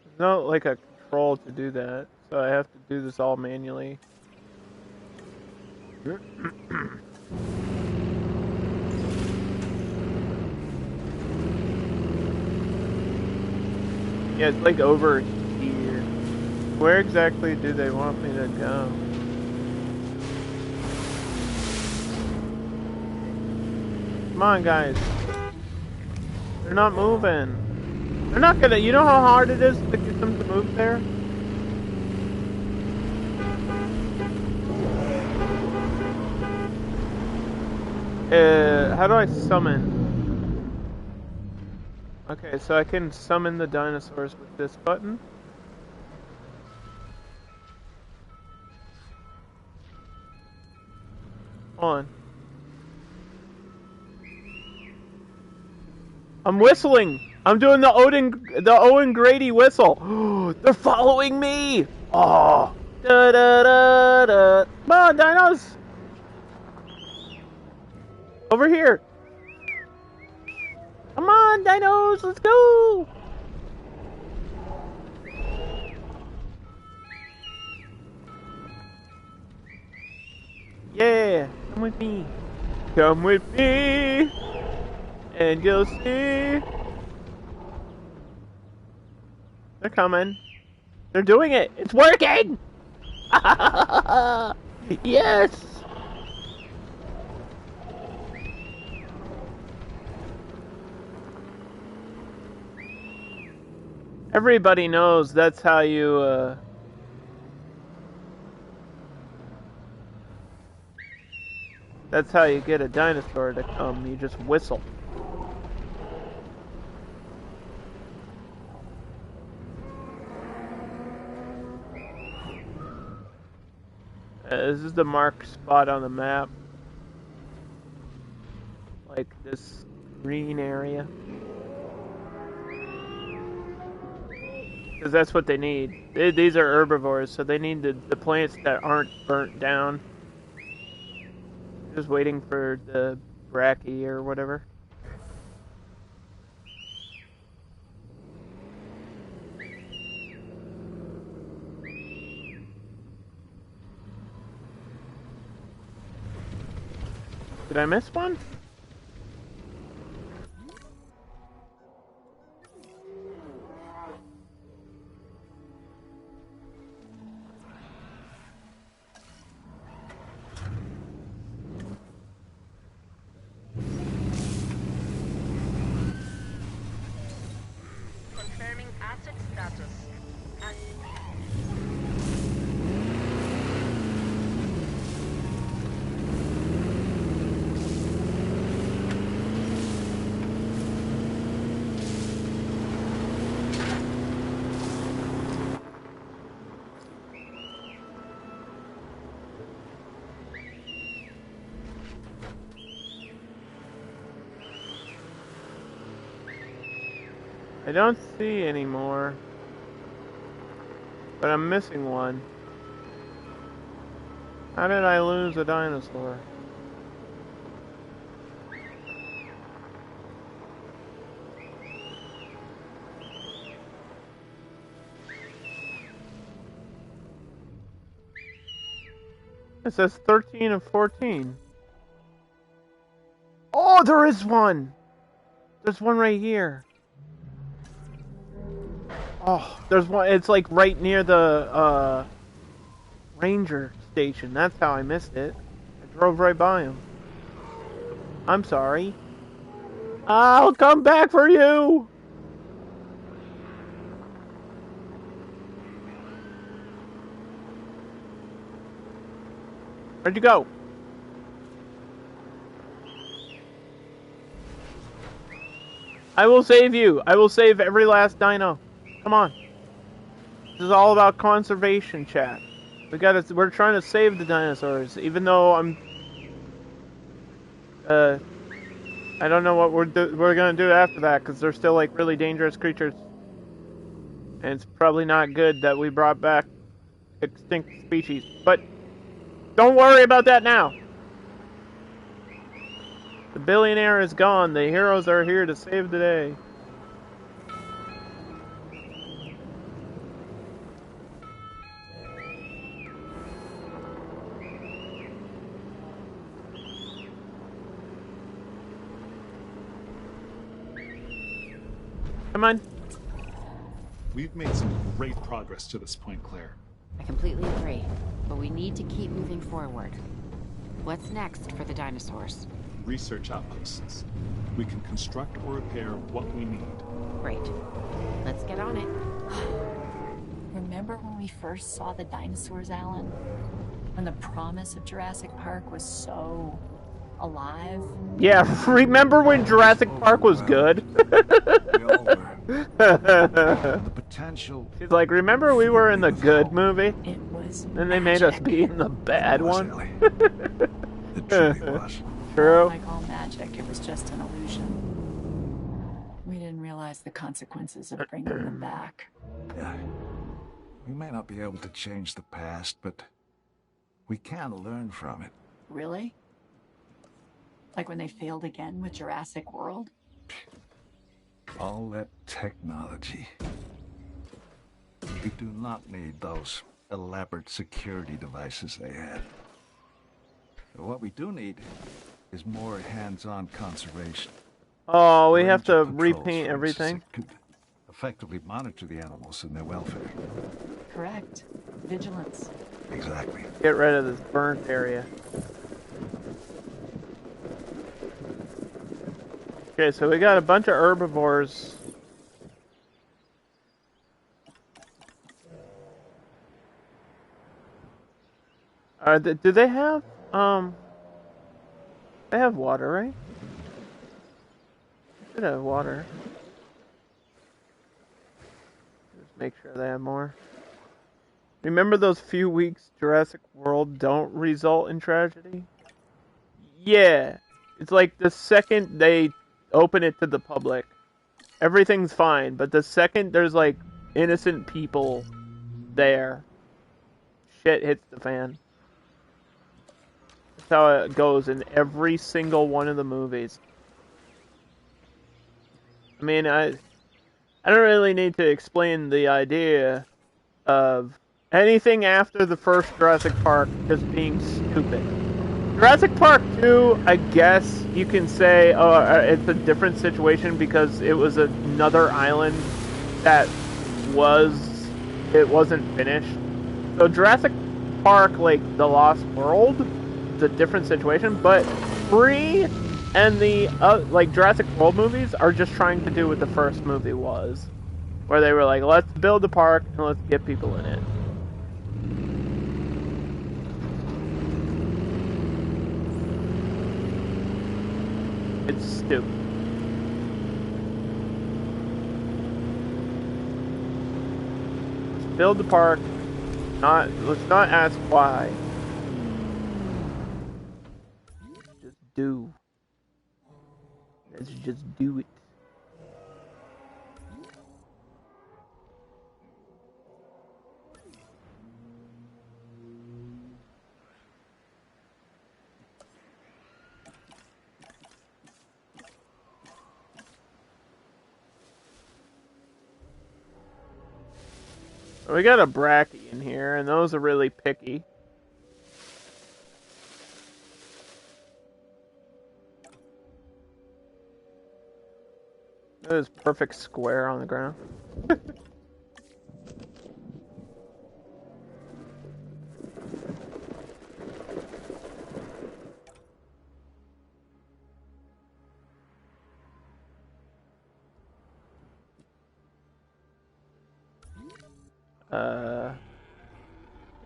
There's not like a control to do that, so I have to do this all manually. Yeah, it's like over here. Where exactly do they want me to go? Come on, guys. They're not moving. They're not gonna... You know how hard it is to get them to move there? How do I summon? Okay, so I can summon the dinosaurs with this button. Hold on. I'm whistling! I'm doing the Owen Grady whistle! They're following me! Oh! Da da da da! Come on, dinos! Over here! Come on, dinos! Let's go! Yeah! Come with me! Come with me! And you'll see! They're coming. They're doing it! It's working! Yes! Everybody knows that's how you, that's how you get a dinosaur to come. You just whistle. This is the marked spot on the map. Like this green area. Because that's what they need. These are herbivores, so they need the plants that aren't burnt down. Just waiting for the brachy or whatever. Did I miss one? Confirming asset status. I don't see any more. But I'm missing one. How did I lose a dinosaur? It says 13 of 14. Oh, there is one! There's one right here. Oh, there's one. It's like right near the ranger station. That's how I missed it. I drove right by him. I'm sorry. I'll come back for you! Where'd you go? I will save you. I will save every last dino. Come on. This is all about conservation, chat. We're trying to save the dinosaurs, even though I don't know what we're gonna do after that, because they're still like really dangerous creatures. And it's probably not good that we brought back extinct species. But don't worry about that now. The billionaire is gone. The heroes are here to save the day. Come on. We've made some great progress to this point, Claire. I completely agree, but we need to keep moving forward. What's next for the dinosaurs? Research outposts. We can construct or repair what we need. Great. Let's get on it. Remember when we first saw the dinosaurs, Alan? When the promise of Jurassic Park was so alive? Yeah, remember when Jurassic Park was good? The potential. She's like, remember we were in the good movie? It was And they made us be in the bad one? It truly was. True. Like all magic, it was just an illusion. We didn't realize the consequences of bringing them back. Yeah. We may not be able to change the past, but we can learn from it. Really? Like when they failed again with Jurassic World? All that technology. We do not need those elaborate security devices they had. What we do need is more hands-on conservation. Oh, we have to Ranger patrols, repaint for everything. instance, that could effectively monitor the animals and their welfare. Correct. Vigilance. Exactly. Get rid of this burnt area. Okay, so we got a bunch of herbivores. Do they have, they have water, right? Should have water. Just make sure they have more. Remember those few weeks Jurassic World don't result in tragedy? Yeah. It's like the second they open it to the public, everything's fine, but the second there's like innocent people there, shit hits the fan. That's how it goes in every single one of the movies. I mean, I don't really need to explain the idea of anything after the first Jurassic Park just being stupid. Jurassic Park 2, I guess you can say it's a different situation because it was another island that wasn't finished. So Jurassic Park, like The Lost World, is a different situation, but 3 and the like Jurassic World movies are just trying to do what the first movie was, where they were like, let's build a park and let's get people in it. It's stupid. Let's build the park. Let's not ask why. Just do. Let's just do it. We got a Bracky in here, and those are really picky. That is perfect square on the ground.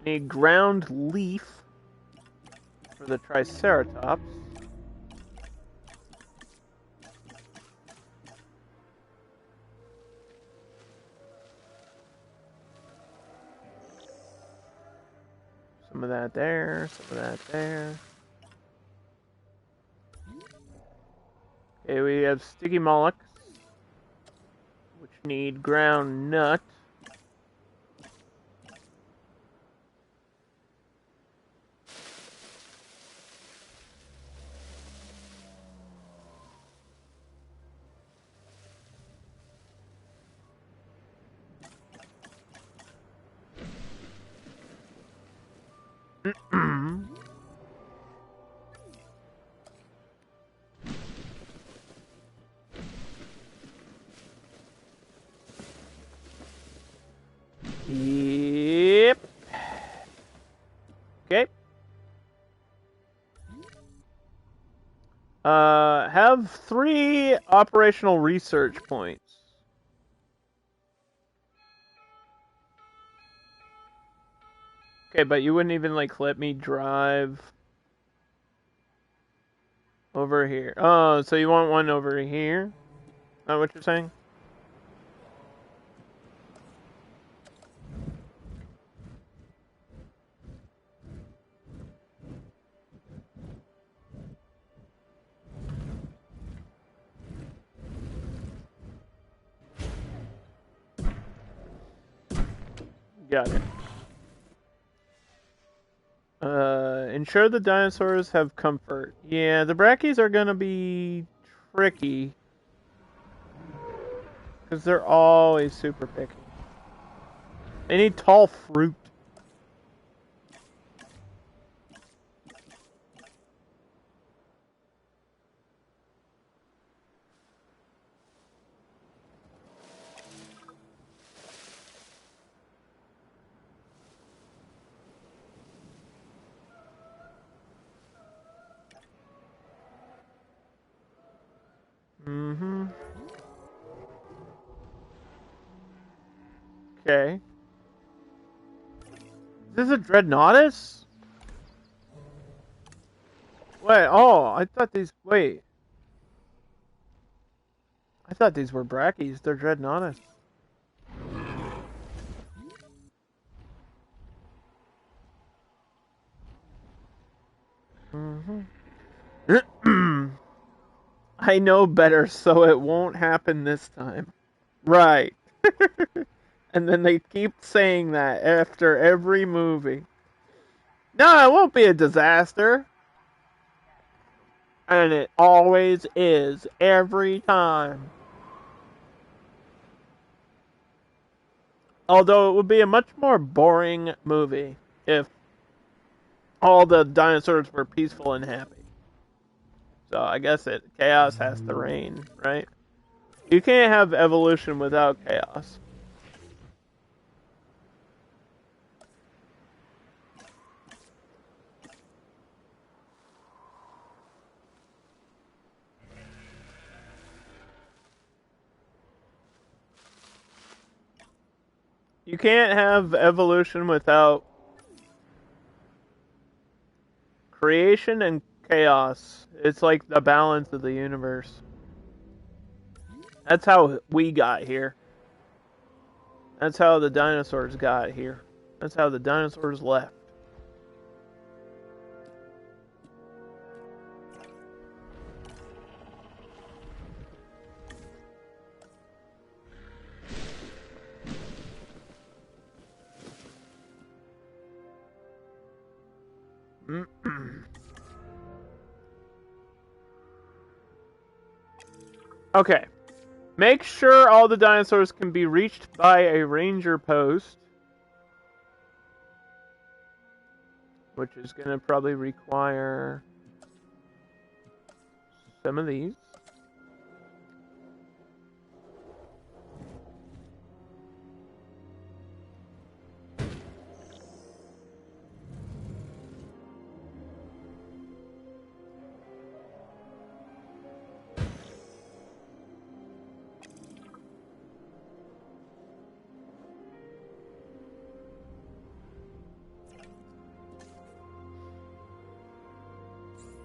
Need ground leaf for the Triceratops. Some of that there, some of that there. Okay, we have sticky mollusks, which need ground nut. Yep. Okay. Have 3 operational research points. Okay, but you wouldn't even, like, let me drive over here. Oh, so you want one over here? Is that what you're saying? Got it. Ensure the dinosaurs have comfort. Yeah, the brackies are gonna be tricky. Because they're always super picky. They need tall fruit. Mm-hmm. Okay. Is this a Dreadnoughtus? Wait, oh, I thought these... Wait. I thought these were brackies. They're Dreadnoughtus. Mm-hmm. I know better, so it won't happen this time. Right. And then they keep saying that after every movie. No, it won't be a disaster. And it always is, every time. Although it would be a much more boring movie if all the dinosaurs were peaceful and happy. So I guess chaos has to reign, right? You can't have evolution without chaos. You can't have evolution without creation and chaos. It's like the balance of the universe. That's how we got here. That's how the dinosaurs got here. That's how the dinosaurs left. Okay. Make sure all the dinosaurs can be reached by a ranger post. Which is going to probably require some of these.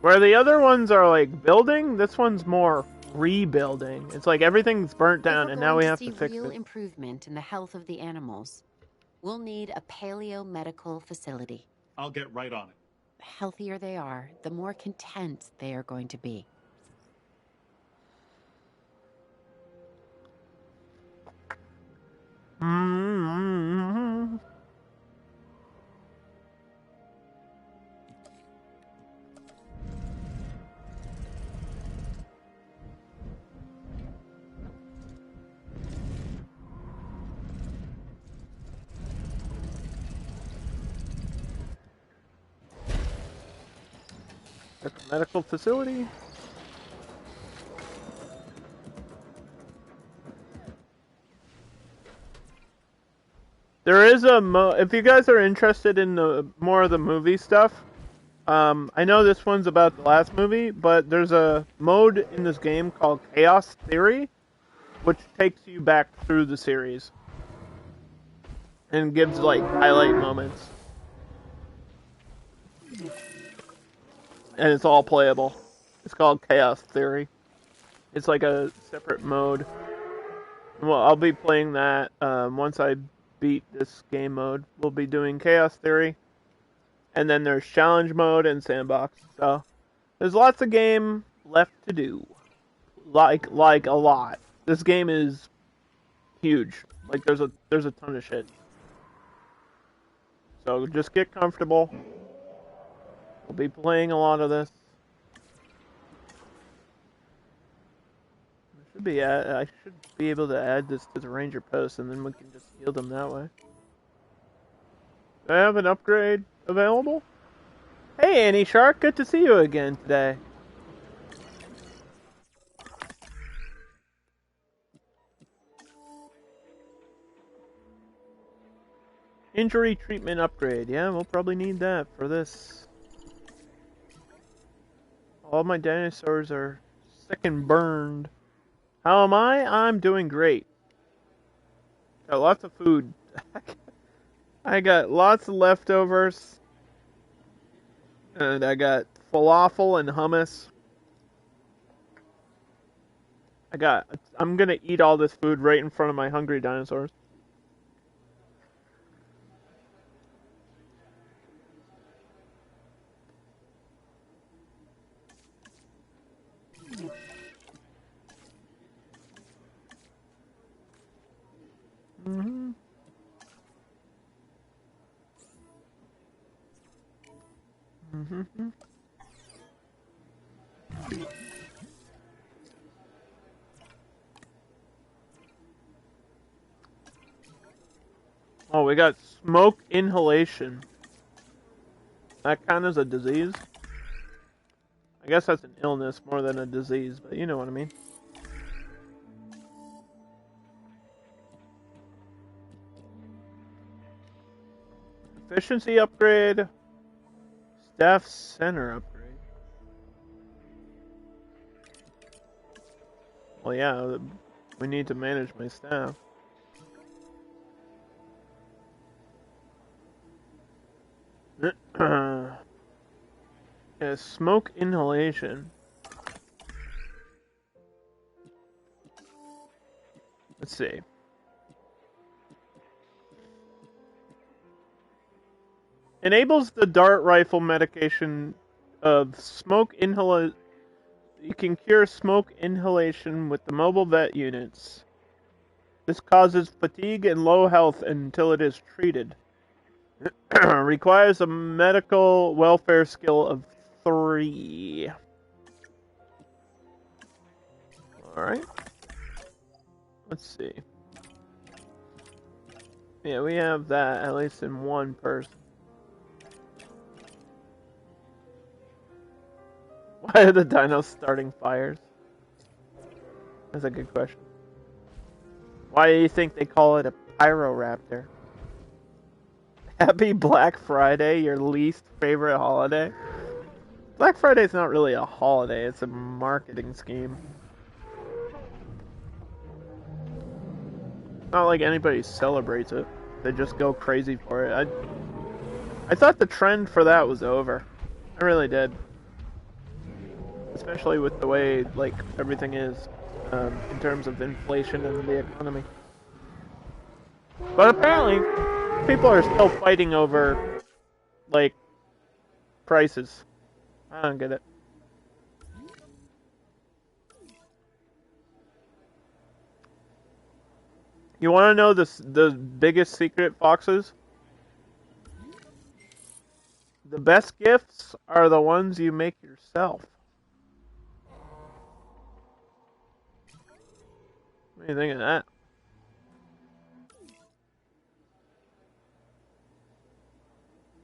Where the other ones are like building, this one's more rebuilding. It's like everything's burnt down and now we have to fix real it. Improvement in the health of the animals. We'll need a paleomedical facility. I'll get right on it. The healthier they are, the more content they are going to be. Mm-hmm. At the medical facility. There is a if you guys are interested in the more of the movie stuff, I know this one's about the last movie, but there's a mode in this game called Chaos Theory, which takes you back through the series and gives like highlight moments, and it's all playable. It's called Chaos Theory. It's like a separate mode. Well, I'll be playing that once I beat this game mode. We'll be doing Chaos Theory, and then there's Challenge Mode and Sandbox. So there's lots of game left to do, like a lot. This game is huge. Like there's a ton of shit. So just get comfortable. We'll be playing a lot of this. I should be able to add this to the Ranger post, and then we can just heal them that way. Do I have an upgrade available? Hey, Annie Shark, good to see you again today. Injury treatment upgrade. Yeah, we'll probably need that for this. All my dinosaurs are sick and burned. How am I? I'm doing great. Got lots of food. I got lots of leftovers. And I got falafel and hummus. I'm gonna eat all this food right in front of my hungry dinosaurs. Mm-hmm. Mm-hmm. Oh, we got smoke inhalation. That kind of is a disease. I guess that's an illness more than a disease, but you know what I mean. Efficiency upgrade. Staff center upgrade. Well, yeah, we need to manage my staff. Yeah, smoke inhalation. Let's see. Enables the dart rifle medication of smoke inhalation. You can cure smoke inhalation with the mobile vet units. This causes fatigue and low health until it is treated. Requires a medical welfare skill of 3. Alright. Let's see. Yeah, we have that at least in one person. Why are the dinos starting fires? That's a good question. Why do you think they call it a pyroraptor? Happy Black Friday, your least favorite holiday? Black Friday's not really a holiday, it's a marketing scheme. Not like anybody celebrates it. They just go crazy for it. I thought the trend for that was over. I really did. Especially with the way, like, everything is in terms of inflation and the economy. But apparently, people are still fighting over, like, prices. I don't get it. You want to know the biggest secret, Foxes? The best gifts are the ones you make yourself. What do you think of that?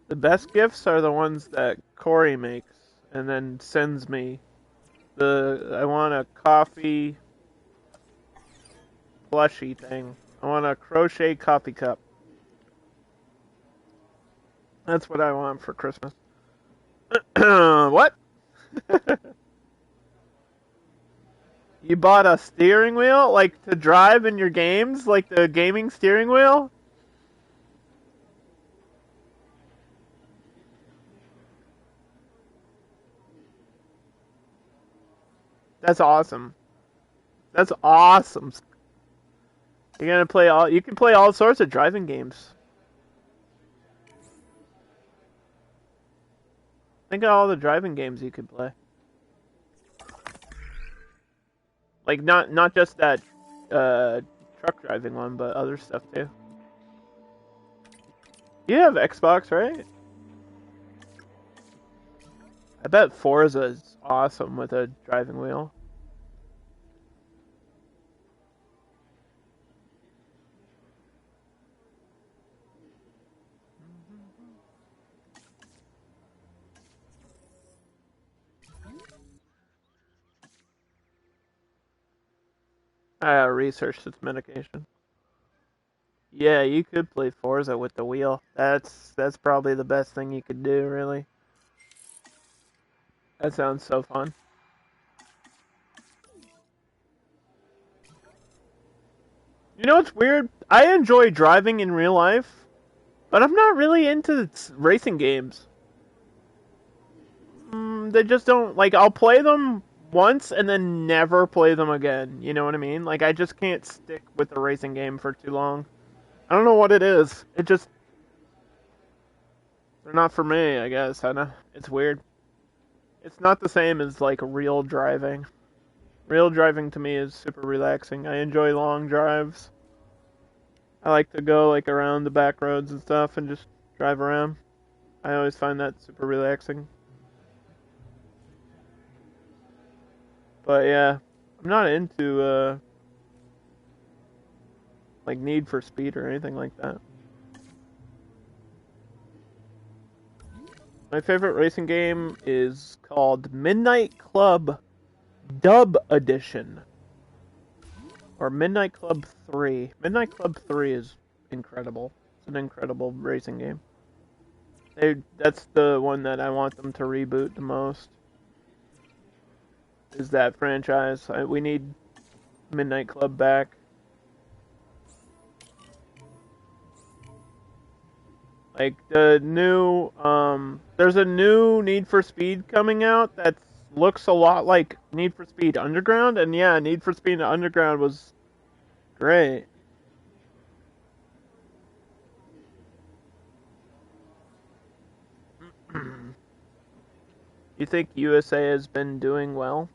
The best gifts are the ones that Corey makes and then sends me. I want a coffee plushie thing. I want a crochet coffee cup. That's what I want for Christmas. What? You bought a steering wheel? Like to drive in your games? Like the gaming steering wheel? That's awesome. That's awesome. You're gonna play you can play all sorts of driving games. Think of all the driving games you could play. Like not just that truck driving one, but other stuff too. You have Xbox, right? I bet Forza is awesome with a driving wheel. I gotta research this medication. Yeah, you could play Forza with the wheel. That's probably the best thing you could do, really. That sounds so fun. You know what's weird? I enjoy driving in real life, but I'm not really into racing games. They just don't, like, I'll play them once and then never play them again. You know what I mean? Like, I just can't stick with a racing game for too long. I don't know what it is. It just... They're not for me, I guess. It's weird. It's not the same as, like, real driving. Real driving to me is super relaxing. I enjoy long drives. I like to go, like, around the back roads and stuff and just drive around. I always find that super relaxing. But yeah, I'm not into like Need for Speed or anything like that. My favorite racing game is called Midnight Club Dub Edition. Or Midnight Club 3. Midnight Club 3 is incredible. It's an incredible racing game. That's the one that I want them to reboot the most. Is that franchise. We need Midnight Club back. Like the new, there's a new Need for Speed coming out that looks a lot like Need for Speed Underground, and yeah, Need for Speed Underground was great. You think USA has been doing well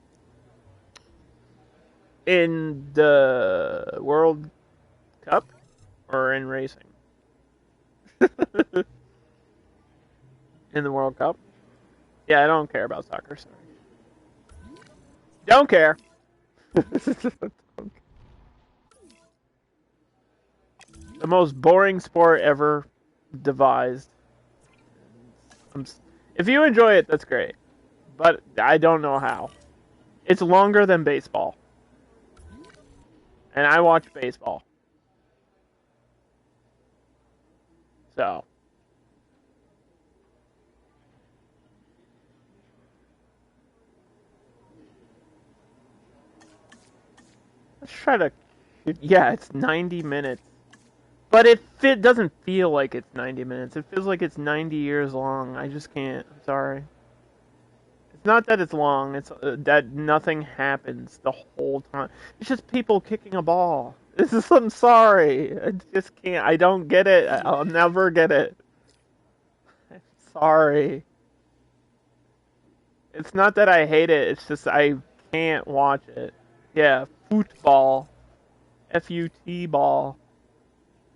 in the World Cup or in racing? In the World Cup? Yeah, I don't care about soccer, sorry. Don't care. The most boring sport ever devised. If you enjoy it, that's great. But I don't know how. It's longer than baseball. And I watch baseball. So. Let's try to... Yeah, it's 90 minutes. But it doesn't feel like it's 90 minutes. It feels like it's 90 years long. I just can't. I'm sorry. It's not that it's long. It's that nothing happens the whole time. It's just people kicking a ball. I'm sorry. I just can't. I don't get it. I'll never get it. I'm sorry. It's not that I hate it, it's just I can't watch it. Yeah, football. F-U-T ball.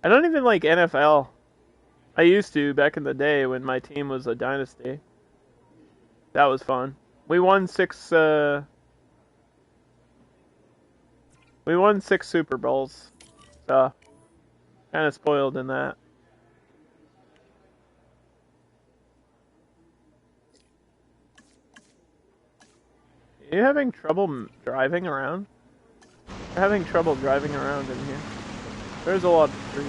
I don't even like NFL. I used to back in the day when my team was a dynasty. That was fun. We won six Super Bowls. So kind of spoiled in that. Are you having trouble driving around? We're having trouble driving around in here. There's a lot of trees.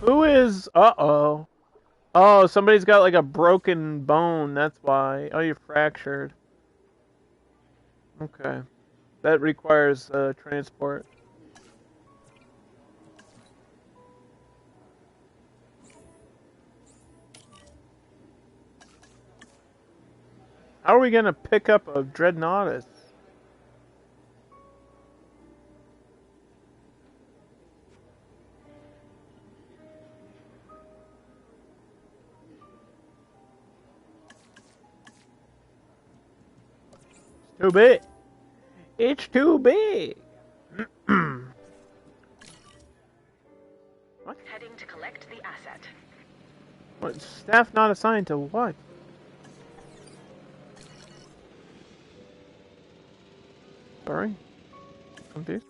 Who is... Uh-oh. Oh, somebody's got like a broken bone, that's why. Oh, you're fractured. Okay. That requires transport. How are we gonna pick up a Dreadnoughtus? It's too big. It's too big. What? Heading to collect the asset. What? Staff not assigned to what? Sorry? Confused?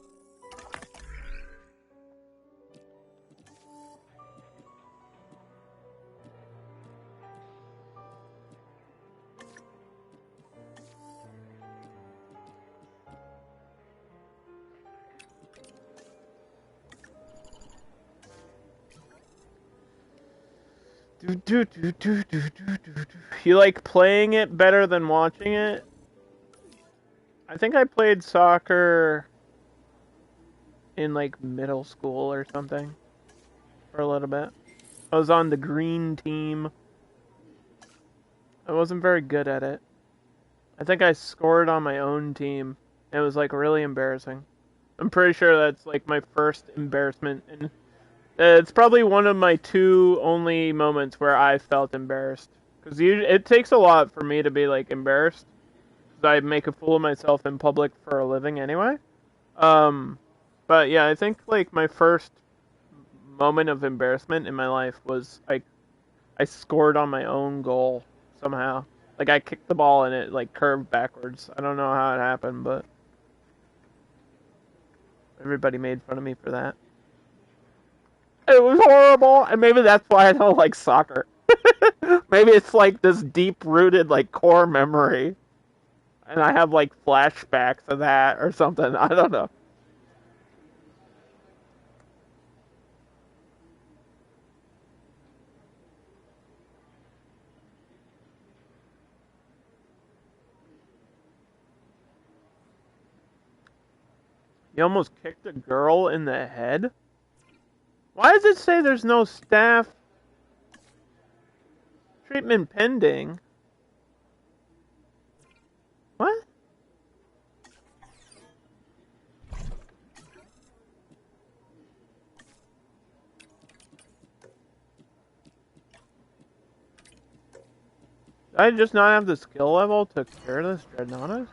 You like playing it better than watching it? I think I played soccer in like middle school or something for a little bit. I was on the green team. I wasn't very good at it. I think I scored on my own team. It was like really embarrassing. I'm pretty sure that's like my first embarrassment, and it's probably one of my two only moments where I felt embarrassed. Because it takes a lot for me to be like embarrassed. Because I make a fool of myself in public for a living anyway. But yeah, I think like my first moment of embarrassment in my life was I scored on my own goal somehow. Like I kicked the ball and it like curved backwards. I don't know how it happened, but everybody made fun of me for that. It was horrible, and maybe that's why I don't like soccer. Maybe it's like this deep-rooted like core memory, and I have like flashbacks of that or something. I don't know. You almost kicked a girl in the head? Why does it say there's no staff treatment pending? What? Did I just not have the skill level to cure this Dreadnoughtus?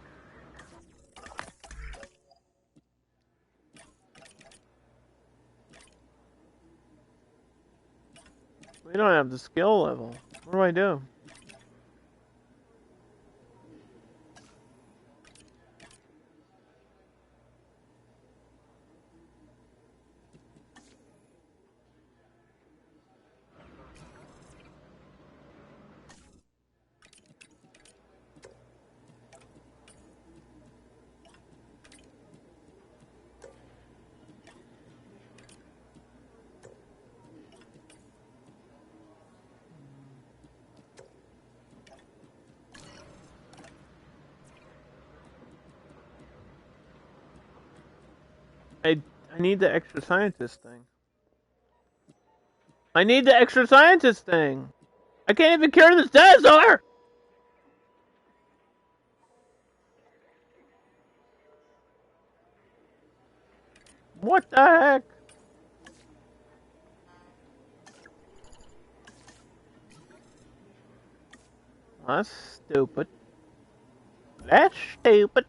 We don't have the skill level. What do I do? I need the extra scientist thing. I need the extra scientist thing. I can't even cure this dinosaur! What the heck? That's stupid. That's stupid.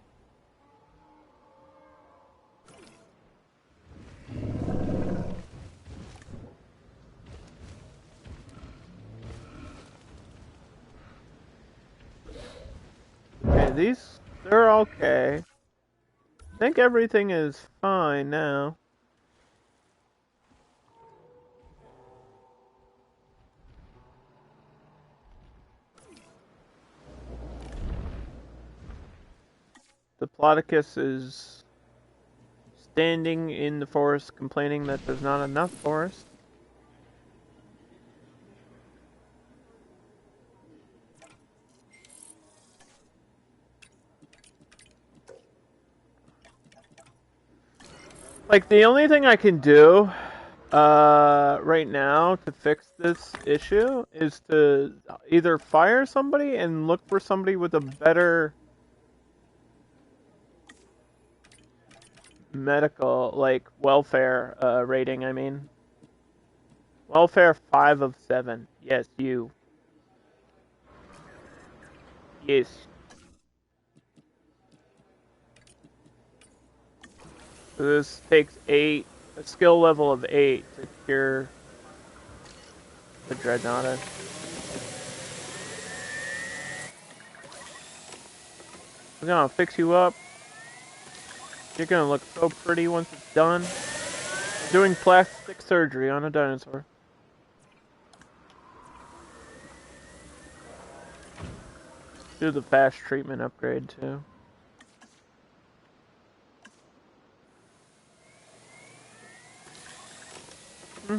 Okay, they're okay. I think everything is fine now. Diplodocus is standing in the forest complaining that there's not enough forest. Like, the only thing I can do right now to fix this issue is to either fire somebody and look for somebody with a better medical, like, welfare rating, I mean. Welfare 5 of 7. Yes, you. Yes. So this takes 8, a skill level of 8 to cure the Dreadnought. We're gonna fix you up. You're gonna look so pretty once it's done. I'm doing plastic surgery on a dinosaur. Do the fast treatment upgrade too. I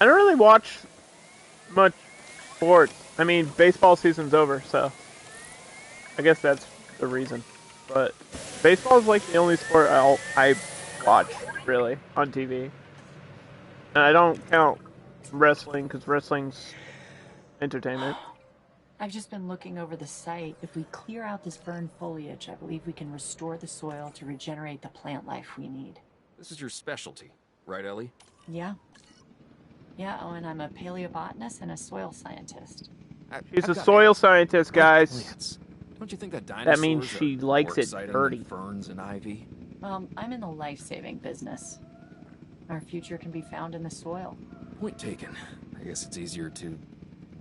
don't really watch much sports. I mean, baseball season's over, so I guess that's the reason. But baseball is like the only sport I watch, really, on TV. And I don't count wrestling, because wrestling's entertainment. I've just been looking over the site. If we clear out this burned foliage, I believe we can restore the soil to regenerate the plant life we need. This is your specialty, right, Ellie? Yeah. Yeah, oh, and I'm a paleobotanist and a soil scientist. She's a soil scientist, guys. Plants. Don't you think that dinosaurs means she likes it dirty. Ferns and ivy? I'm in the life-saving business. Our future can be found in the soil. Point taken. I guess it's easier to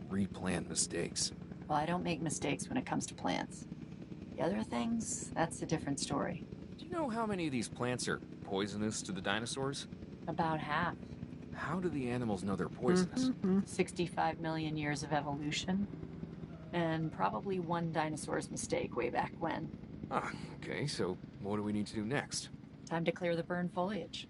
replant mistakes. Well, I don't make mistakes when it comes to plants. The other things, that's a different story. Do you know how many of these plants are poisonous to the dinosaurs? About half. How do the animals know they're poisonous? 65 million years of evolution. And probably one dinosaur's mistake way back when. Ah, okay, so what do we need to do next? Time to clear the burned foliage.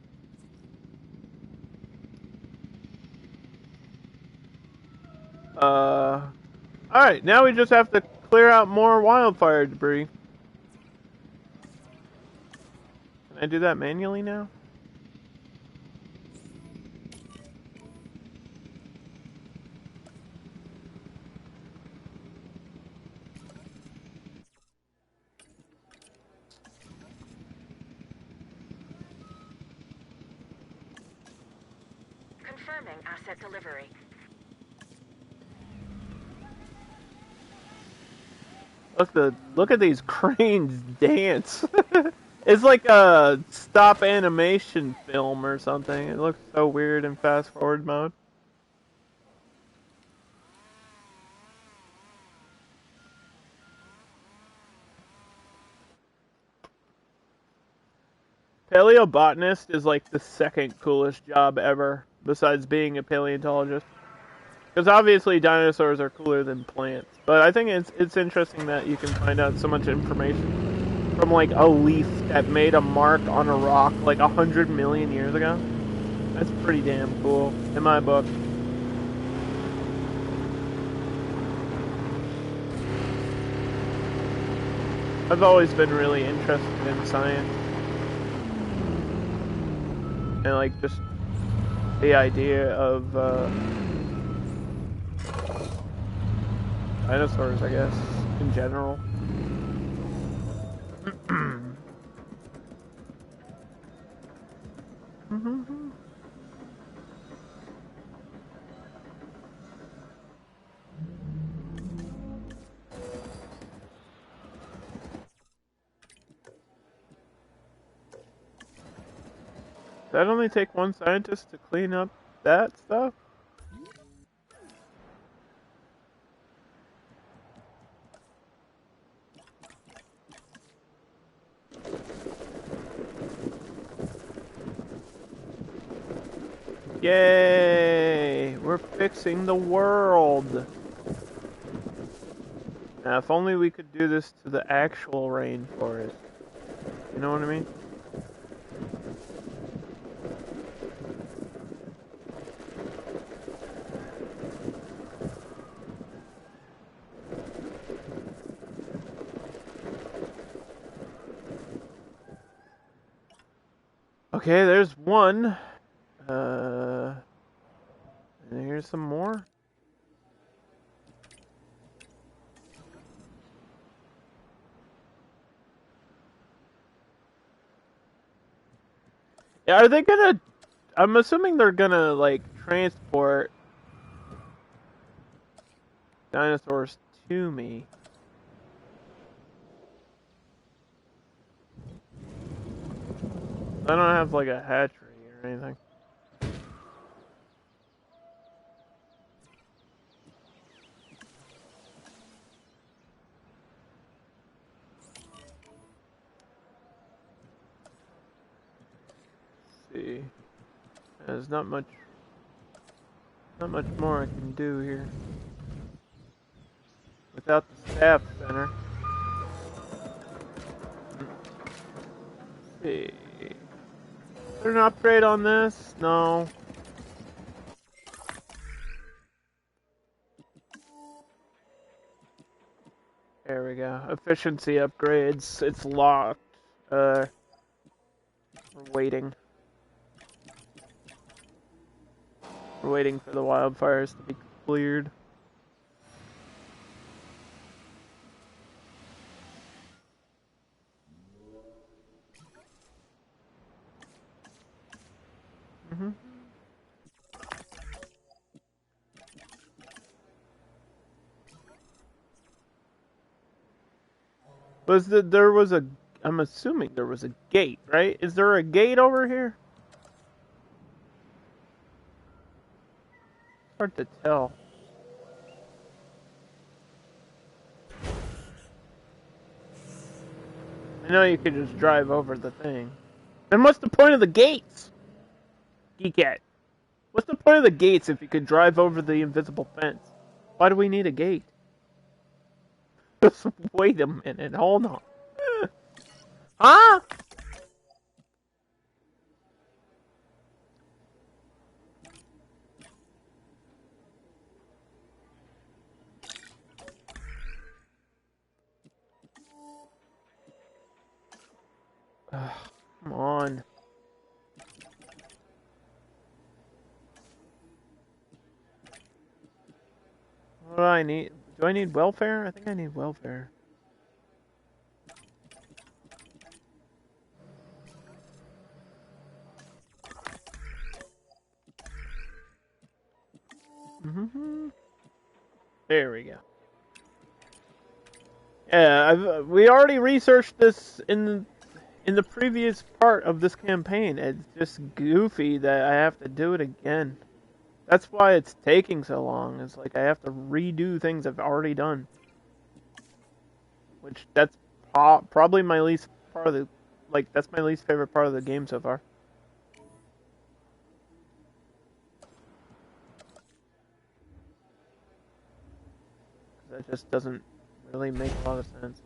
Alright, now we just have to clear out more wildfire debris. Can I do that manually now? Confirming asset delivery. Look at these cranes dance. It's like a stop animation film or something. It looks so weird in fast forward mode. Paleobotanist is like the second coolest job ever, besides being a paleontologist. Because obviously dinosaurs are cooler than plants. But I think it's interesting that you can find out so much information from like a leaf that made a mark on a rock like 100 million years ago. That's pretty damn cool in my book. I've always been really interested in science. And like just the idea of dinosaurs, I guess, in general. That only take one scientist to clean up that stuff? Yay! We're fixing the world! Now, if only we could do this to the actual rainforest. You know what I mean? Okay, there's one. And here's some more. Yeah, are they gonna... I'm assuming they're gonna, like, transport dinosaurs to me. I don't have, like, a hatchery or anything. Let's see. There's not much more I can do here. Without the staff center. Let's see. Is there an upgrade on this? No. There we go. Efficiency upgrades. It's locked. We're waiting. We're waiting for the wildfires to be cleared. There was a... I'm assuming there was a gate, right? Is there a gate over here? It's hard to tell. I know you could just drive over the thing. Then what's the point of the gates? Geekette. What's the point of the gates if you could drive over the invisible fence? Why do we need a gate? Just wait a minute, hold on. Huh? Come on. What do I need? Do I need welfare? I think I need welfare. There we go. Yeah, we already researched this in the previous part of this campaign. It's just goofy that I have to do it again. That's why it's taking so long. It's like I have to redo things I've already done. Which, that's probably my least part of the... Like, that's my least favorite part of the game so far. That just doesn't really make a lot of sense.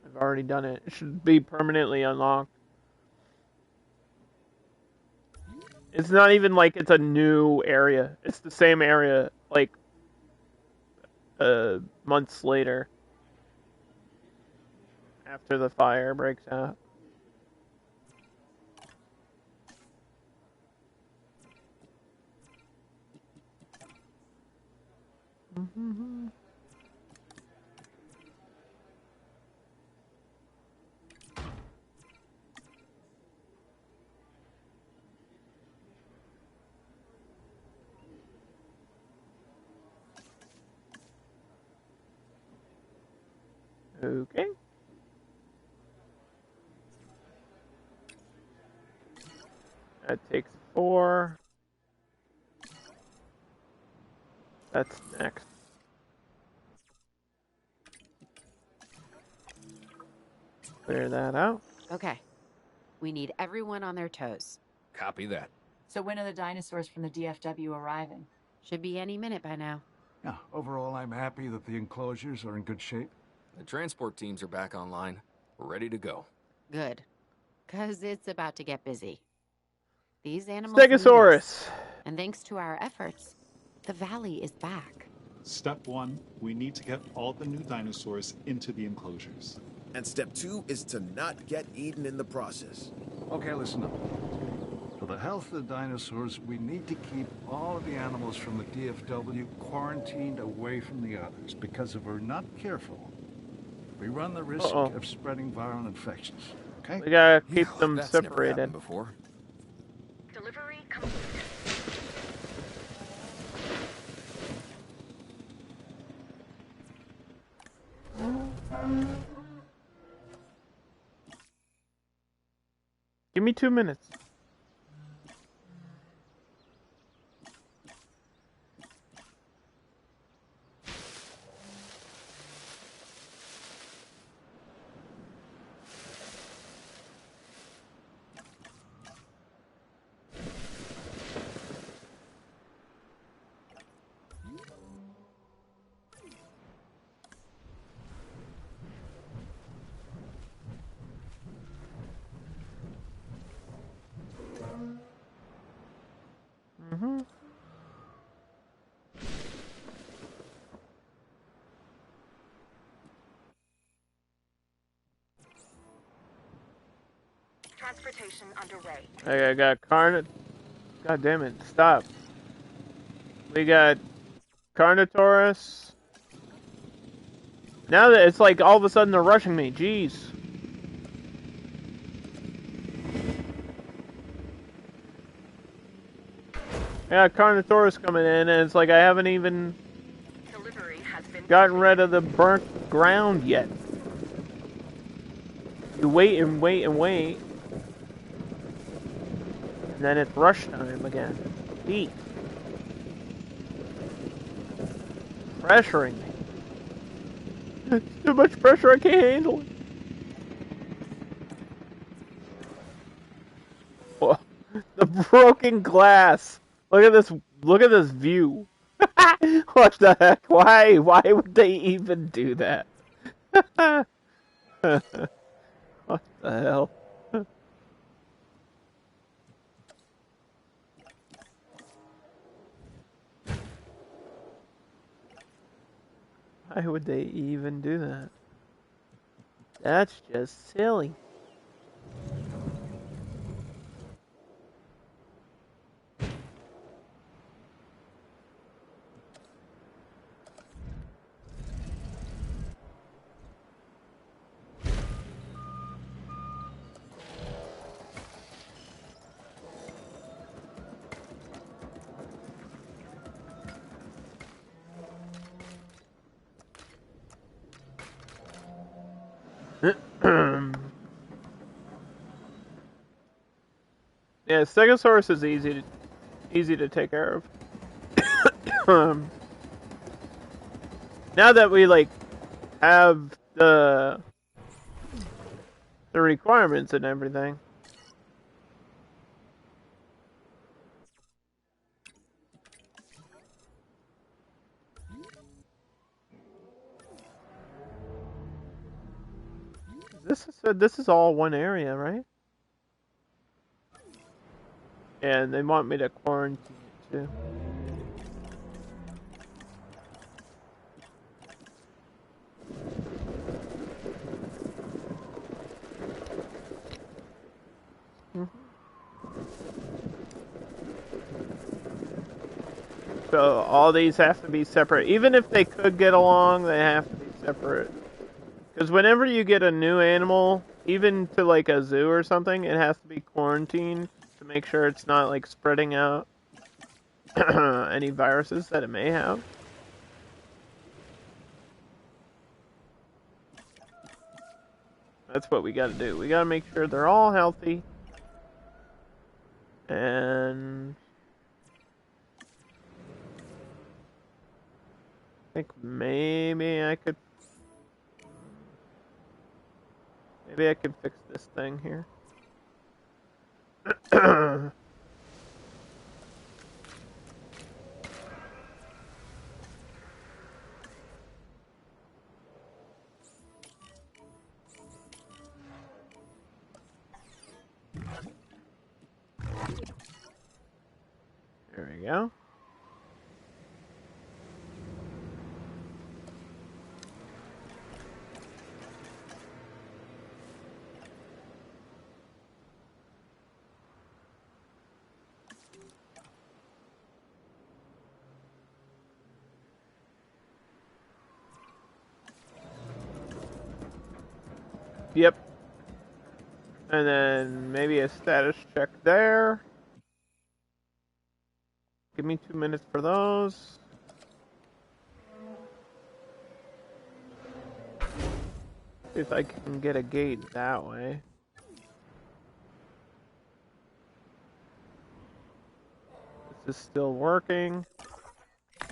I've already done it. It should be permanently unlocked. It's not even like it's a new area. It's the same area, like, months later. After the fire breaks out. Mm-hmm. Okay. That takes 4. That's next. Clear that out. Okay. We need everyone on their toes. Copy that. So when are the dinosaurs from the DFW arriving? Should be any minute by now. Yeah, overall, I'm happy that the enclosures are in good shape. The transport teams are back online. We're ready to go. Good. 'Cause it's about to get busy. These animals need us. Stegosaurus. And thanks to our efforts, the valley is back. Step 1, we need to get all the new dinosaurs into the enclosures. And step 2 is to not get eaten in the process. Okay, listen up. For the health of the dinosaurs, we need to keep all of the animals from the DFW quarantined away from the others, because if we're not careful, we run the risk of spreading viral infections. Okay? We gotta keep them That's never separated. happened before. Delivery complete. Give me 2 minutes. Mm-hmm. Transportation underway. I got Carnot. God damn it! Stop. We got Carnotaurus. Now that it's like all of a sudden they're rushing me. Jeez. I got Carnotaurus coming in, and it's like I haven't even Delivery has been gotten rid of the burnt ground yet. You wait and wait and wait. And then it's rush time again. Eat. Pressuring me. Too much pressure, I can't handle it. Whoa. The broken glass. Look at this view. What the heck? Why would they even do that? What the hell? Why would they even do that? That's just silly. Yeah, Stegosaurus is easy to take care of. Now that we like have the requirements and everything. This is all one area, right? And they want me to quarantine it too. So all these have to be separate. Even if they could get along, they have to be separate. Because whenever you get a new animal, even to like a zoo or something, it has to be quarantined to make sure it's not like spreading out any viruses that it may have. That's what we gotta do. We gotta make sure they're all healthy. And I think maybe I could fix this thing here. There we go. Yep. And then maybe a status check there. Give me 2 minutes for those. See if I can get a gate that way. This is still working. I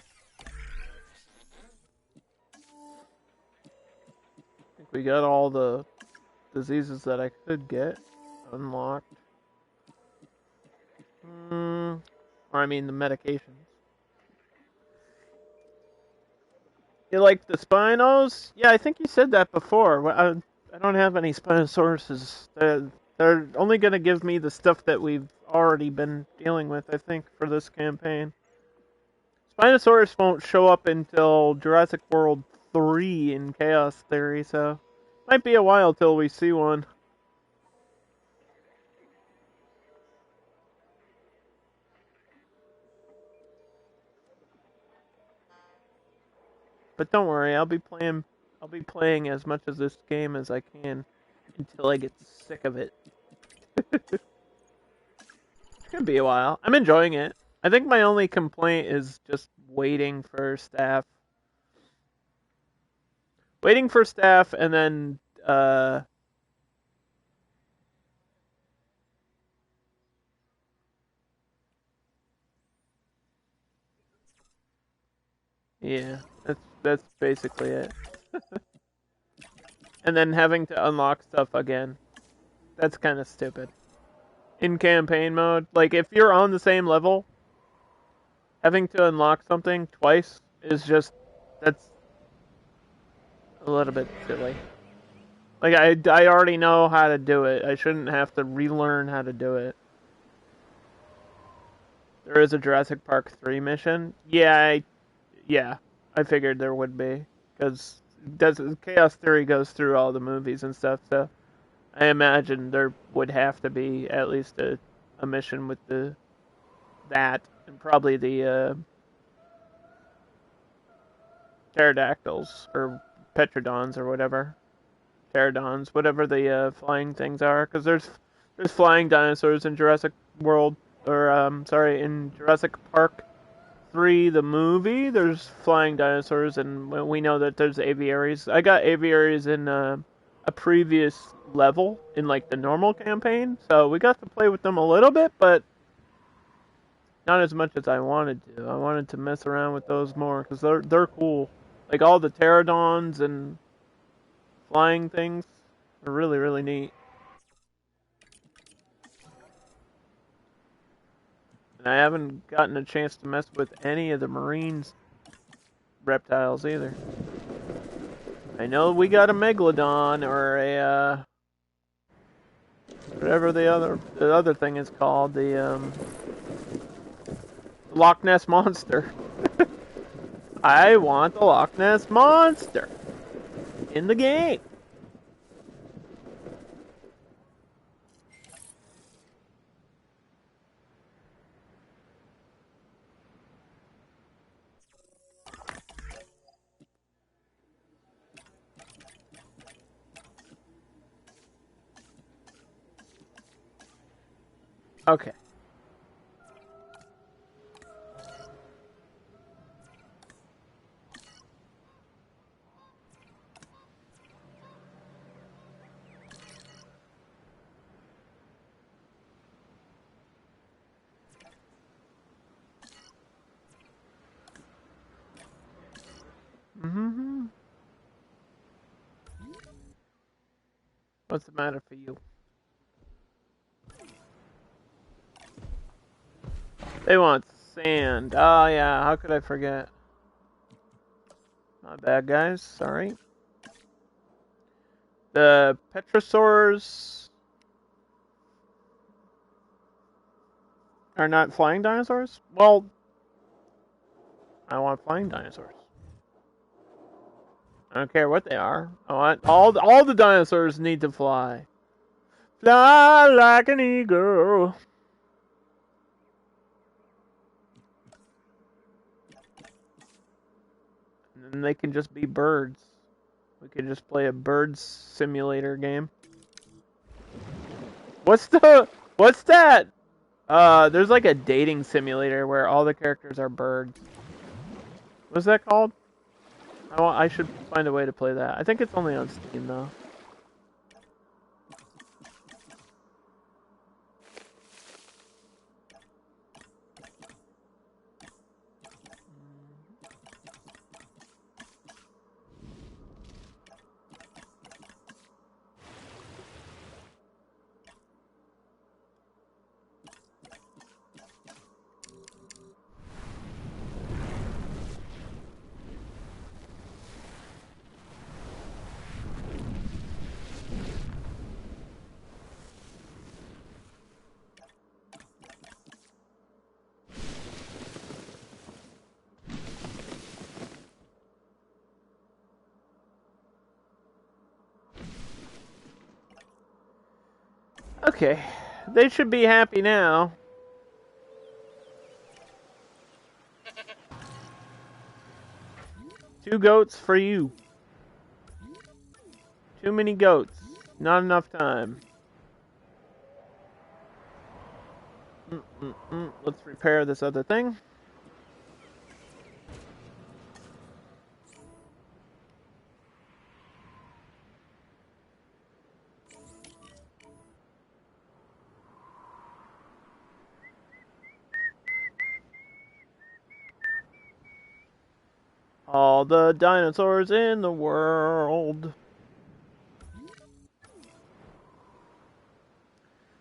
think we got all the diseases that I could get unlocked. Or I mean the medications. You like the Spinos? Yeah, I think you said that before. I don't have any Spinosauruses. They're only going to give me the stuff that we've already been dealing with, I think, for this campaign. Spinosaurus won't show up until Jurassic World 3 in Chaos Theory, so might be a while till we see one. But don't worry, I'll be playing as much of this game as I can until I get sick of it. It's gonna be a while. I'm enjoying it. I think my only complaint is just waiting for staff. Waiting for staff and then yeah, that's basically it. And then having to unlock stuff again. That's kind of stupid. In campaign mode, like if you're on the same level, having to unlock something twice is just, that's a little bit silly. Like I already know how to do it. I shouldn't have to relearn how to do it. There is a Jurassic Park 3 mission. Yeah, I figured there would be, because Chaos Theory goes through all the movies and stuff, so I imagine there would have to be at least a mission with that and probably the pterodactyls or petrodons or whatever. Pterodons, whatever the flying things are, because there's flying dinosaurs in Jurassic World, or in Jurassic Park 3, the movie. There's flying dinosaurs, and we know that there's aviaries. I got aviaries in a previous level in like the normal campaign, so we got to play with them a little bit, but not as much as I wanted to. I wanted to mess around with those more because they're cool. Like all the pterodons and flying things are really, really neat. And I haven't gotten a chance to mess with any of the marines reptiles either. I know we got a megalodon or a Whatever the other thing is called, the Loch Ness Monster. I want the Loch Ness Monster in the game. Okay. Mm-hmm. What's the matter for you? They want sand. Oh yeah, how could I forget? My bad, guys. Sorry. The Petrosaurs are not flying dinosaurs? Well, I want flying dinosaurs. I don't care what they are. I want all the dinosaurs need to fly. Fly like an eagle. And then they can just be birds. We could just play a bird simulator game. What's that? There's like a dating simulator where all the characters are birds. What's that called? I should find a way to play that. I think it's only on Steam though. Okay, they should be happy now. Two goats for you. Too many goats. Not enough time. Let's repair this other thing. All the dinosaurs in the world.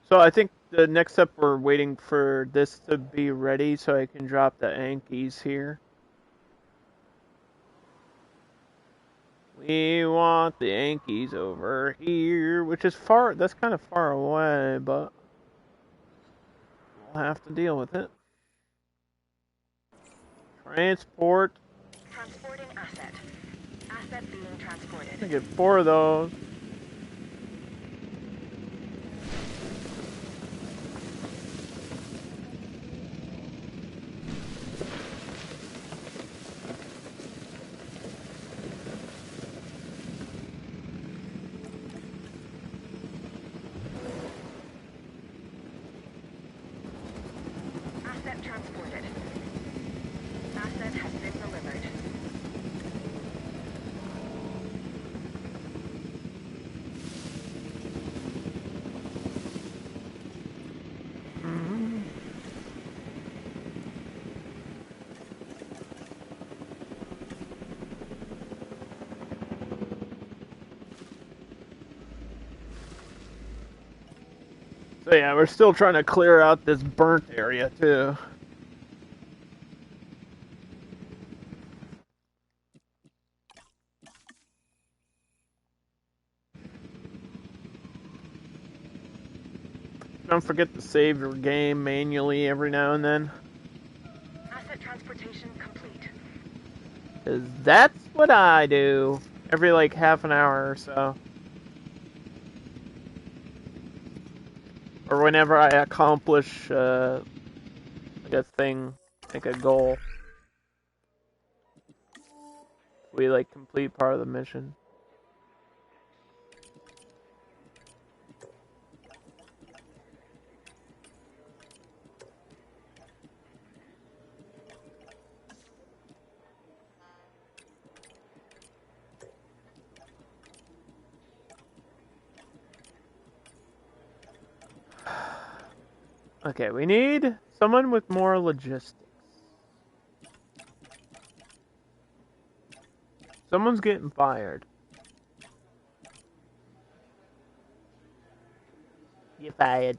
So I think the next step we're waiting for this to be ready so I can drop the Ankies here. We want the Yankees over here, which is far, that's kind of far away, but we'll have to deal with it. Transport. Transporting asset. Asset being transported. I get 4 of those. Asset transported. Asset has been delivered. So yeah, we're still trying to clear out this burnt area too. Don't forget to save your game manually every now and then. Asset transportation complete. 'Cause that's what I do. Every, like, half an hour or so. Or whenever I accomplish, like a thing, like a goal. We, like, complete part of the mission. Okay, we need someone with more logistics. Someone's getting fired. Get fired.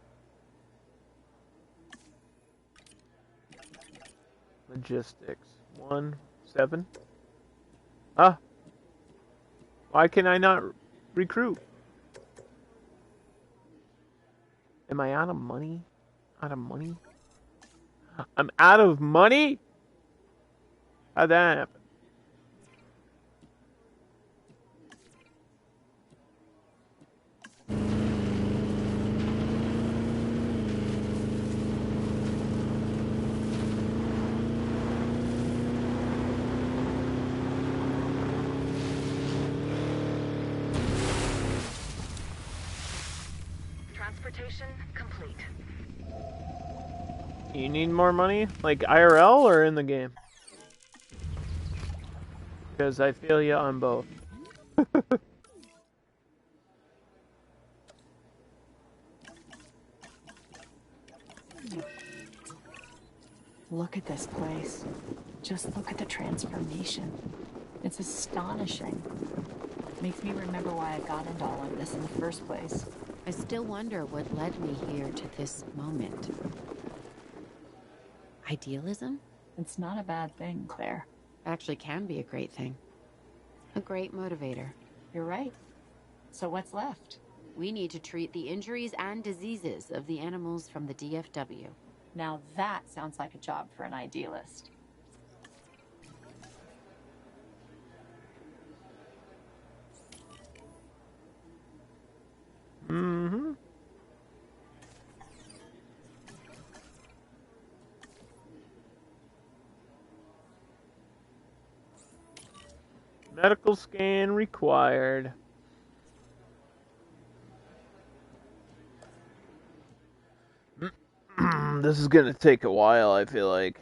Logistics. 1-7. Ah. Why can I not recruit? Am I out of money? Out of money? I'm out of money? How'd that happen? Transportation complete. You need more money? Like IRL or in the game? Because I feel you on both. Look at this place. Just look at the transformation. It's astonishing. Makes me remember why I got into all of this in the first place. I still wonder what led me here to this moment. Idealism? It's not a bad thing, Claire. Actually can be a great thing. A great motivator. You're right. So what's left? We need to treat the injuries and diseases of the animals from the DFW. Now that sounds like a job for an idealist. Mm-hmm. Medical scan required. This is gonna take a while, I feel like.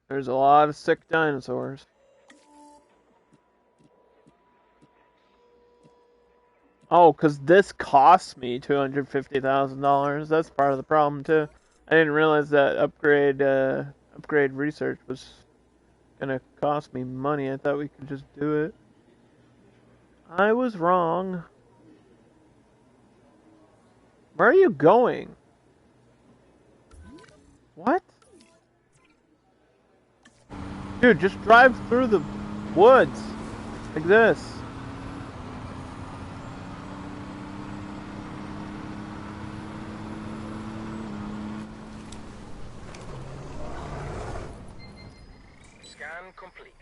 There's a lot of sick dinosaurs. Oh, because this costs me $250,000. That's part of the problem, too. I didn't realize that upgrade research was gonna cost me money. I thought we could just do it. I was wrong. Where are you going? What? Dude, just drive through the woods. Like this. Scan complete.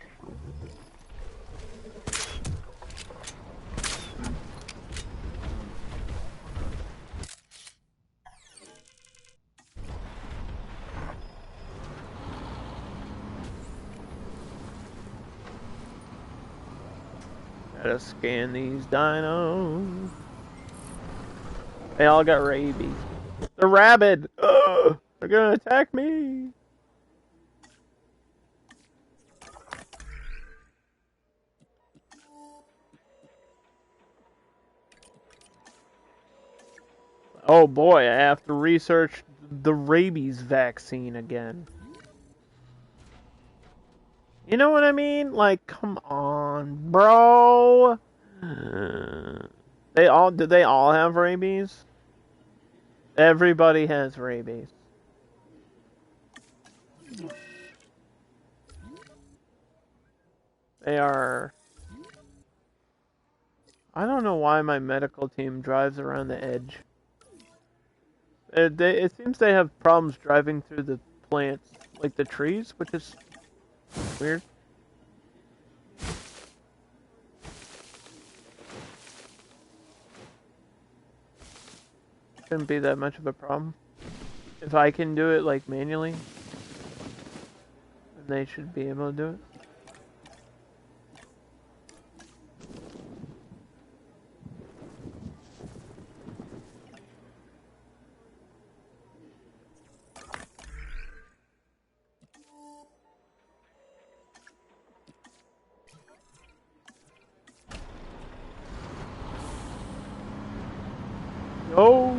Gotta scan these dinos. They all got rabies. They're rabid! Ugh! They're gonna attack me! Oh boy, I have to research the rabies vaccine again. You know what I mean? Like, come on, bro! Do they all have rabies? Everybody has rabies. They are... I don't know why my medical team drives around the edge. It seems they have problems driving through the plants, like the trees, which is weird. Shouldn't be that much of a problem. If I can do it like manually, then they should be able to do it. Oh!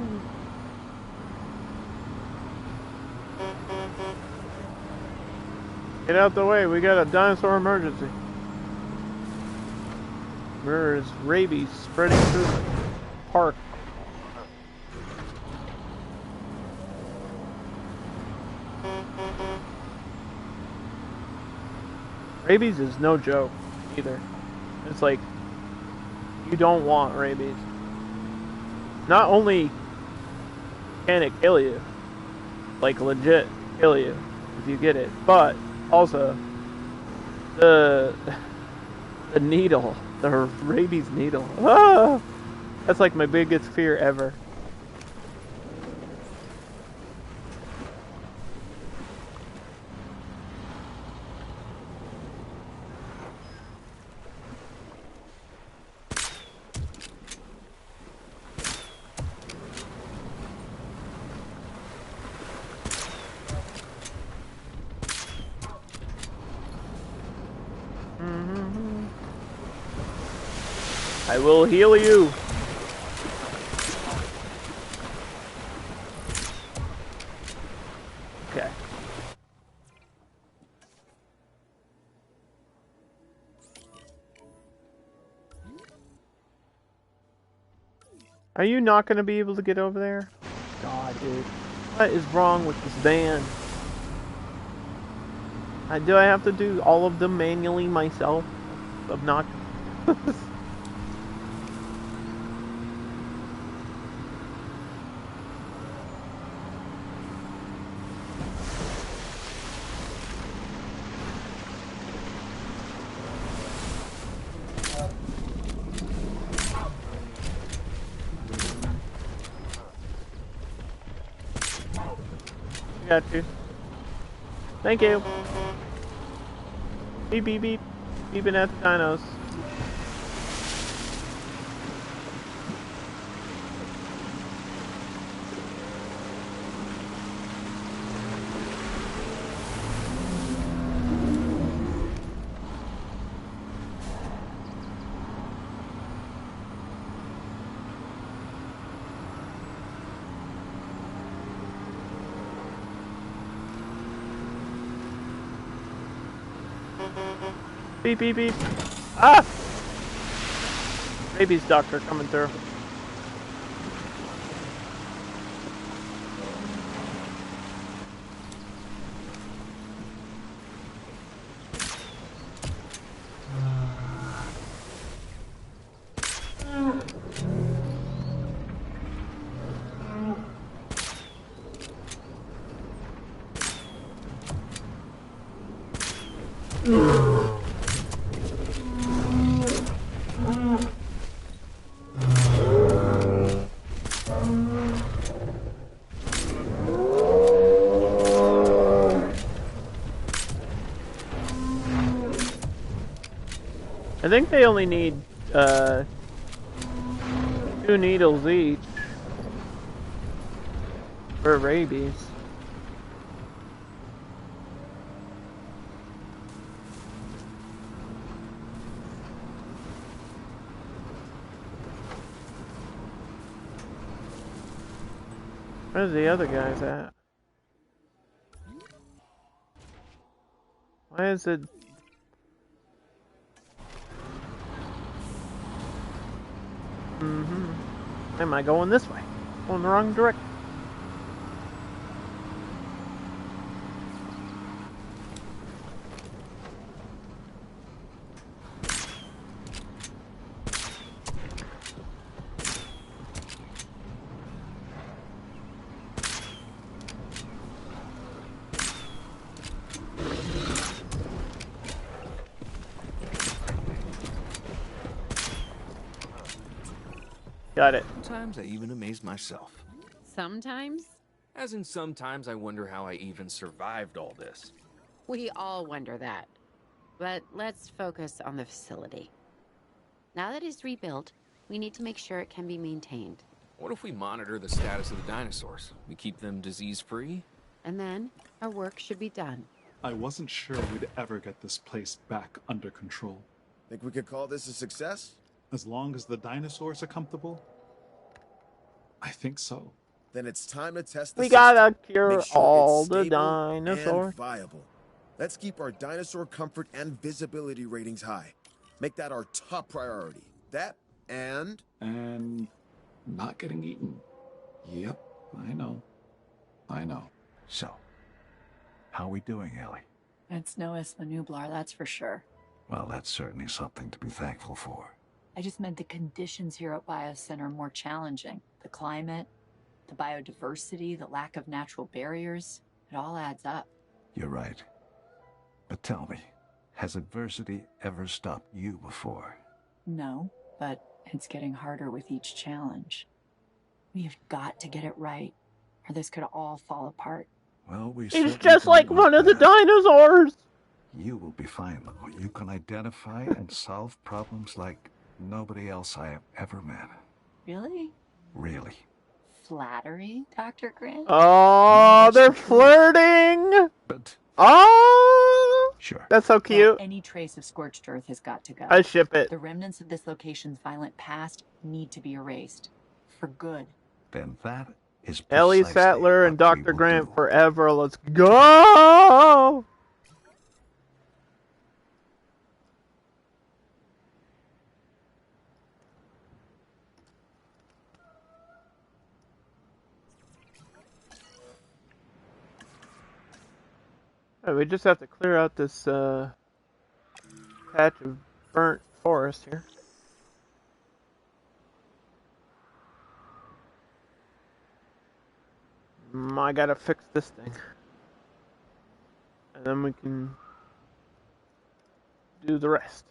Get out the way, we got a dinosaur emergency. There is rabies spreading through the park. Rabies is no joke, either. It's like, you don't want rabies. Not only can it kill you, like legit kill you if you get it, but also the needle, the rabies needle. Ah! That's like my biggest fear ever. I will heal you. Okay. Are you not going to be able to get over there? God, dude. What is wrong with this van? Do I have to do all of them manually myself? Obnoxious. Got you. Thank you. Beep beep beep. Beeping at the dinos. Beep beep beep. Ah! Rabies doctor coming through. I think they only need 2 needles each for rabies. Where's the other guys at? Why is it... Mm-hmm. Am I going this way? Going the wrong direction. Got it. Sometimes I even amaze myself. Sometimes? As in, sometimes I wonder how I even survived all this. We all wonder that. But let's focus on the facility. Now that it's rebuilt, we need to make sure it can be maintained. What if we monitor the status of the dinosaurs? We keep them disease-free? And then, our work should be done. I wasn't sure we'd ever get this place back under control. Think we could call this a success? As long as the dinosaurs are comfortable, I think so. Then it's time to test the We system. gotta cure Make sure all it's the stable dinosaurs. and viable. Let's keep our dinosaur comfort and visibility ratings high. Make that our top priority. That and... And not getting eaten. Yep, I know. I know. So, how are we doing, Ellie? It's no Nublar, that's for sure. Well, that's certainly something to be thankful for. I just meant the conditions here at Biocenter are more challenging. The climate, the biodiversity, the lack of natural barriers, it all adds up. You're right. But tell me, has adversity ever stopped you before? No, but it's getting harder with each challenge. We've got to get it right, or this could all fall apart. Well, we It's certainly just don't like want one of the that. dinosaurs. You will be fine, though. You can identify and solve problems like nobody else I have ever met. Really? Really. Flattery, Dr. Grant? Oh, That's they're the truth. flirting. But Oh, sure. that's so Well, cute. any trace of scorched earth has got to go. I ship it. The remnants of this location's violent past need to be erased. For good. Then that is Ellie precisely Sattler and what we Dr. will Grant do. forever. Let's go. Alright, we just have to clear out this patch of burnt forest here. I gotta fix this thing. And then we can do the rest.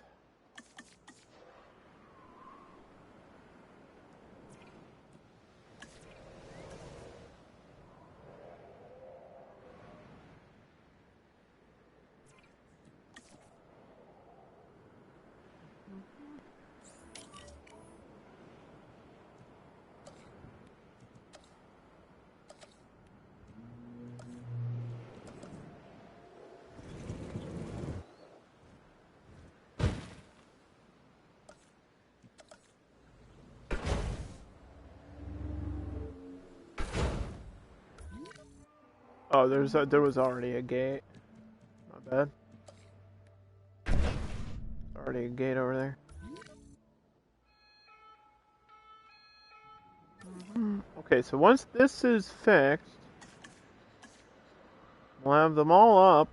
Oh, there was already a gate. My bad. Already a gate over there. Okay, so once this is fixed, we'll have them all up.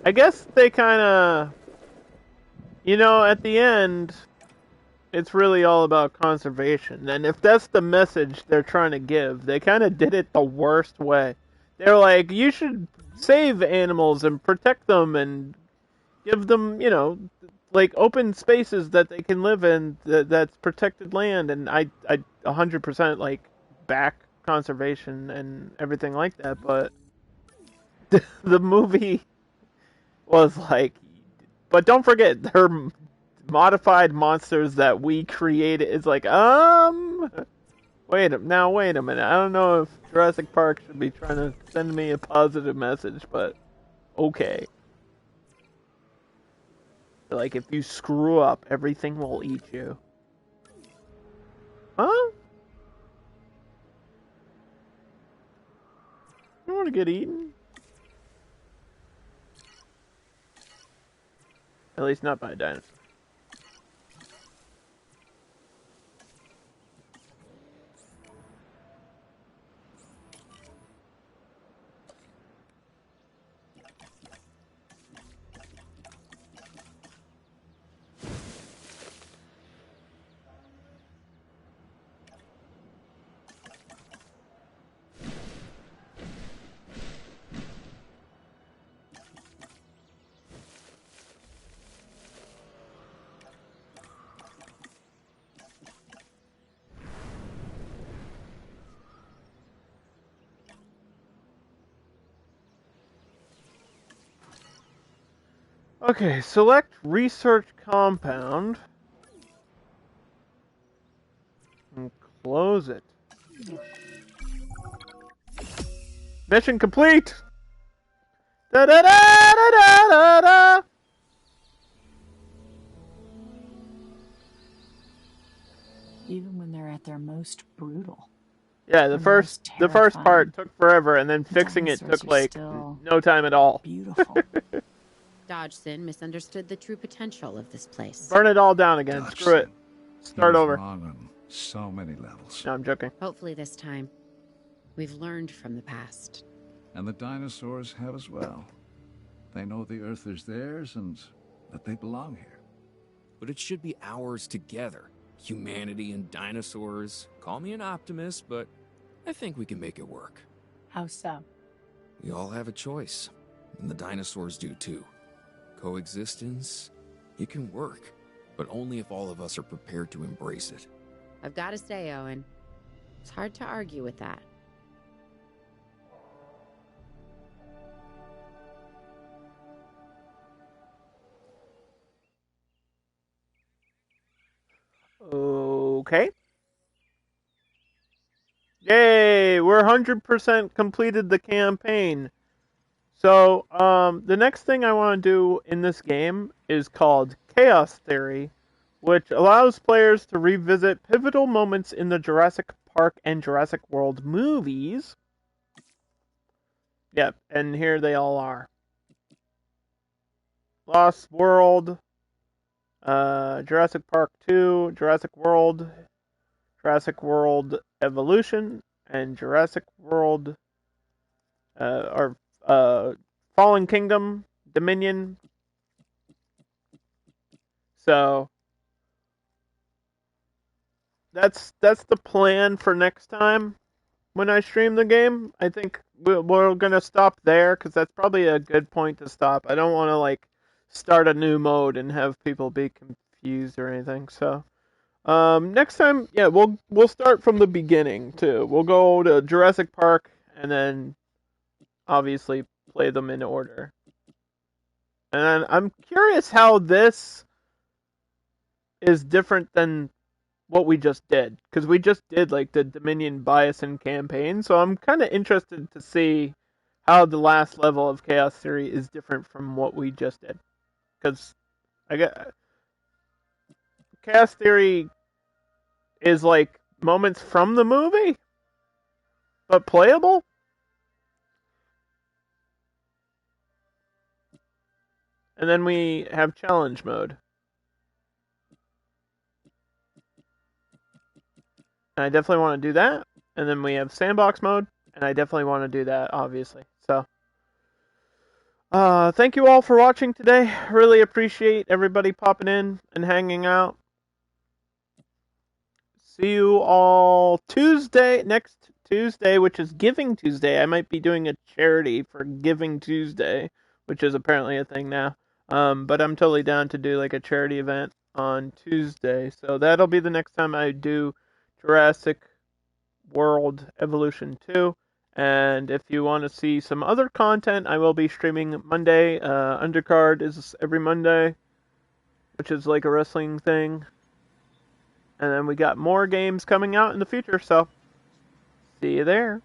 I guess they kind of, at the end, it's really all about conservation. And if that's the message they're trying to give, they kind of did it the worst way. They're like, you should save animals and protect them and give them, like open spaces that they can live in that's protected land. And I 100% like back conservation and everything like that. But the movie was like, but don't forget, they're modified monsters that we created. It's like, wait a minute. I don't know if Jurassic Park should be trying to send me a positive message, but okay. Like, if you screw up, everything will eat you. Huh? You want to get eaten? At least not by a dinosaur. Okay, select research compound. And close it. Mission complete! Da da da da da da da! Even when they're at their most brutal. Yeah, the first part took forever, and then fixing it took like no time at all. Beautiful. Dodgson misunderstood the true potential of this place. Burn it all down again. Dodgson. Screw it. Start over. Wrong on so many levels. No, I'm joking. Hopefully this time, we've learned from the past. And the dinosaurs have as well. They know the Earth is theirs and that they belong here. But it should be ours together. Humanity and dinosaurs. Call me an optimist, but I think we can make it work. How so? We all have a choice, and the dinosaurs do too. Coexistence, it can work, but only if all of us are prepared to embrace it. I've got to say, Owen, it's hard to argue with that. Okay. Yay! We're 100% completed the campaign. So, the next thing I want to do in this game is called Chaos Theory, which allows players to revisit pivotal moments in the Jurassic Park and Jurassic World movies. Yep, and here they all are. Lost World, Jurassic Park 2, Jurassic World Evolution, and Jurassic World, Fallen Kingdom, Dominion. So that's the plan for next time when I stream the game. I think we're gonna stop there because that's probably a good point to stop. I don't want to like start a new mode and have people be confused or anything. So next time, yeah, we'll start from the beginning too. We'll go to Jurassic Park and then obviously play them in order. And I'm curious how this is different than what we just did, because we just did like the Dominion Biosin campaign, so I'm kind of interested to see how the last level of Chaos Theory is different from what we just did. Because I get Chaos Theory is like moments from the movie, but playable. And then we have challenge mode. And I definitely want to do that. And then we have sandbox mode, and I definitely want to do that, obviously. So, thank you all for watching today. Really appreciate everybody popping in and hanging out. See you all next Tuesday, which is Giving Tuesday. I might be doing a charity for Giving Tuesday, which is apparently a thing now. But I'm totally down to do like a charity event on Tuesday. So that'll be the next time I do Jurassic World Evolution 2. And if you want to see some other content, I will be streaming Monday. Undercard is every Monday. which is like a wrestling thing. And then we got more games coming out in the future, so see you there.